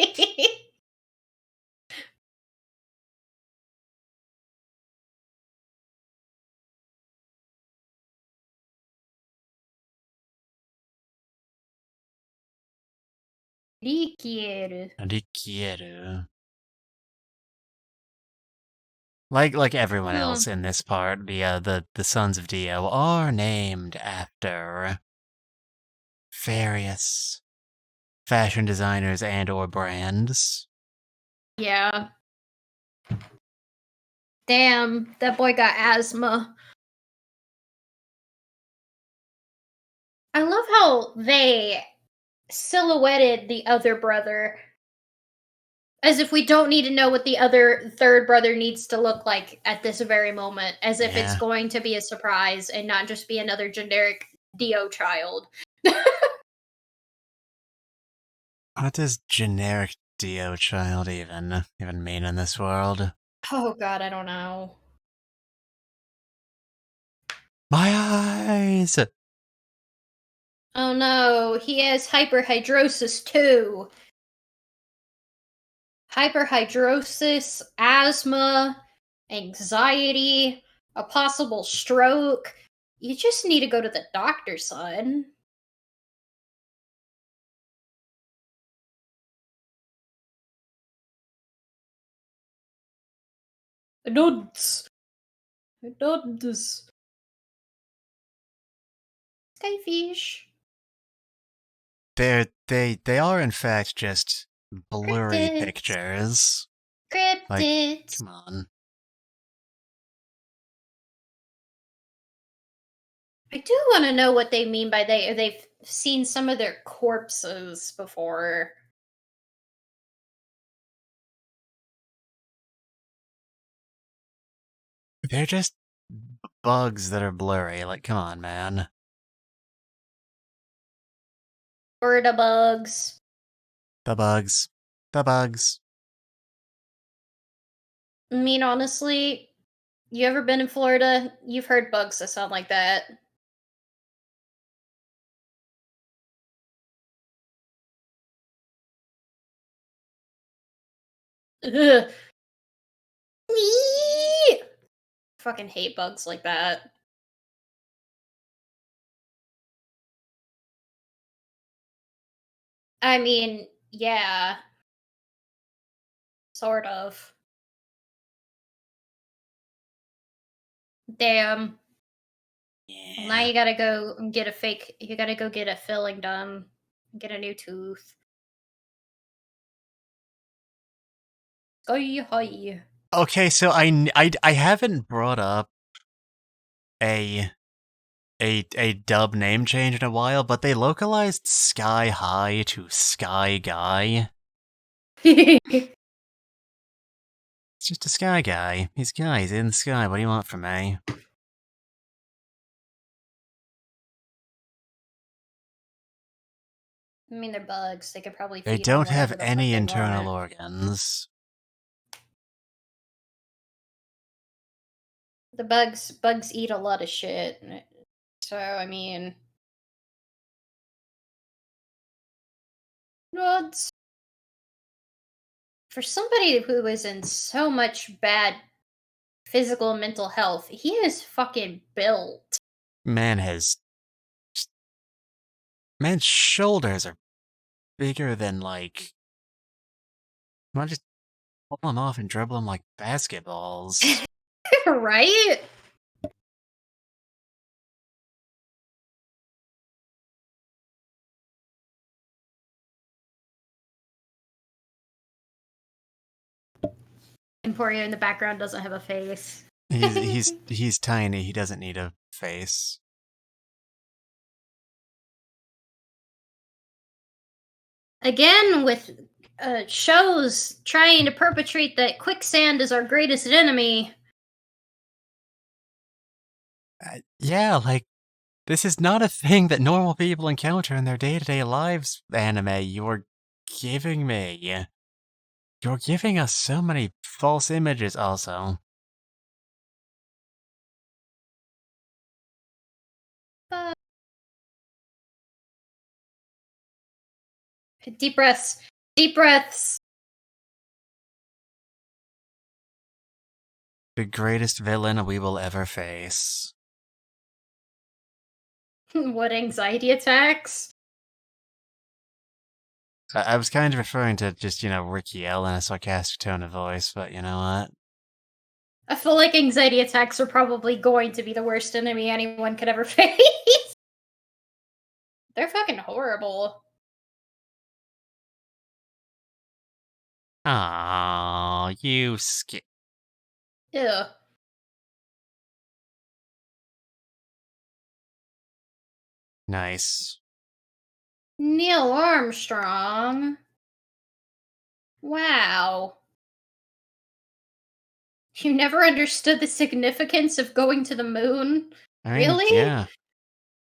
Rikieru. Rikieru. Like everyone else in this part, the sons of Dio are named after various fashion designers and or brands. Yeah. Damn, that boy got asthma. I love how they silhouetted the other brother as if we don't need to know what the other third brother needs to look like at this very moment, as if it's Yeah. going to be a surprise and not just be another generic Dio child. What does generic Dio child even mean in this world? Oh god, I don't know. My eyes! Oh no, he has hyperhidrosis too. Hyperhidrosis, asthma, anxiety, a possible stroke. You just need to go to the doctor, son. Nuts. Nuts. Skyfish. They are in fact just blurry Cryptids. pictures. Cryptids. Like, come on. I do want to know what they mean by they've seen some of their corpses before. They're just bugs that are blurry. Like, come on, man. Or the bugs. The bugs. The bugs. I mean, honestly, you ever been in Florida? You've heard bugs that sound like that. Ugh. Me. Fucking hate bugs like that. I mean, yeah, sort of. Damn. Well, now Yeah. you gotta go and get a fake. You gotta go get a filling done. Get a new tooth. Sky high. Okay, so I haven't brought up a a dub name change in a while, but they localized Sky High to Sky Guy. It's just a sky guy. He's in the sky. What do you want from me? I mean, they're bugs. They could probably They feed on don't have whatever the fuck any they internal want. organs. The bugs eat a lot of shit. So I mean, nuts. For somebody who is in so much bad physical and mental health, he is fucking built. Man has... Man's shoulders are bigger than, like... Why not just pull them off and dribble them like basketballs? Right? Emporio in the background doesn't have a face. He's tiny. He doesn't need a face. Again, with shows trying to perpetrate that quicksand is our greatest enemy. Yeah, like, this is not a thing that normal people encounter in their day-to-day lives, anime. You're giving me. You're giving us so many false images, also. Deep breaths. Deep breaths. The greatest villain we will ever face. What anxiety attacks? I was kind of referring to just, Ricky L in a sarcastic tone of voice, but you know what? I feel like anxiety attacks are probably going to be the worst enemy anyone could ever face. They're fucking horrible. Aww, you Ew. Nice. Neil Armstrong. Wow. You never understood the significance of going to the moon? I mean, Really? yeah.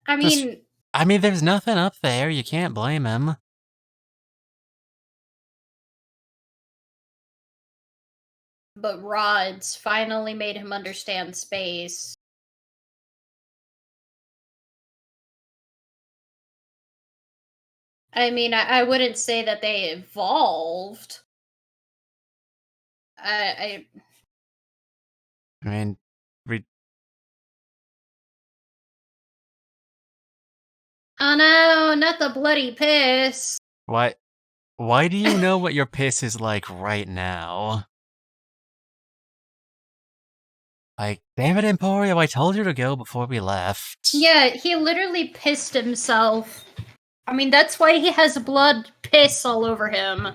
I mean, There's nothing up there. You can't blame him. but rods finally made him understand space. I mean, I wouldn't say that they evolved. I I mean, we, oh no, not the bloody piss. why do you know what your piss is like right now? Like, damn it, Emporio, I told you to go before we left. Yeah, he literally pissed himself. I mean, that's why he has blood piss all over him.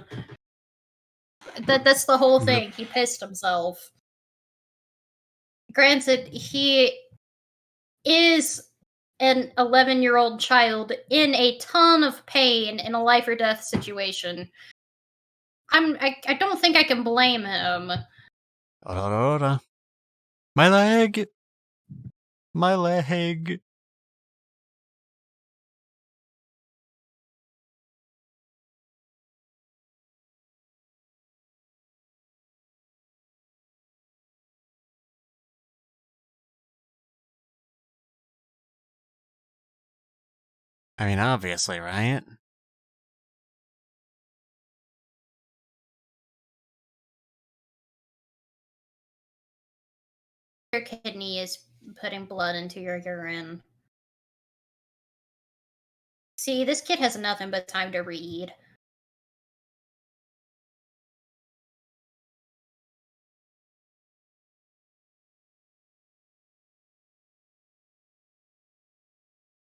That's the whole thing. He pissed himself. Granted, he is an 11-year-old child in a ton of pain in a life or death situation. I don't think I can blame him. My leg! My leg! I mean, obviously, right? Your kidney is putting blood into your urine. See, this kid has nothing but time to read.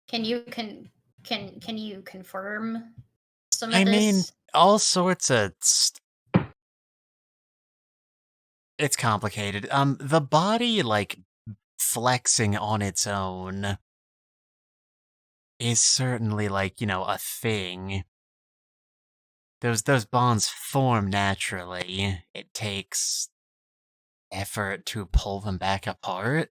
Can you can you confirm some of I mean, this? all sorts of... It's complicated. The body, like, flexing on its own is certainly, like, you know, a thing. Those bonds form naturally. It takes effort to pull them back apart.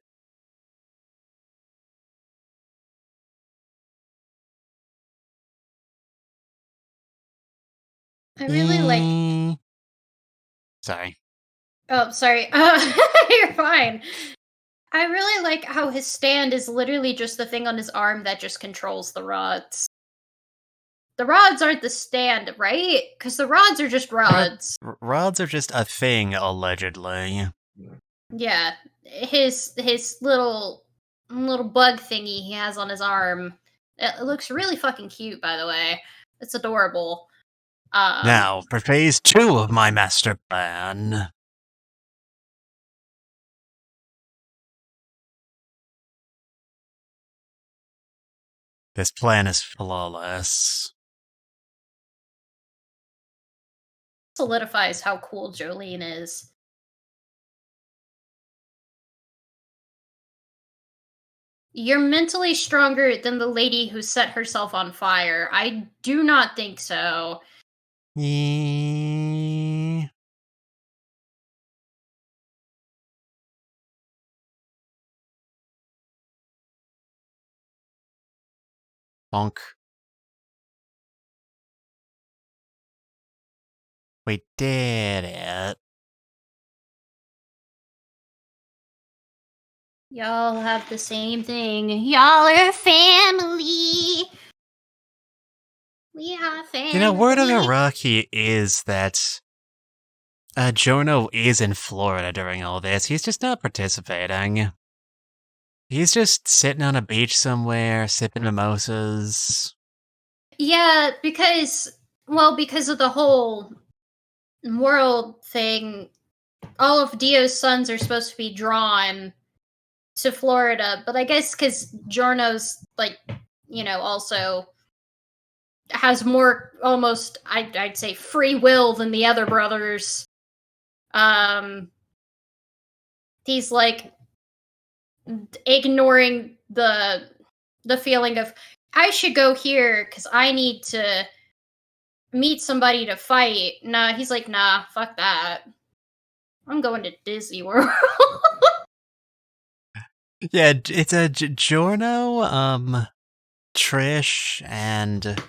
I really like. Sorry. Oh, sorry. You're fine. I really like how his stand is literally just the thing on his arm that just controls the rods. The rods aren't the stand, right? Because the rods are just rods. Rods are just a thing, allegedly. Yeah, his little bug thingy he has on his arm. It looks really fucking cute, by the way. It's adorable. Now, for phase 2 of my master plan. This plan is flawless. Solidifies how cool Jolene is. You're mentally stronger than the lady who set herself on fire. I do not think so. Bonk. We did it. Y'all have the same thing. Y'all are family. We are family. You know, word on the Rocky is that Jono is in Florida during all this. He's just not participating. He's just sitting on a beach somewhere, sipping mimosas. Yeah, because of the whole world thing, all of Dio's sons are supposed to be drawn to Florida, but I guess because Jorno's like, also has more almost I'd say free will than the other brothers. He's like ignoring the feeling of I should go here because I need to meet somebody to fight. Nah, he's like, nah, fuck that. I'm going to Disney World. Yeah, it's a Jorno, Trish, and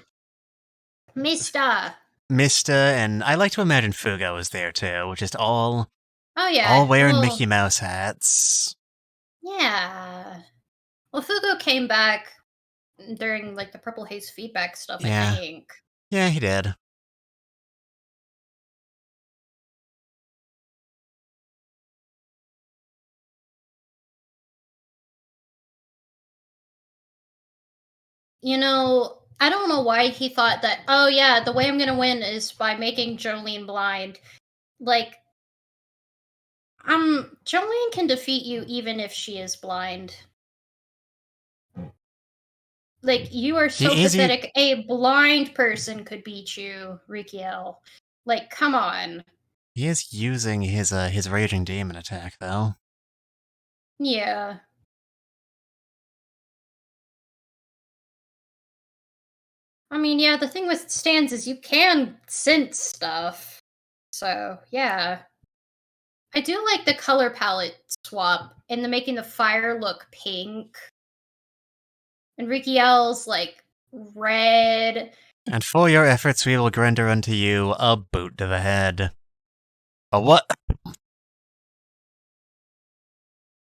Mista. Mista, and I like to imagine Fugo is there too, just all Oh wearing yeah. Mickey Mouse hats. Yeah. Well, Fugo came back during like the Purple Haze feedback stuff, Yeah. I think. Yeah, he did. I don't know why he thought that, oh yeah, the way I'm gonna win is by making Jolene blind. Like, Jolene can defeat you even if she is blind. Like, you are so pathetic. A blind person could beat you, Rikiel. Like, come on. He is using his raging demon attack though. Yeah. I mean, yeah, the thing with stands is you can sense stuff. So, yeah. I do like the color palette swap and the making the fire look pink. And Rikiel's like red. And for your efforts, we will render unto you a boot to the head. A what?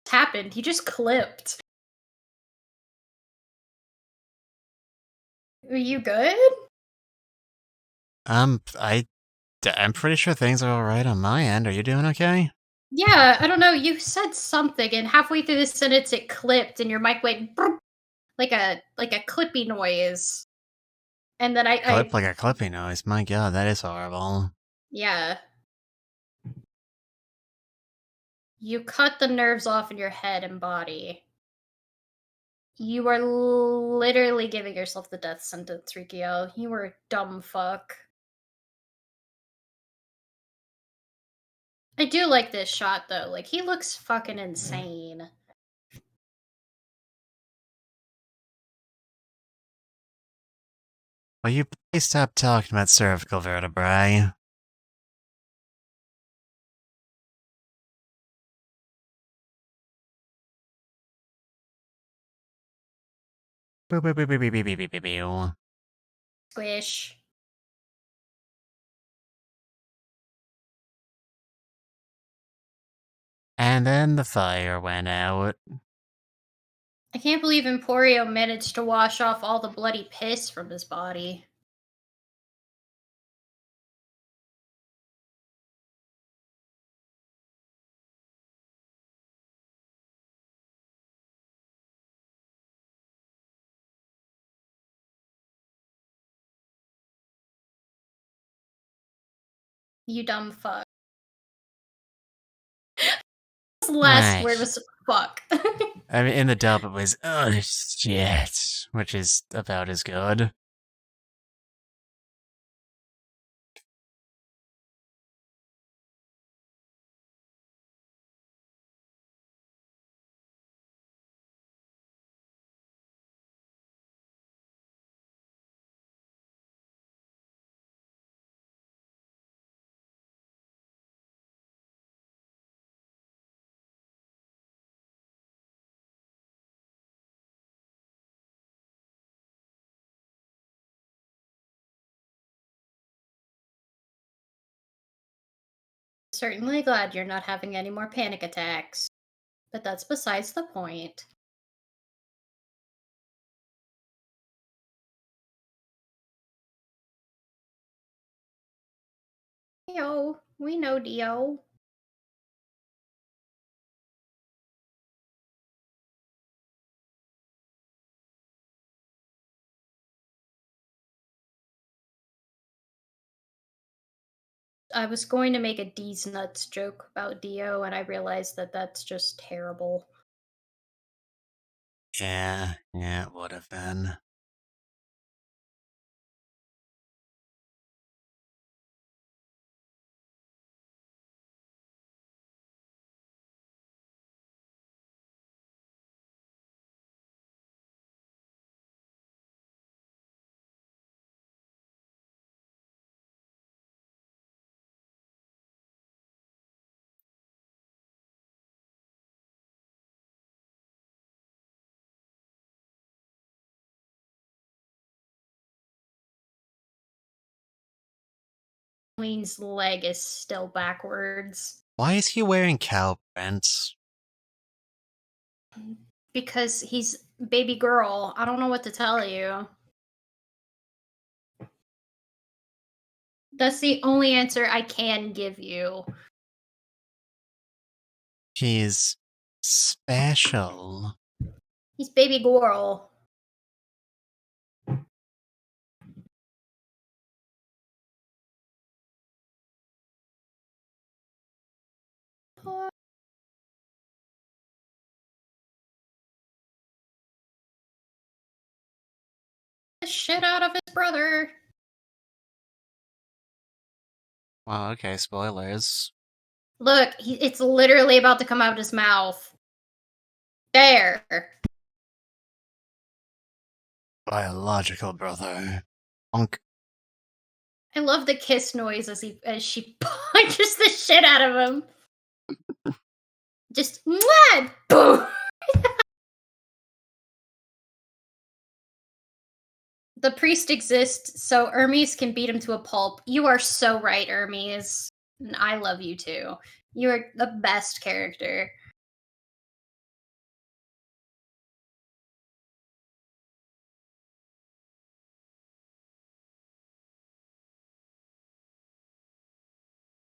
Happened. He just clipped. Are you good? I'm pretty sure things are alright on my end. Are you doing okay? Yeah, I don't know. You said something, and halfway through the sentence, it clipped, and your mic went "Burp," like a clippy noise. And then Clip like a clippy noise. My god, that is horrible. yeah, you cut the nerves off in your head and body. You are literally giving yourself the death sentence, Rikiel. You were a dumb fuck. I do like this shot though. Like he looks fucking insane. Will you please stop talking about cervical vertebrae? Boo boo boo boo boo boo boo boo boo boo. Squish. And then the fire went out. I can't believe Emporio managed to wash off all the bloody piss from his body. You dumb fuck. His last word Right. was fuck. I mean, in the dub it was, oh shit, which is about as good. Certainly glad you're not having any more panic attacks. But that's besides the point. Dio, we know Dio. I was going to make a D's nuts joke about Dio, and I realized that that's just terrible. Yeah, it would have been. Queen's leg is still backwards. Why is he wearing cow prints? Because he's baby girl. I don't know what to tell you. That's the only answer I can give you. He's special. He's baby girl. Push the shit out of his brother. Well, okay, spoilers. Look, it's literally about to come out of his mouth. There. Biological brother. Bonk. I love the kiss noise as she punches the shit out of him. Just mwah! Boom. The priest exists so Hermes can beat him to a pulp. You are so right, Hermes. And I love you too. You are the best character.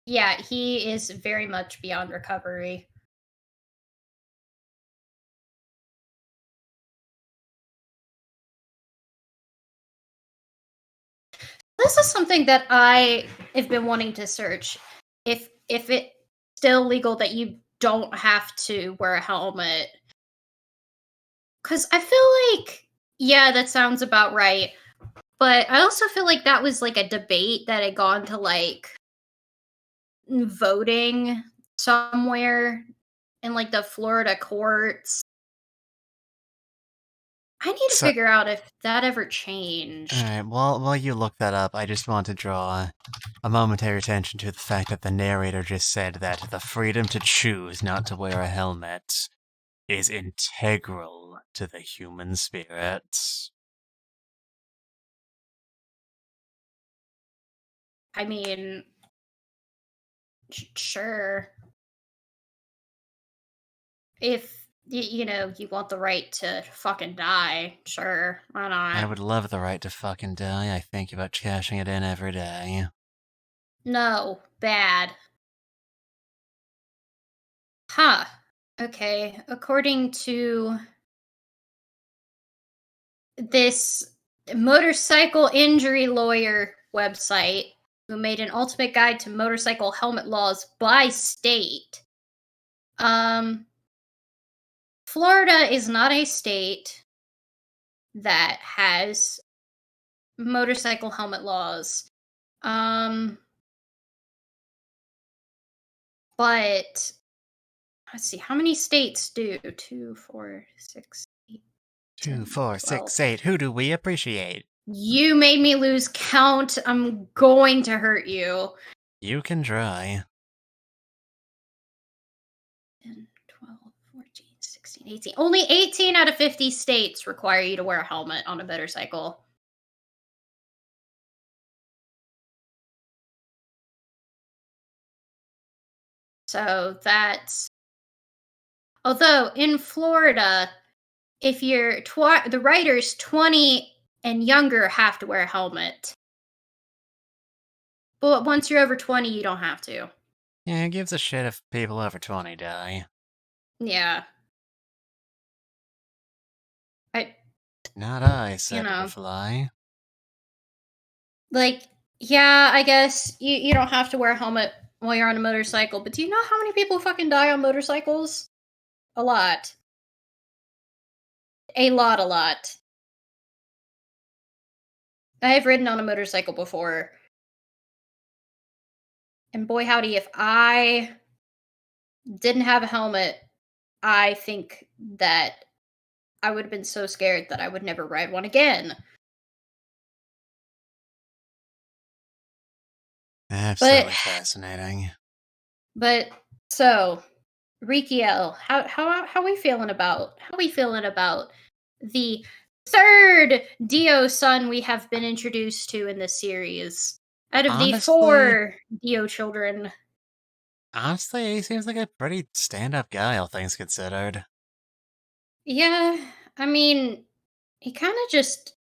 Yeah, he is very much beyond recovery. This is something that I have been wanting to search. If it's still legal that you don't have to wear a helmet. Cause I feel like, yeah, that sounds about right. But I also feel like that was like a debate that had gone to like voting somewhere in like the Florida courts. I need to So, figure out if that ever changed. alright, while you look that up, I just want to draw a momentary attention to the fact that the narrator just said that the freedom to choose not to wear a helmet is integral to the human spirit. I mean, sure. If you know you want the right to fucking die, sure, why not? I would love the right to fucking die. I think about cashing it in every day. No, bad. Huh. Okay. According to this motorcycle injury lawyer website, who made an ultimate guide to motorcycle helmet laws by state, Florida is not a state that has motorcycle helmet laws. But let's see, how many states do? 2, 4, 6, 8, 2, 10, 4, 12. 6, 8. Who do we appreciate? You made me lose count. I'm going to hurt you. You can try. 10, 12, 14, 16, 18. Only 18 out of 50 states require you to wear a helmet on a motorcycle. So that's. Although in Florida, if you're the riders 20 and younger have to wear a helmet. But once you're over 20, you don't have to. Yeah, who gives a shit if people over 20 die? Yeah. I, Not I, you said know, Fly. like, yeah, I guess you don't have to wear a helmet while you're on a motorcycle, but do you know how many people fucking die on motorcycles? A lot. A lot, a lot. I have ridden on a motorcycle before. And boy, howdy, if I didn't have a helmet, I think that I would have been so scared that I would never ride one again. Absolutely But, fascinating. so Rikiel, how we feeling about the third Dio son we have been introduced to in this series out of the Honestly, 4 Dio children? he seems like a pretty stand-up guy, all things considered. Yeah, I mean, he kind of just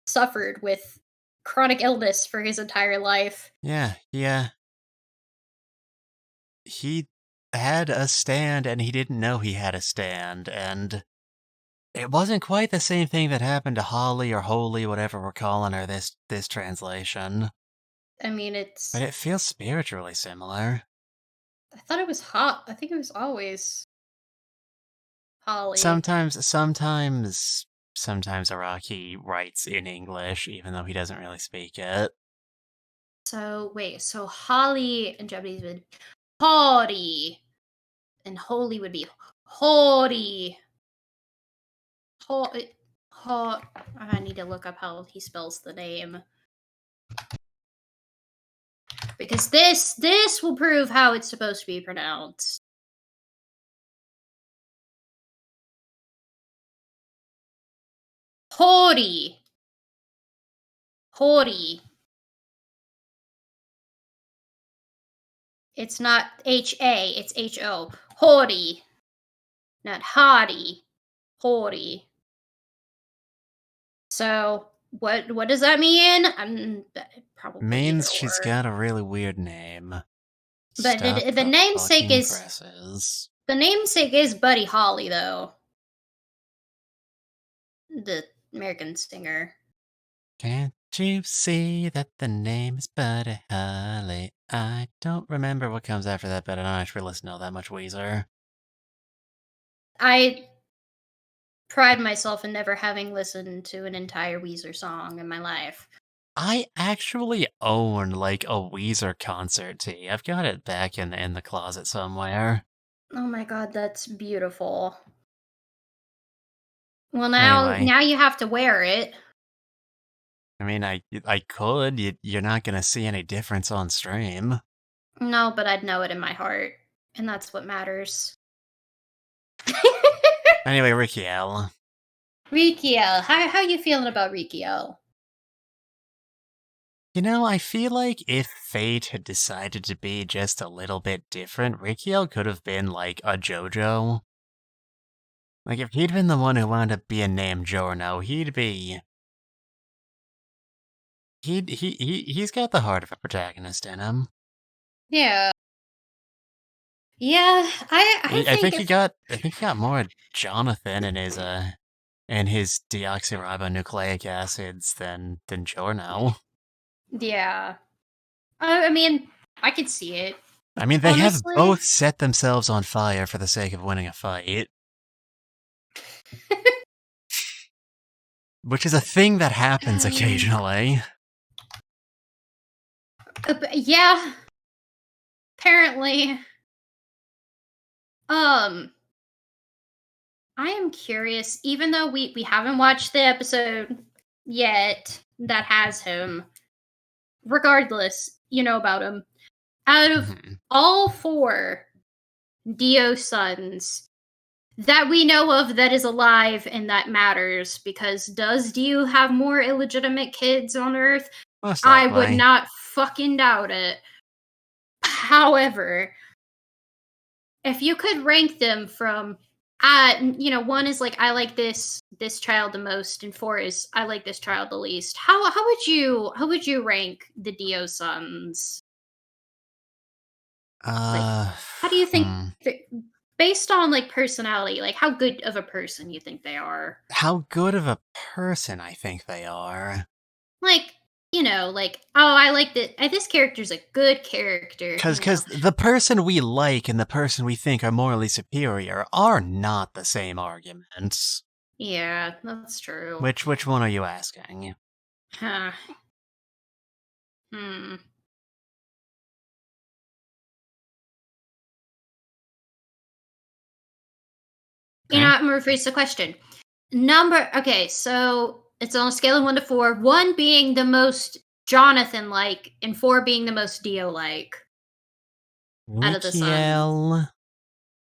suffered with chronic illness for his entire life. Yeah. He had a stand and he didn't know he had a stand, and it wasn't quite the same thing that happened to Holly or Holy, whatever we're calling her this translation. I mean, But it's. it feels spiritually similar. I thought it was hot. I think it was always Holly. Sometimes Araki writes in English, even though he doesn't really speak it. So wait, so Holly in Japanese would Hori, and holy would be Hori. Ho- I need to look up how he spells the name. Because this will prove how it's supposed to be pronounced. Hori. Hori. It's not H-A, it's H-O. Hori. Not Hadi. Hori. So, what does that mean? Probably Means either she's or. got a really weird name. But Stop the namesake fucking is presses. the namesake is Buddy Holly, though. The American singer. Can't you see that the name is Buddy Holly? I don't remember what comes after that, but I don't actually listen to that much Weezer. I pride myself in never having listened to an entire Weezer song in my life. I actually own, like, a Weezer concert tee. I've got it back in the closet somewhere. Oh my god, that's beautiful. Well, now Anyway, you have to wear it. I mean, I could. You're not gonna see any difference on stream. No, but I'd know it in my heart, and that's what matters. Anyway, Ricky L. Rikiel, how you feeling about Rikiel? You know, I feel like if Fate had decided to be just a little bit different, Rikiel could have been like a Jojo. Like, if he'd been the one who wound up being named Giorno, he'd be... He's got the heart of a protagonist in him. Yeah. Yeah, I I think think he got more Jonathan in his deoxyribonucleic acids than Giorno. yeah. I mean, I could see it. I mean, they have Honestly. both set themselves on fire for the sake of winning a fight. Which is a thing that happens occasionally. Yeah. Apparently. I am curious, even though we haven't watched the episode yet that has him. Regardless, you know about him. Out of all 4 Dio sons that we know of that is alive and that matters, because does Dio have more illegitimate kids on Earth? Most I would likely. not fucking doubt it. However, if you could rank them from, 1 is like I like this child the most, and 4 is I like this child the least. How would you rank the Dio sons? How do you think, based on like personality, like how good of a person you think they are? How good of a person I think they are. Like, like, oh, I like that. This character's a good character. Because the person we like and the person we think are morally superior are not the same arguments. Yeah, that's true. Which one are you asking? Huh. Okay. I'm gonna rephrase the question. Okay, so it's on a scale of 1 to 4. 1 being the most Jonathan-like, and 4 being the most Dio-like. Out of the Rikiel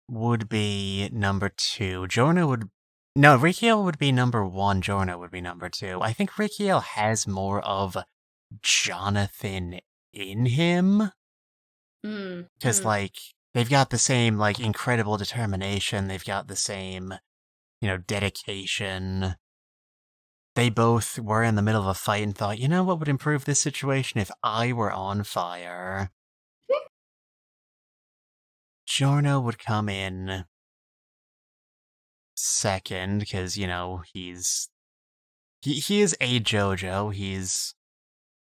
would be number 2. Rikiel would be number 1. Giorno would be number 2. I think Rikiel has more of Jonathan in him. Because, like, they've got the same, like, incredible determination. They've got the same, dedication. They both were in the middle of a fight and thought, what would improve this situation if I were on fire? Giorno would come in second, because, he is a Jojo. He's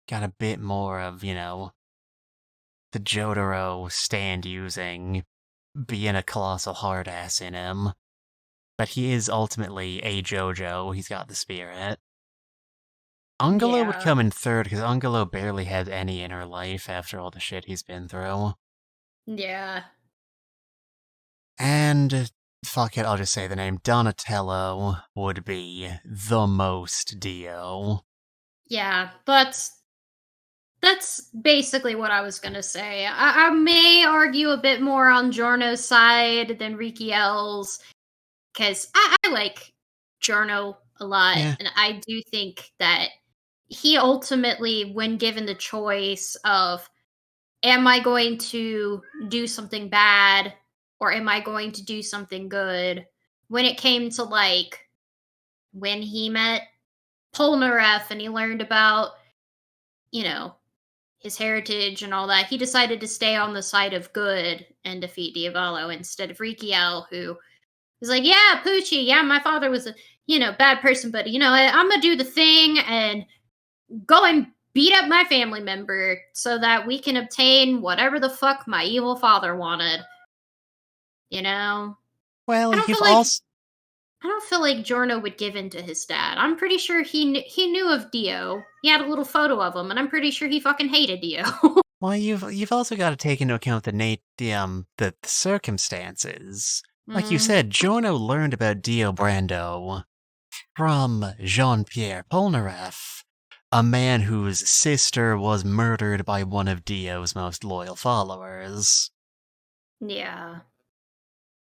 got a bit more of, the Jotaro stand using being a colossal hard ass in him. But he is ultimately a Jojo. He's got the spirit. Ungolo would come in third, because Ungolo barely had any inner life after all the shit he's been through. Yeah. And fuck it, I'll just say the name. Donatello would be the most Dio. Yeah, that's basically what I was gonna say. I may argue a bit more on Giorno's side than Rikiel's, because I like Giorno a lot, Yeah. and I do think that he ultimately, when given the choice of, am I going to do something bad or am I going to do something good? When it came to like when he met Polnareff and he learned about, you know, his heritage and all that, he decided to stay on the side of good and defeat Diavolo instead of Rikiel, who was like, yeah, Poochie, yeah, my father was a, bad person, but, I'm going to do the thing and go and beat up my family member so that we can obtain whatever the fuck my evil father wanted. You know? Well, I don't you've feel like also. I don't feel like Giorno would give in to his dad. I'm pretty sure he knew of Dio. He had a little photo of him, and I'm pretty sure he fucking hated Dio. Well, you've also got to take into account the circumstances. Like you Mm, said, Giorno learned about Dio Brando from Jean-Pierre Polnareff, a man whose sister was murdered by one of Dio's most loyal followers. yeah.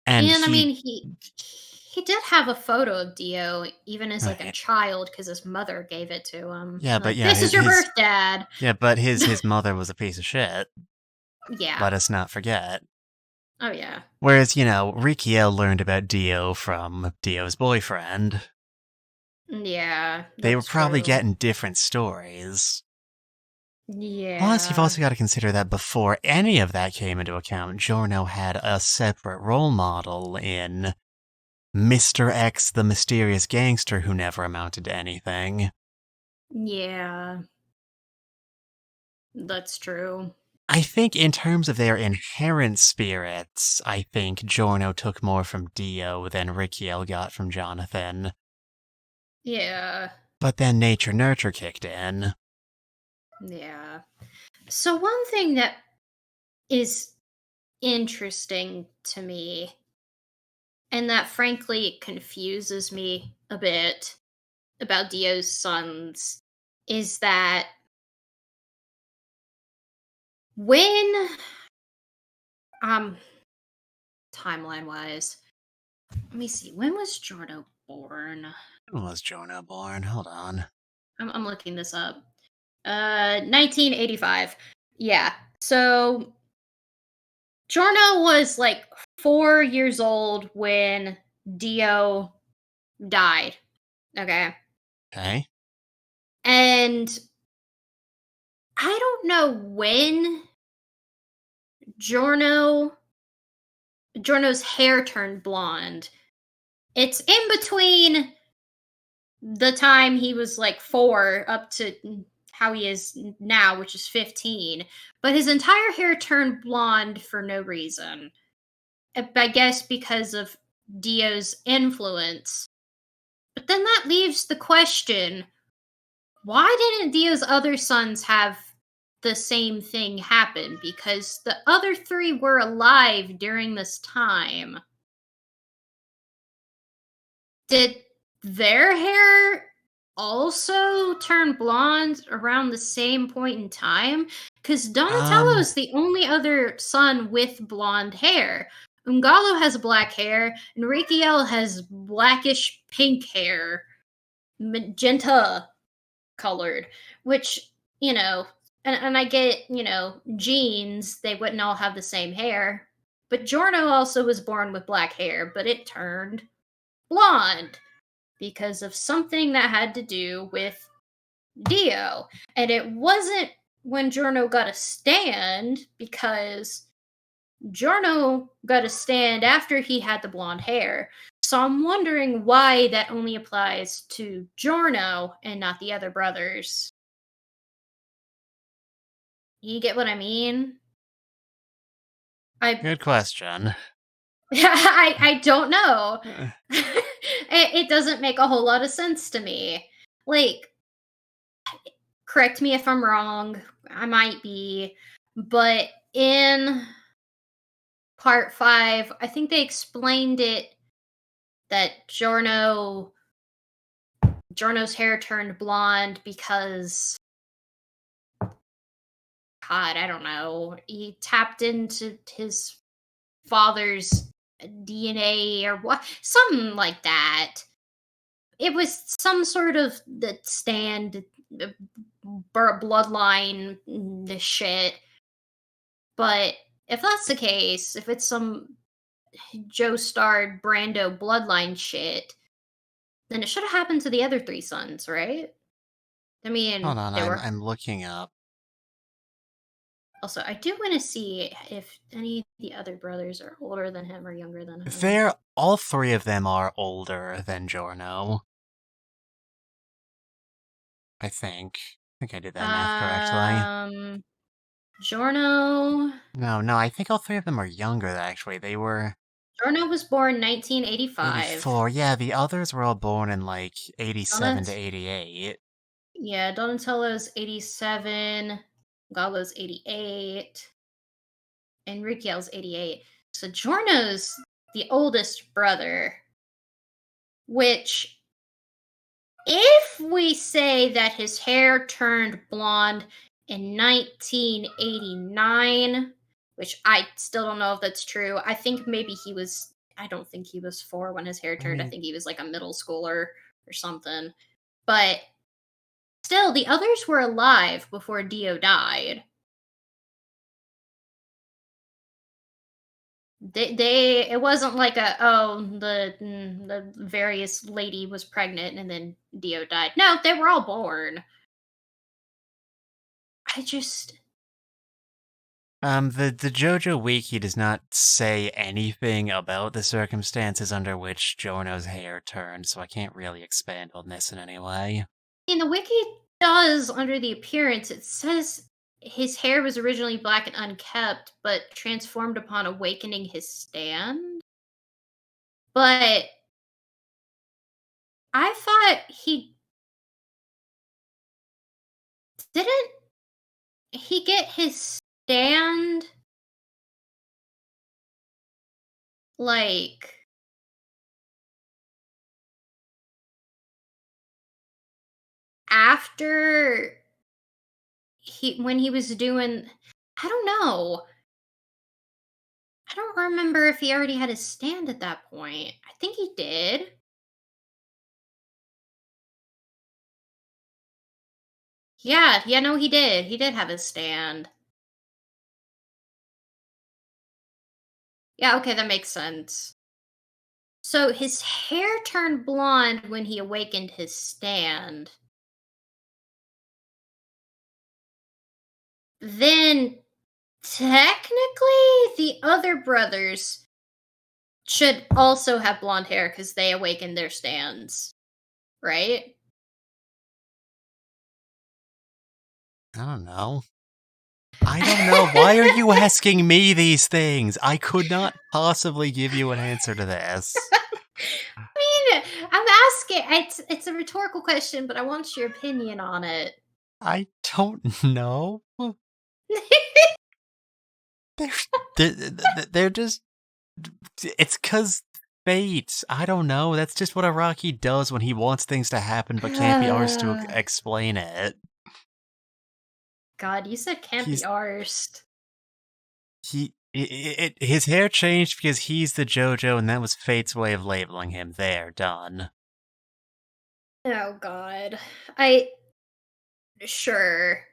And And I he. mean, he did have a photo of Dio even as like a Right. child because his mother gave it to him. Yeah, but Like, this is your his birth, Dad. yeah, but his mother was a piece of shit. Yeah. Let us not forget. Oh yeah. Whereas, Rikiel learned about Dio from Dio's boyfriend. Yeah, They were that's probably true. getting different stories. Plus, you've Yeah. also got to consider that before any of that came into account, Giorno had a separate role model in Mr. X, the mysterious gangster who never amounted to anything. Yeah, that's true. I think in terms of their inherent spirits, I think Giorno took more from Dio than Rikiel got from Jonathan. Yeah. But then nature nurture kicked in. Yeah. So one thing that is interesting to me, and that frankly confuses me a bit about Dio's sons, is that when um timeline wise, let me see, when was Giorno born? When was Giorno born? Hold on. I'm looking this up. 1985. Yeah. So Giorno was like 4 years old when Dio died. Okay. Okay. And I don't know when Giorno Giorno's hair turned blonde. It's in between the time he was like 4 up to how he is now, which is 15. But his entire hair turned blonde for no reason. I guess because of Dio's influence. But then that leaves the question, why didn't Dio's other sons have the same thing happen? Because the other three were alive during this time. Did their hair also turn blonde around the same point in time? Because Donatello Um, is the only other son with blonde hair. Ungalo has black hair, and Rikiel has blackish pink hair, magenta colored, which, and I get, genes, they wouldn't all have the same hair. But Giorno also was born with black hair, but it turned blonde because of something that had to do with Dio. And it wasn't when Giorno got a stand, because Giorno got a stand after he had the blonde hair. So I'm wondering why that only applies to Giorno and not the other brothers. You get what I mean? I good question. I don't know. Uh, It doesn't make a whole lot of sense to me. Like, correct me if I'm wrong. I might be, but in part 5, I think they explained it that Giorno's hair turned blonde because God, I don't know. He tapped into his father's DNA or what, something like that. It was some sort of the stand bloodline the shit. But if that's the case, if it's some Joe starred Brando bloodline shit, then it should have happened to the other three sons, right? I Hold mean, on, they were. I'm looking up. Also, I do want to see if any of the other brothers are older than him or younger than him. All three of them are older than Giorno. I think. I think I did that math correctly. Giorno. No, I think all three of them are younger, actually. They were Giorno was born 1985. 84. Yeah, the others were all born in, like, 87 to Donat- 88. yeah, Donatello's 87. Gallo's 88. And Rikiel's 88. So Giorno's the oldest brother, which, if we say that his hair turned blonde in 1989, which I still don't know if that's true. I think maybe I don't think he was 4 when his hair I turned. I mean, think he was like a middle schooler or something. But still, the others were alive before Dio died. It wasn't like the various lady was pregnant and then Dio died. No, they were all born. I just the Jojo Wiki does not say anything about the circumstances under which Giorno's hair turned, so I can't really expand on this in any way. in the wiki does under the appearance it says his hair was originally black and unkept, but transformed upon awakening his stand. But I thought didn't he get his stand like after when he was doing, I don't know. I don't remember if he already had his stand at that point. I think he did. Yeah, no, he did. He did have his stand. Yeah, okay, that makes sense. So his hair turned blonde when he awakened his stand. Then technically the other brothers should also have blonde hair because they awakened their stands, right? I don't know. I don't know. Why are you asking me these things? I could not possibly give you an answer to this. I mean, I'm asking. It's a rhetorical question, but I want your opinion on it. I don't know. They're just. It's because fate. I don't know. That's just what Araki does when he wants things to happen but can't be arsed to explain it. God, you said can't be He's arsed. his hair changed because he's the Jojo, and that was fate's way of labeling him. There, done. Oh God, I sure,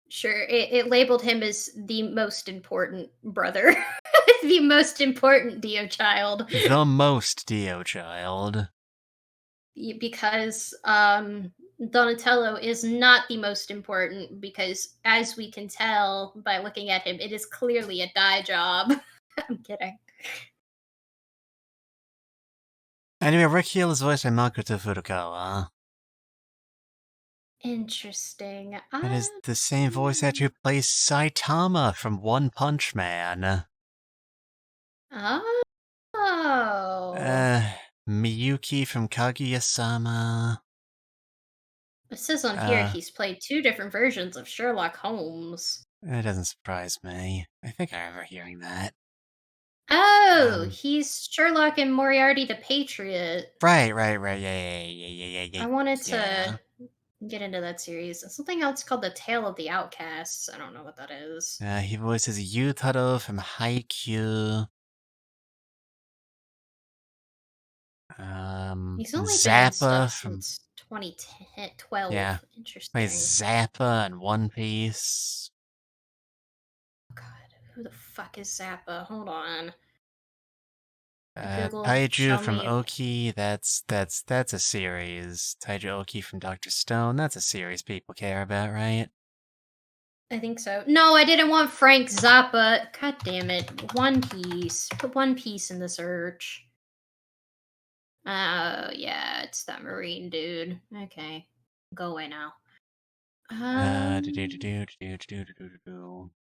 sure. It labeled him as the most important brother, the most important Dio child, The most Dio child. because Donatello is not the most important because, as we can tell by looking at him, it is clearly a dye job. I'm kidding. Anyway, Rick Heel is voiced by Makoto Furukawa. Interesting. It is the same voice actor who plays Saitama from One Punch Man. Oh. Miyuki from Kaguya-sama. It says on here he's played 2 different versions of Sherlock Holmes. It doesn't surprise me. I think I remember hearing that. Oh, he's Sherlock and Moriarty the Patriot. Right. Yeah. I wanted Yeah. to get into that series. Something else called The Tale of the Outcasts. I don't know what that is. He voices Yutaro from Haikyuu. He's only been in stuff Zappa from since 2010, 12. yeah, plays Interesting. Zappa in One Piece. Oh God, who the fuck is Zappa? Hold on. Google, Taiju show from me. Oki. That's a series. Taiju Oki from Doctor Stone. That's a series people care about, right? I think so. No, I didn't want Frank Zappa. God damn it. One Piece. Put One Piece in the search. Yeah, it's that Marine dude. Okay. Go away now.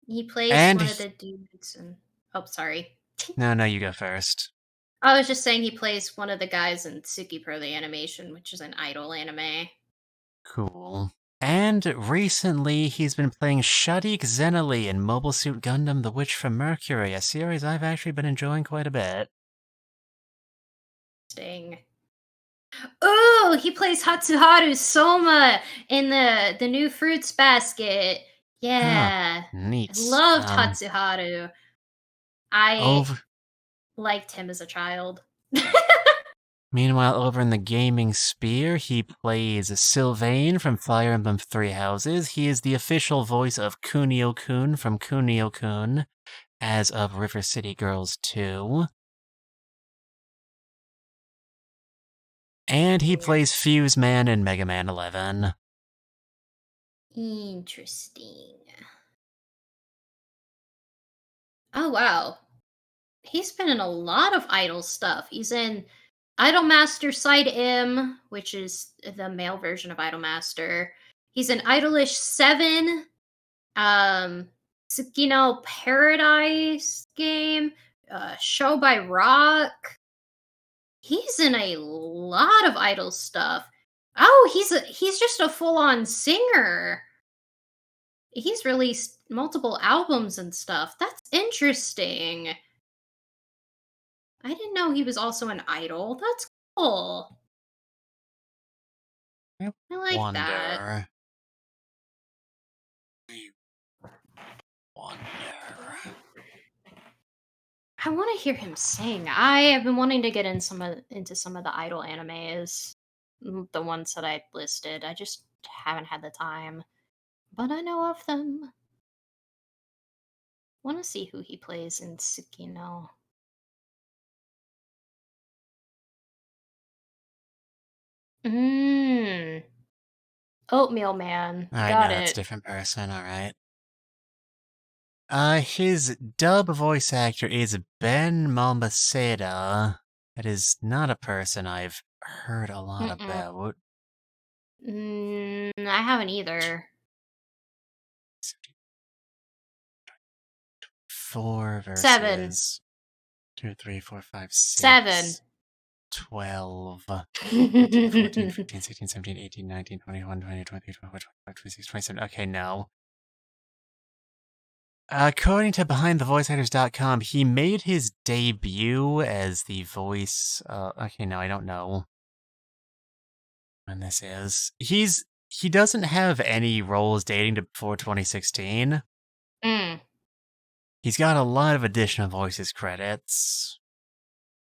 He plays And one of the dudes in. Oh, sorry. no, you go first. I was just saying he plays one of the guys in Tsuki Pro the Animation, which is an idol anime. Cool. And recently, he's been playing Shadiq Zenali in Mobile Suit Gundam The Witch from Mercury, a series I've actually been enjoying quite a bit. Sting. Oh, he plays Hatsuharu Soma in the new Fruits Basket. Huh. Yeah. I Neat. loved Hatsuharu. I Over. liked him as a child. Meanwhile, over in the gaming sphere, he plays Sylvain from Fire Emblem Three Houses. He is the official voice of Kunio-kun from Kunio-kun, as of River City Girls 2. And he plays Fuse Man in Mega Man 11. Interesting. Oh, wow. He's been in a lot of idol stuff. He's in Idolmaster Side M, which is the male version of Idolmaster. He's in Idolish 7, Tsukino Paradise game, Show by Rock. He's in a lot of idol stuff. Oh, he's just a full-on singer. He's released multiple albums and stuff. That's interesting. I didn't know he was also an idol. That's cool. I like that. Wonder. I want to hear him sing. I have been wanting to get into some of the idol animes, the ones that I listed. I just haven't had the time, but I know of them. Want to see who he plays in Tsukino. Mmm. Oatmeal Man. I Got know, that's a it. different person, alright. His dub voice actor is Ben Malmaceda. That is not a person I've heard a lot Mm-mm. about. I haven't either. 4 versus 7. 2, 3, 4, 5, 6. 7. 12. 13, 14, 15, 16, 17, 18, 19, 21, 22, 23, 24, 25, 26, 27. Okay, no. According to BehindTheVoiceActors.com, he made his debut as the voice. Okay, no, I don't know when this is. He doesn't have any roles dating to before 2016. Mm. He's got a lot of additional voices credits.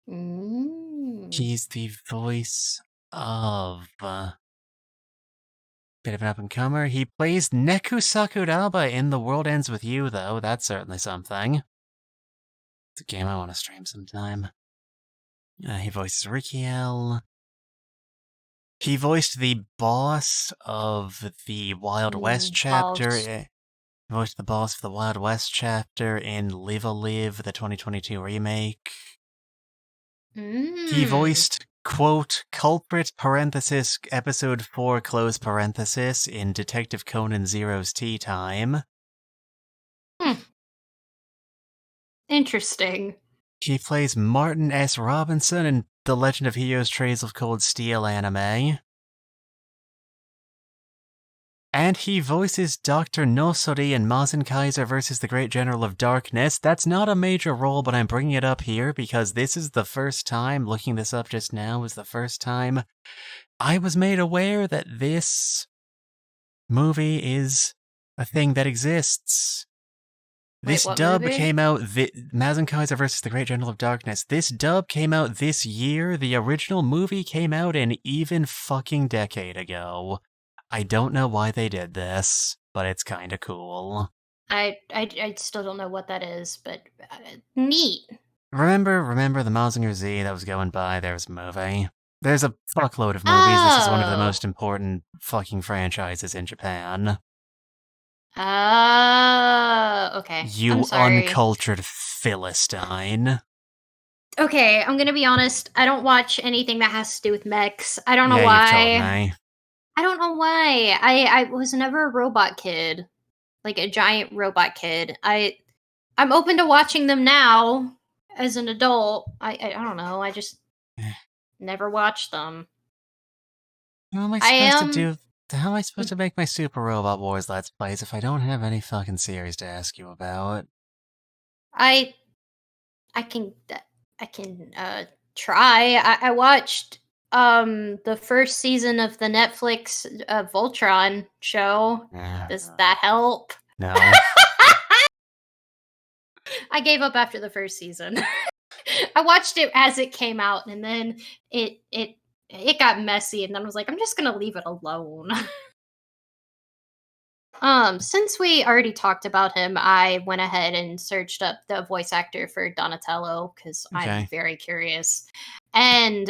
Mm. He's the voice of bit of an up-and-comer. He plays Neku Sakuraba in The World Ends With You, though. That's certainly something. It's a game I want to stream sometime. He voices Rikiel. He voiced the boss of the Wild West chapter. Boss. He voiced the boss of the Wild West chapter in Live a Live, the 2022 remake. He voiced, quote, culprit, parenthesis, episode 4, close parenthesis, in Detective Conan Zero's Tea Time. Interesting. He plays Martin S. Robinson in The Legend of Heroes Trails of Cold Steel anime. And he voices Dr. Nosori in Mazen Kaiser versus the Great General of Darkness. That's not a major role, but I'm bringing it up here because this is the first time, looking this up just now, was the first time I was made aware that this movie is a thing that exists. Wait, This what dub movie? came out, Mazen Kaiser versus the Great General of Darkness. This dub came out this year. The original movie came out an even fucking decade ago. I don't know why they did this, but it's kinda cool. I still don't know what that is, but neat. Remember the Mazinger Z that was going by? There's a movie. There's a fuckload of movies. This is one of the Oh. most important fucking franchises in Japan. Okay. I'm You sorry. uncultured Philistine. Okay, I'm gonna be honest. I don't watch anything that has to do with mechs. I don't know Yeah, you've told why. me. I don't know why. I was never a robot kid, like a giant robot kid. I'm open to watching them now as an adult. I don't know. I just never watched them. How am I I supposed to am. do? How am I supposed to make my Super Robot Wars Let's Plays if I don't have any fucking series to ask you about? I I can I can try. I watched the first season of the Netflix Voltron show. Does that help? No. I gave up after the first season. I watched it as it came out and then it got messy and then I was like I'm just going to leave it alone. Since we already talked about him, I went ahead and searched up the voice actor for Donatello cuz I'm Okay. very curious. And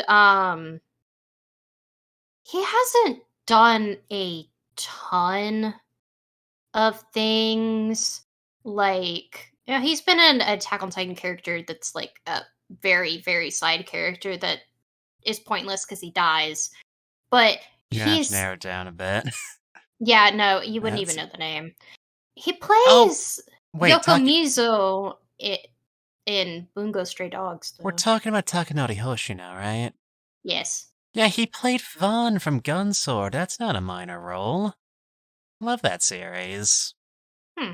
he hasn't done a ton of things. Like, he's been an Attack on Titan character that's like a very, very side character that is pointless because he dies. But You're gonna have to he's, narrow it down a bit. yeah, no, you wouldn't even That's. know the name. He Oh, plays wait. Yokomizo in Bungo Stray Dogs, We're though. talking about Takanori Hoshino, right? Yes. Yeah, he played Vaughn from Gunsword. That's not a minor role. Love that series. Hmm.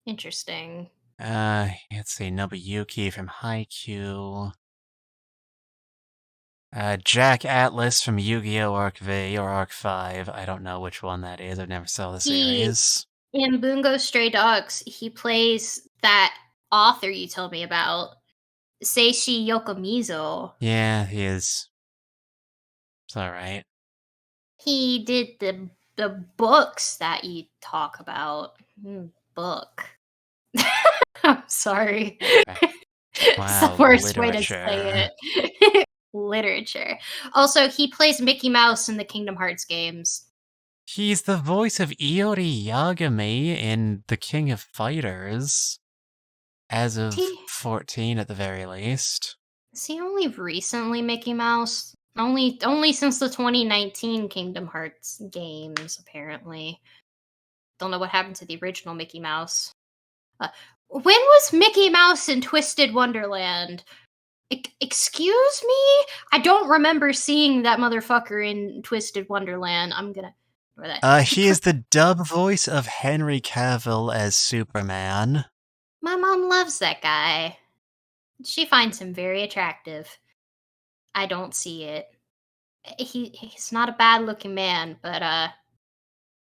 Interesting. Let's see. Nobuyuki from Haikyuu. Jack Atlas from Yu-Gi-Oh! Arc V or Arc 5. I don't know which one that is. I've never saw the He series. In Bungo Stray Dogs, he plays that author you told me about, Seishi Yokomizo. Yeah, he is. It's alright. He did the books that you talk about. Book. I'm sorry. It's the Wow, worst way to say literature. it. Literature. Also, he plays Mickey Mouse in the Kingdom Hearts games. He's the voice of Iori Yagami in The King of Fighters, as of He 14 at the very least. is he only recently Mickey Mouse? Only since the 2019 Kingdom Hearts games, apparently. Don't know what happened to the original Mickey Mouse. Uh, when was Mickey Mouse in Twisted Wonderland? Excuse me? I don't remember seeing that motherfucker in Twisted Wonderland. I'm gonna ignore that. He He put is the dub voice of Henry Cavill as Superman. My mom loves that guy. She finds him very attractive. I don't see it. He's not a bad looking man, but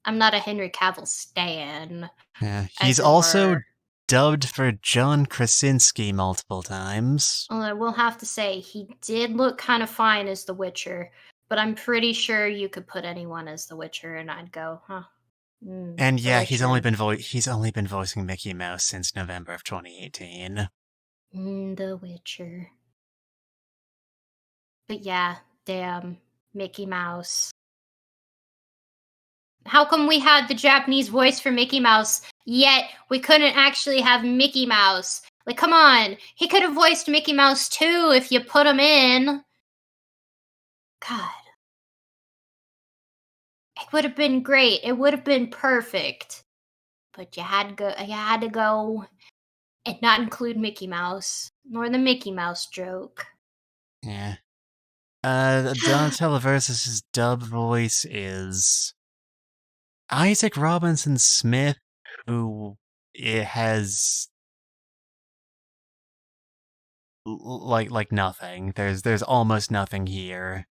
I'm not a Henry Cavill stan, Yeah, he's as it also were. dubbed for John Krasinski multiple times. Although I will have to say he did look kind of fine as The Witcher, but I'm pretty sure you could put anyone as The Witcher, and I'd go, huh? And yeah, Delicious. he's only been voicing Mickey Mouse since November of 2018. The Witcher. But yeah, damn, Mickey Mouse. How come we had the Japanese voice for Mickey Mouse, yet we couldn't actually have Mickey Mouse? Like, come on. He could have voiced Mickey Mouse too if you put him in. God. It would have been great. It would have been perfect. But you had to go and not include Mickey Mouse, nor the Mickey Mouse joke. Yeah. Donatello versus his dub voice is Isaac Robinson Smith, who it has like nothing. There's almost nothing here.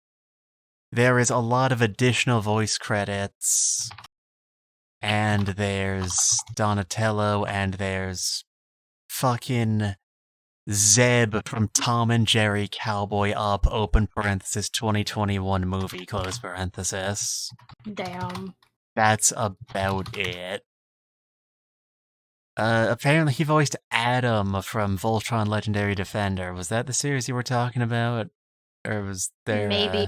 There is a lot of additional voice credits, and there's Donatello, and there's fucking Zeb from Tom and Jerry Cowboy Up, open parenthesis 2021 movie, close parenthesis. Damn. That's about it. Apparently he voiced Adam from Voltron Legendary Defender. Was that the series you were talking about? Or was there, Maybe.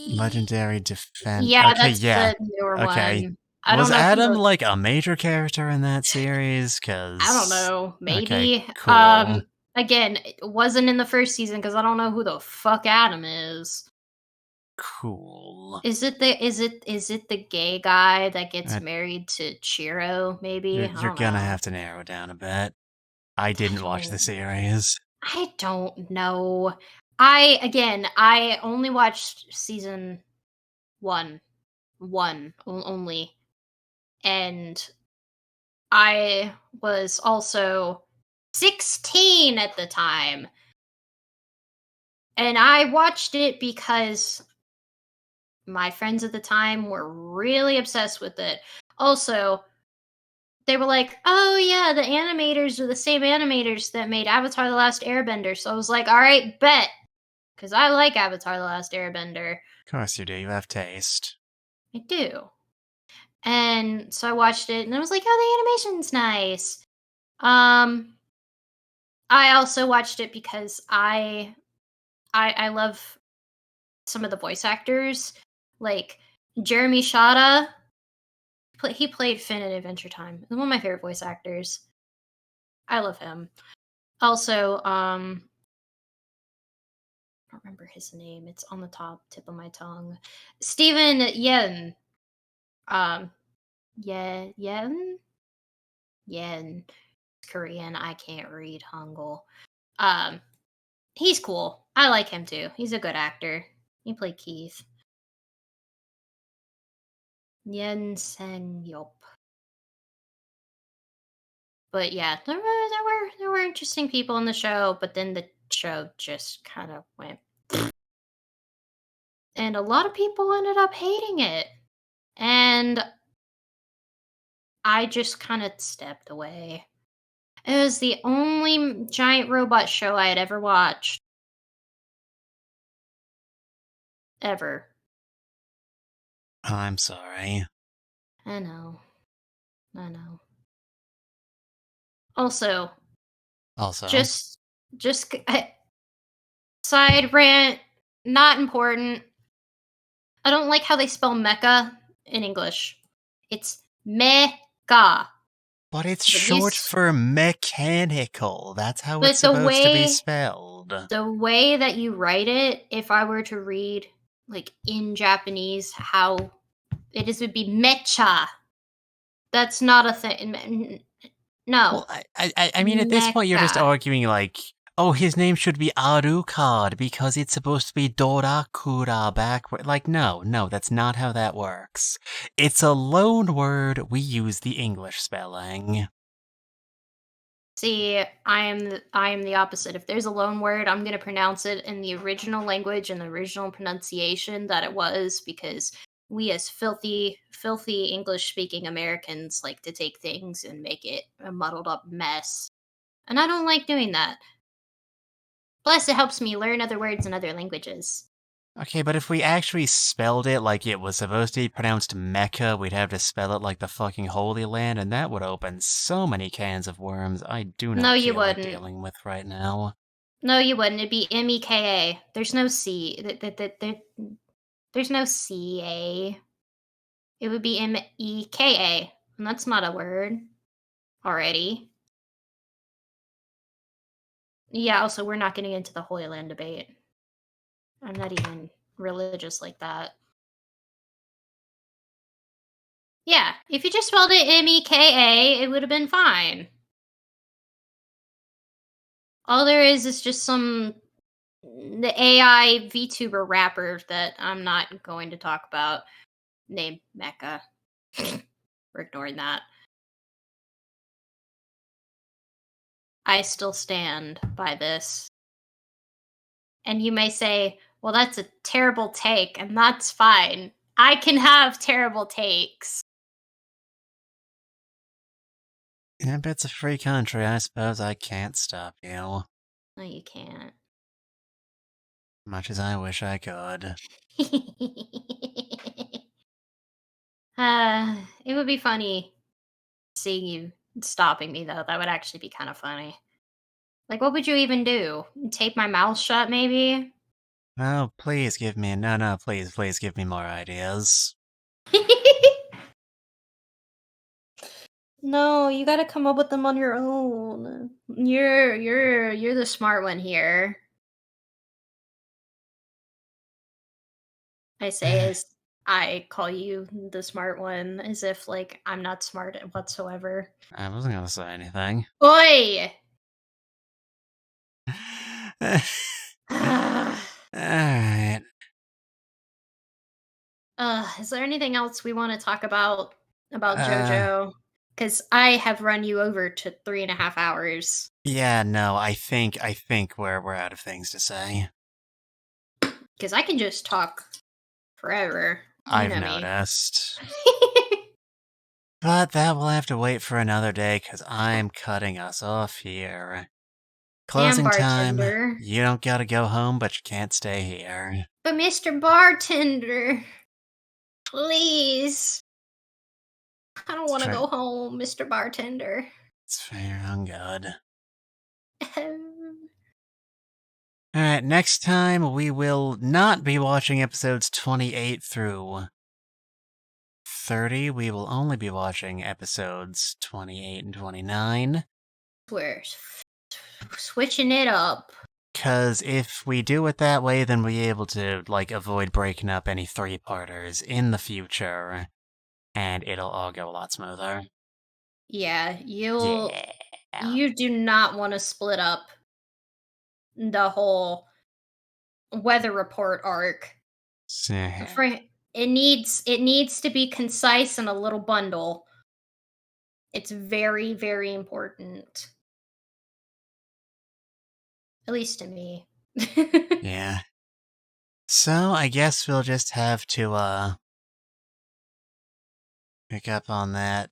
Legendary Defender? Yeah, Okay, that's yeah. the newer Okay. one. I Was don't know if Adam, you. like, a major character in that series? I don't Cause... know. Okay, Maybe. cool. Again, it wasn't in the first season because I don't know who the fuck Adam is. Cool. Is it the gay guy that gets Uh, married to Chiro? Maybe I you're don't gonna know. have to narrow down a bit. I didn't watch the series. I don't know. I only watched season one, only, and I was also 16 at the time, and I watched it because my friends at the time were really obsessed with it. Also, they were like, "Oh yeah, the animators are the same animators that made Avatar: The Last Airbender." So I was like, "All right, bet," because I like Avatar: The Last Airbender. Of course you do, you have taste. I do, and so I watched it, and I was like, "Oh, the animation's nice." Um, I also watched it because I love some of the voice actors, like Jeremy Shada. He played Finn in Adventure Time. He's one of my favorite voice actors. I love him. Also, I don't remember his name. It's on the tip of my tongue. Steven Yen. Um, Yen. Yen. Korean. I can't read Hangul. Um, he's cool. I like him too. He's a good actor. He played Keith. Yen Sen Yop. But yeah, there were interesting people in the show, but then the show just kind of went, and a lot of people ended up hating it, and I just kind of stepped away. It was the only giant robot show I had ever watched, ever. I'm sorry. I know, I know. Also, Also, just side rant, not important. I don't like how they spell mecha in English. It's mega. but it's But short these, for mechanical. That's how it's but the supposed to be way spelled. the way that you write it, if I were to read like in Japanese, how it is would be mecha. That's not a thing. No, Well, I mean, at this point, you're just mecha. arguing, like, oh, his name should be Alucard because it's supposed to be Dorakura backward. Like, no, that's not how that works. It's a loan word, we use the English spelling. See, I am the opposite. If there's a loan word, I'm gonna pronounce it in the original language and the original pronunciation that it was, because we as filthy English speaking Americans like to take things and make it a muddled up mess. And I don't like doing that. Plus, it helps me learn other words in other languages. Okay, but if we actually spelled it like it was supposed to be pronounced Mecca, we'd have to spell it like the fucking Holy Land, and that would open so many cans of worms I do No, not you feel like wouldn't. dealing with right now. No, you wouldn't. It'd be MEKA. There's no C. There's no CA. It would be MEKA. And that's not a word already. Yeah, also, we're not getting into the Holy Land debate. I'm not even religious like that. Yeah, if you just spelled it MEKA, it would have been fine. All there is just some the AI VTuber rapper that I'm not going to talk about, named Mecca. We're ignoring that. I still stand by this. And you may say, well, that's a terrible take, and that's fine. I can have terrible takes. If it's a free country, I suppose I can't stop you. No, you can't. Much as I wish I could. It would be funny seeing you stopping me, though. That would actually be kind of funny. Like, what would you even do? Tape my mouth shut, maybe? Oh, please give me... No, please give me more ideas. No, you gotta come up with them on your own. You're the smart one here. I say as I call you the smart one, as if like I'm not smart whatsoever. I wasn't gonna say anything. Oi! Alright. Is there anything else we want to talk about Uh, Jojo? Because I have run you over to 3.5 hours. yeah, no, I think we're out of things to say. Because I can just talk forever. You I've know me. noticed. But that will have to wait for another day, because I'm cutting us off here. And Closing time. bartender. You don't gotta go home, but you can't stay here. But Mr. Bartender, please. I don't want to go home, Mr. Bartender. It's fair, I'm good. Alright, next time we will not be watching episodes 28 through 30. We will only be watching episodes 28 and 29. We're switching it up. Because if we do it that way, then we'll be able to, like, avoid breaking up any three-parters in the future. And it'll all go a lot smoother. Yeah, Yeah. you do not want to split up the whole weather report arc. It needs to be concise and a little bundle. It's very, very important. At least to me. Yeah. So, I guess we'll just have to, pick up on that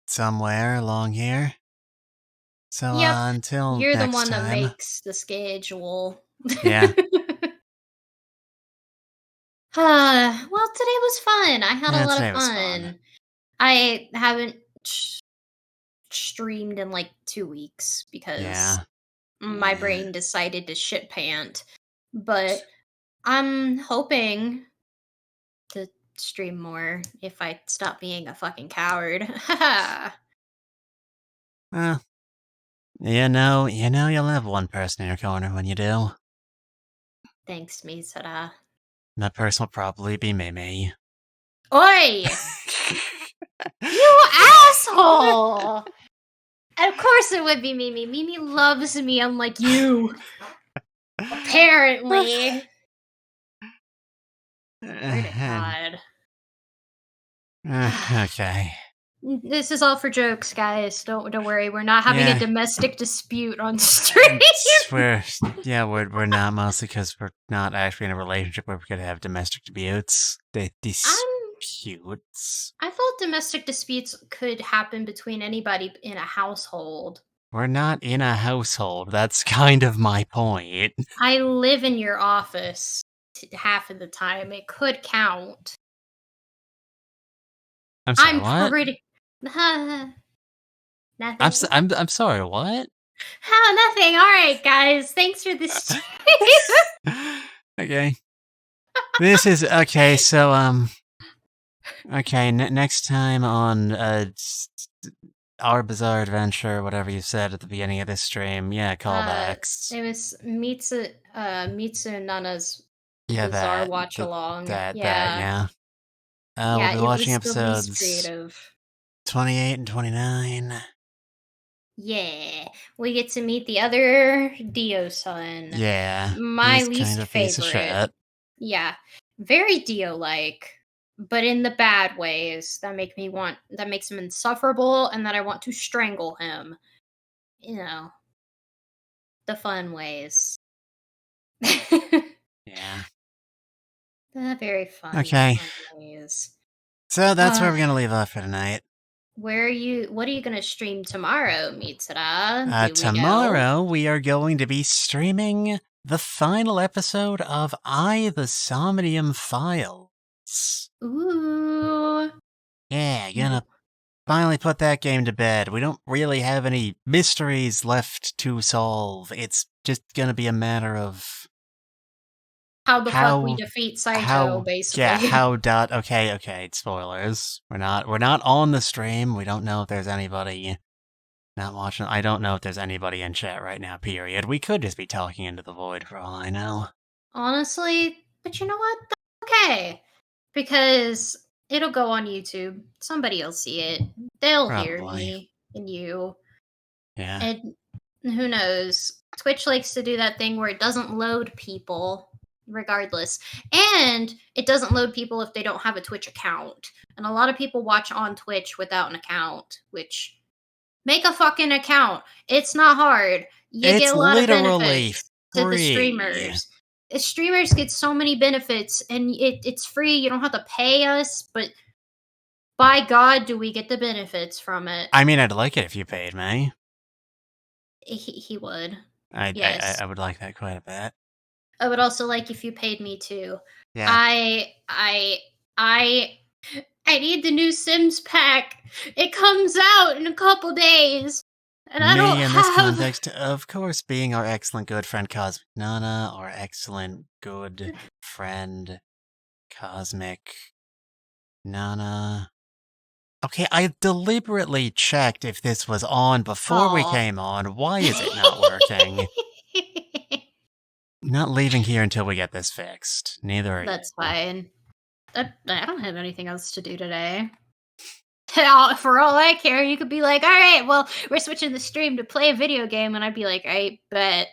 somewhere along here. So, Yep. until You're the next one that time. makes the schedule. Yeah. Well, today was fun. I had a Yeah, lot of today was fun. fun. I haven't streamed in like 2 weeks because Yeah. my brain decided to shit pant. But I'm hoping to stream more if I stop being a fucking coward. Well, you'll have one person in your corner when you do. Thanks, Misara. That person will probably be Mimi. Oi! You asshole! Of course it would be Mimi. Mimi loves me unlike you. Apparently. Swear to God. Okay. This is all for jokes, guys. Don't worry. We're not having Yeah. a domestic dispute on stream. We're not, mostly because we're not actually in a relationship where we could have domestic disputes. Disputes. I thought domestic disputes could happen between anybody in a household. We're not in a household. That's kind of my point. I live in your office half of the time. It could count. I'm sorry, I'm what? pretty. Nothing. I'm sorry, what? Oh, nothing. All right, guys. Thanks for this. Okay. This is okay. So okay. Next time on Our Bizarre Adventure, whatever you said at the beginning of this stream, yeah, callbacks. It was Mitsu Nana's Yeah, Bizarre that Watchalong. yeah. We'll be it watching was the least episodes creative. 28 and 29. Yeah, we get to meet the other Dio son. Yeah, My he's kind least of a piece of favorite. shit. Yeah, very Dio-like, but in the bad ways that makes him insufferable and that I want to strangle him. You know, the fun ways. Yeah. The very fun, Okay, fun ways. so that's where Uh, we're gonna leave off for tonight. what are you gonna stream tomorrow, Mitsura? Do we know? Tomorrow we are going to be streaming the final episode of the Somnium Files. Ooh. Yeah, gonna finally put that game to bed. We don't really have any mysteries left to solve. It's just gonna be a matter of How the fuck we how defeat Saito, how yeah, basically. how dot okay, spoilers. We're not on the stream. We don't know if there's anybody not watching. I don't know if there's anybody in chat right now, period. We could just be talking into the void for all I know. Honestly, but you know what? That's okay. Because it'll go on YouTube. Somebody will see it. They'll hear Probably. me and you. Yeah. And who knows? Twitch likes to do that thing where it doesn't load people regardless. And it doesn't load people if they don't have a Twitch account. And a lot of people watch on Twitch without an account, which make a fucking account. It's not hard. You It's get a lot of literally benefits to the free. streamers. Streamers get so many benefits and it's free. You don't have to pay us, but by God, do we get the benefits from it? I mean, I'd like it if you paid me. He would. I, I, I Yes. I would like that quite a bit. I would also like if you paid me too. Yeah. I I need the new Sims pack. It comes out in a couple days. And I don't Me in this have context, of course, being our excellent good friend Cosmic Nana, our excellent good friend Cosmic Nana. Okay, I deliberately checked if this was on before we Aw. came on. Why is it not working? Not leaving here until we get this fixed. Neither are That's you. fine. I don't have anything else to do today. For all I care, you could be like, all right, well, we're switching the stream to play a video game. And I'd be like, I bet.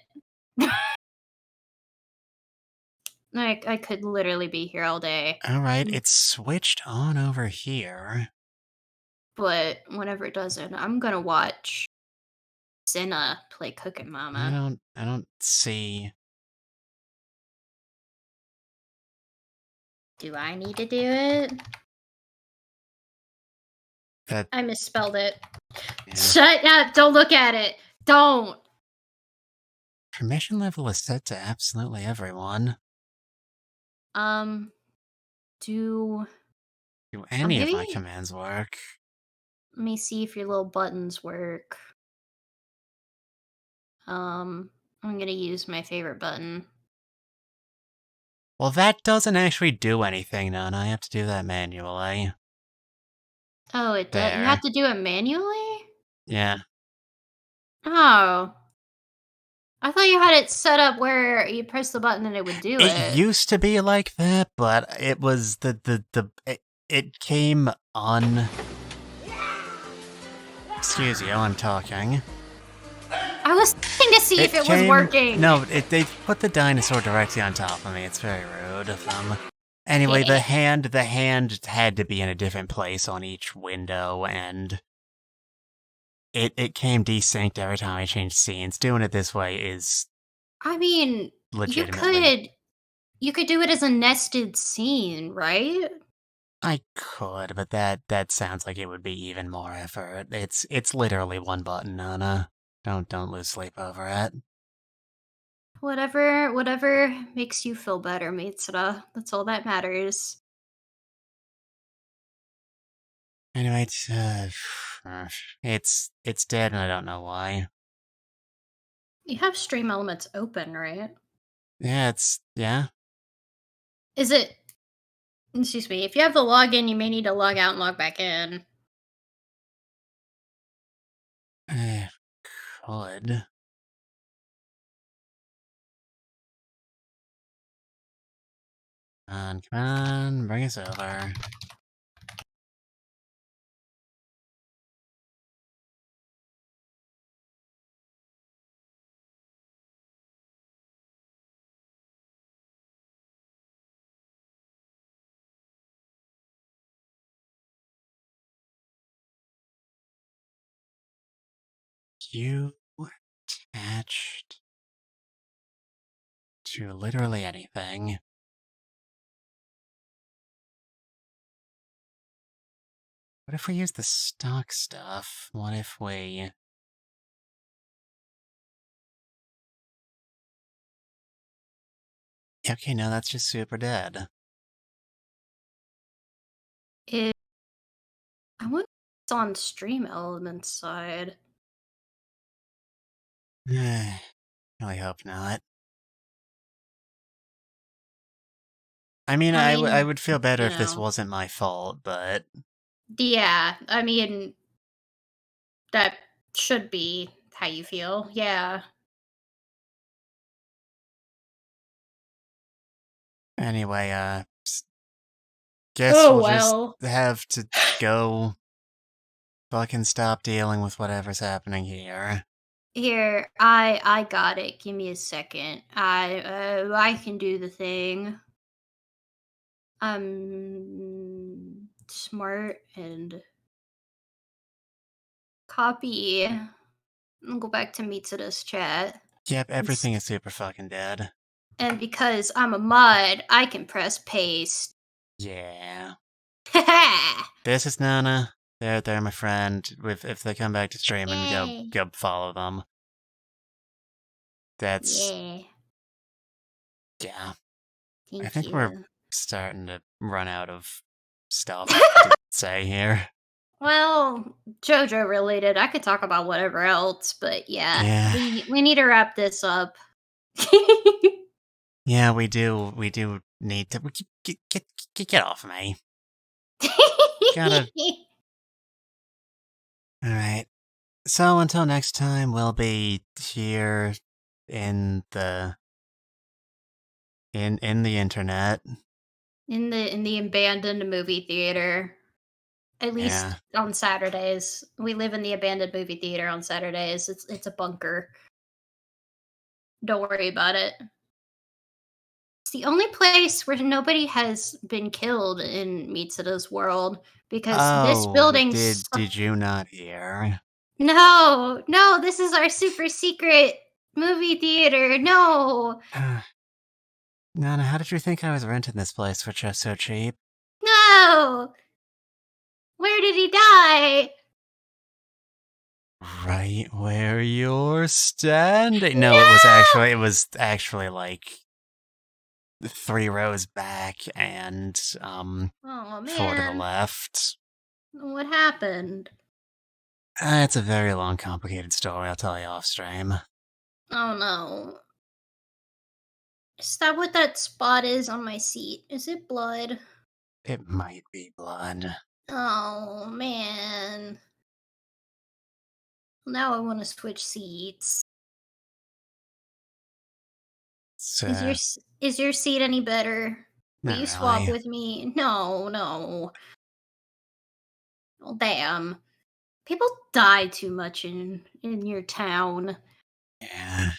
I could literally be here all day. Alright, it's switched on over here. But whenever it doesn't, I'm going to watch Senna play Cooking I Mama. don't see. Do I need to do it? That, I misspelled it. yeah. Shut up. Don't look at it. Don't. Permission level is set to absolutely everyone. Do Do any of my maybe commands work? let me see if your little buttons work. I'm gonna use my favorite button. Well, that doesn't actually do anything, None. I have to do that manually. Oh, it does. You There. have to do it manually? Yeah. Oh. I thought you had it set up where you press the button and it would do It it. used to be like that, but it was it came on. Excuse you, I'm talking. I was trying to see if it was working. No, they put the dinosaur directly on top of me. It's very rude of them. Anyway, the hand had to be in a different place on each window, and it came desynced every time I changed scenes. Doing it this way is I mean, legitimately. you could do it as a nested scene, right? I could, but that sounds like it would be even more effort. It's literally one button, Nana. Don't lose sleep over it. Whatever makes you feel better, Mitsura. That's all that matters. Anyway, it's dead, and I don't know why. You have Stream Elements open, right? Yeah. Is it excuse me, if you have the login, you may need to log out and log back in. Could. Come on, bring us over. You attached to literally anything. What if we use the stock stuff? What if we... Okay, no, that's just super dead. I wonder if it's on Stream Elements side. Really hope not. I mean, I I mean, would feel better you if this know. wasn't my fault, but... Yeah, I mean, that should be how you feel. Yeah. Anyway, guess Oh we'll just well. have to go fucking stop dealing with whatever's happening here. Here, I got it. Give me a second. I can do the thing. I'm smart and copy. I'll go back to Mitsuda's chat. Yep, And, s- everything is super fucking dead. and because I'm a mod, I can press paste. Yeah. Yay! This is Nana. They're my friend. If they come back to streaming, go follow them. That's... Yeah. yeah. I Thank think we're you. starting to run out of stuff to say here. Well, Jojo related. I could talk about whatever else, but yeah, Yeah. we need to wrap this up. Yeah, we do need to... Get off of me. Gotta... Alright. So until next time, we'll be here in the... in the internet. In the abandoned movie theater. At Yeah. least on Saturdays. We live in the abandoned movie theater on Saturdays. It's a bunker. Don't worry about it. It's the only place where nobody has been killed in Mitsuda's world because this Oh, building's did you not hear? no, no, this is our super secret movie theater. No, Nana, how did you think I was renting this place for just so cheap? no. Where did he die? Right where you're standing. No, No. it was actually like 3 rows back and Oh 4 to the man, left. what happened? It's a very long, complicated story. I'll tell you off stream. Oh no. Is that what that spot is on my seat? Is it blood? It might be blood. Oh man. Now I want to switch seats. It's Is your seat any better? Will not you swap really. with me? No, no. Oh, damn. People die too much in your town. Yeah.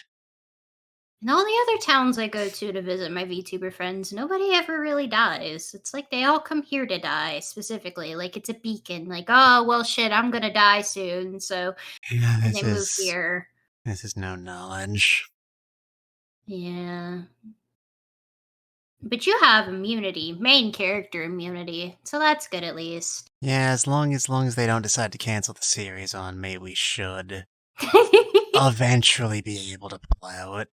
In all the other towns I go to visit my VTuber friends, nobody ever really dies. It's like they all come here to die specifically. Like it's a beacon. Like, oh well, shit, I'm gonna die soon, so Yeah, and they move here. this is no knowledge. Yeah, but you have immunity, main character immunity, so that's good at least. Yeah, as long as they don't decide to cancel the series on me, we should eventually be able to pull out.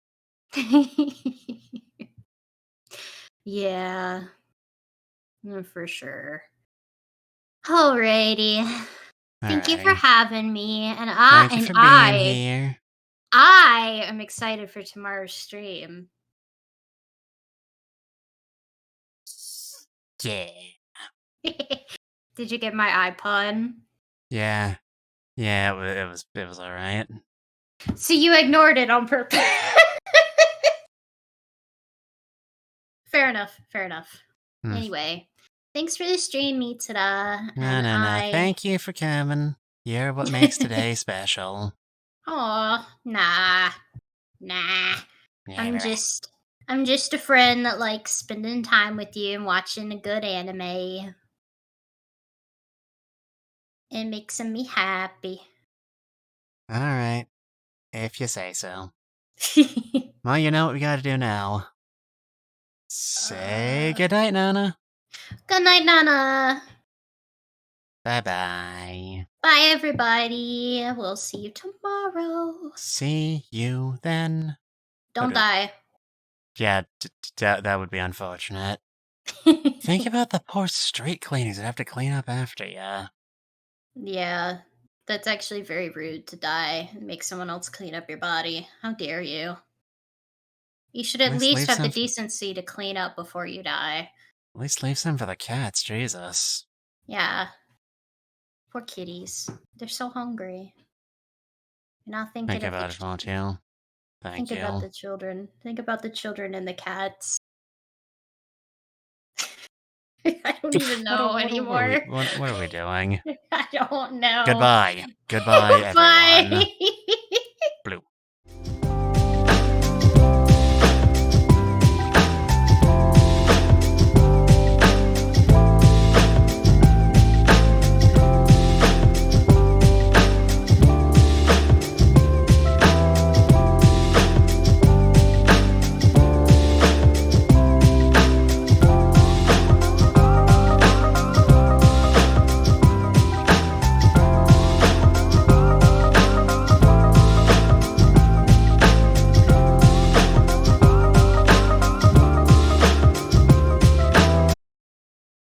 Yeah, for sure. Alrighty. Thank you for Alright. having me, and Thank you for being here. I am excited for tomorrow's stream. Yeah. Did you get my iPod? Yeah. Yeah, it was alright. So you ignored it on purpose. Fair enough. Fair enough. Hmm. Anyway, thanks for the stream, Mitsuda, No, and no, no. I. Thank you for coming. You're what makes today special. Oh, nah, nah. Yeah, I'm right. just, I'm just a friend that likes spending time with you and watching a good anime. It makes me happy. Alright. If you say so. Well, you know what we gotta do now. Say goodnight, Nana. Good night, Nana. Bye-bye. Bye, everybody. We'll see you tomorrow. See you then. Don't die. Yeah, that would be unfortunate. Think about the poor street cleaners that have to clean up after ya. Yeah, that's actually very rude to die and make someone else clean up your body. How dare you? You should at least Leave have the some. decency to clean up before you die. At least leave some for the cats. Jesus. Yeah. Poor kitties. They're so hungry. You're not thinking Think of the about it, won't you? Thank think about you. the children. Think about the children and the cats. I don't even know anymore. What are we doing? I don't know. Goodbye. Goodbye, everyone. Bye.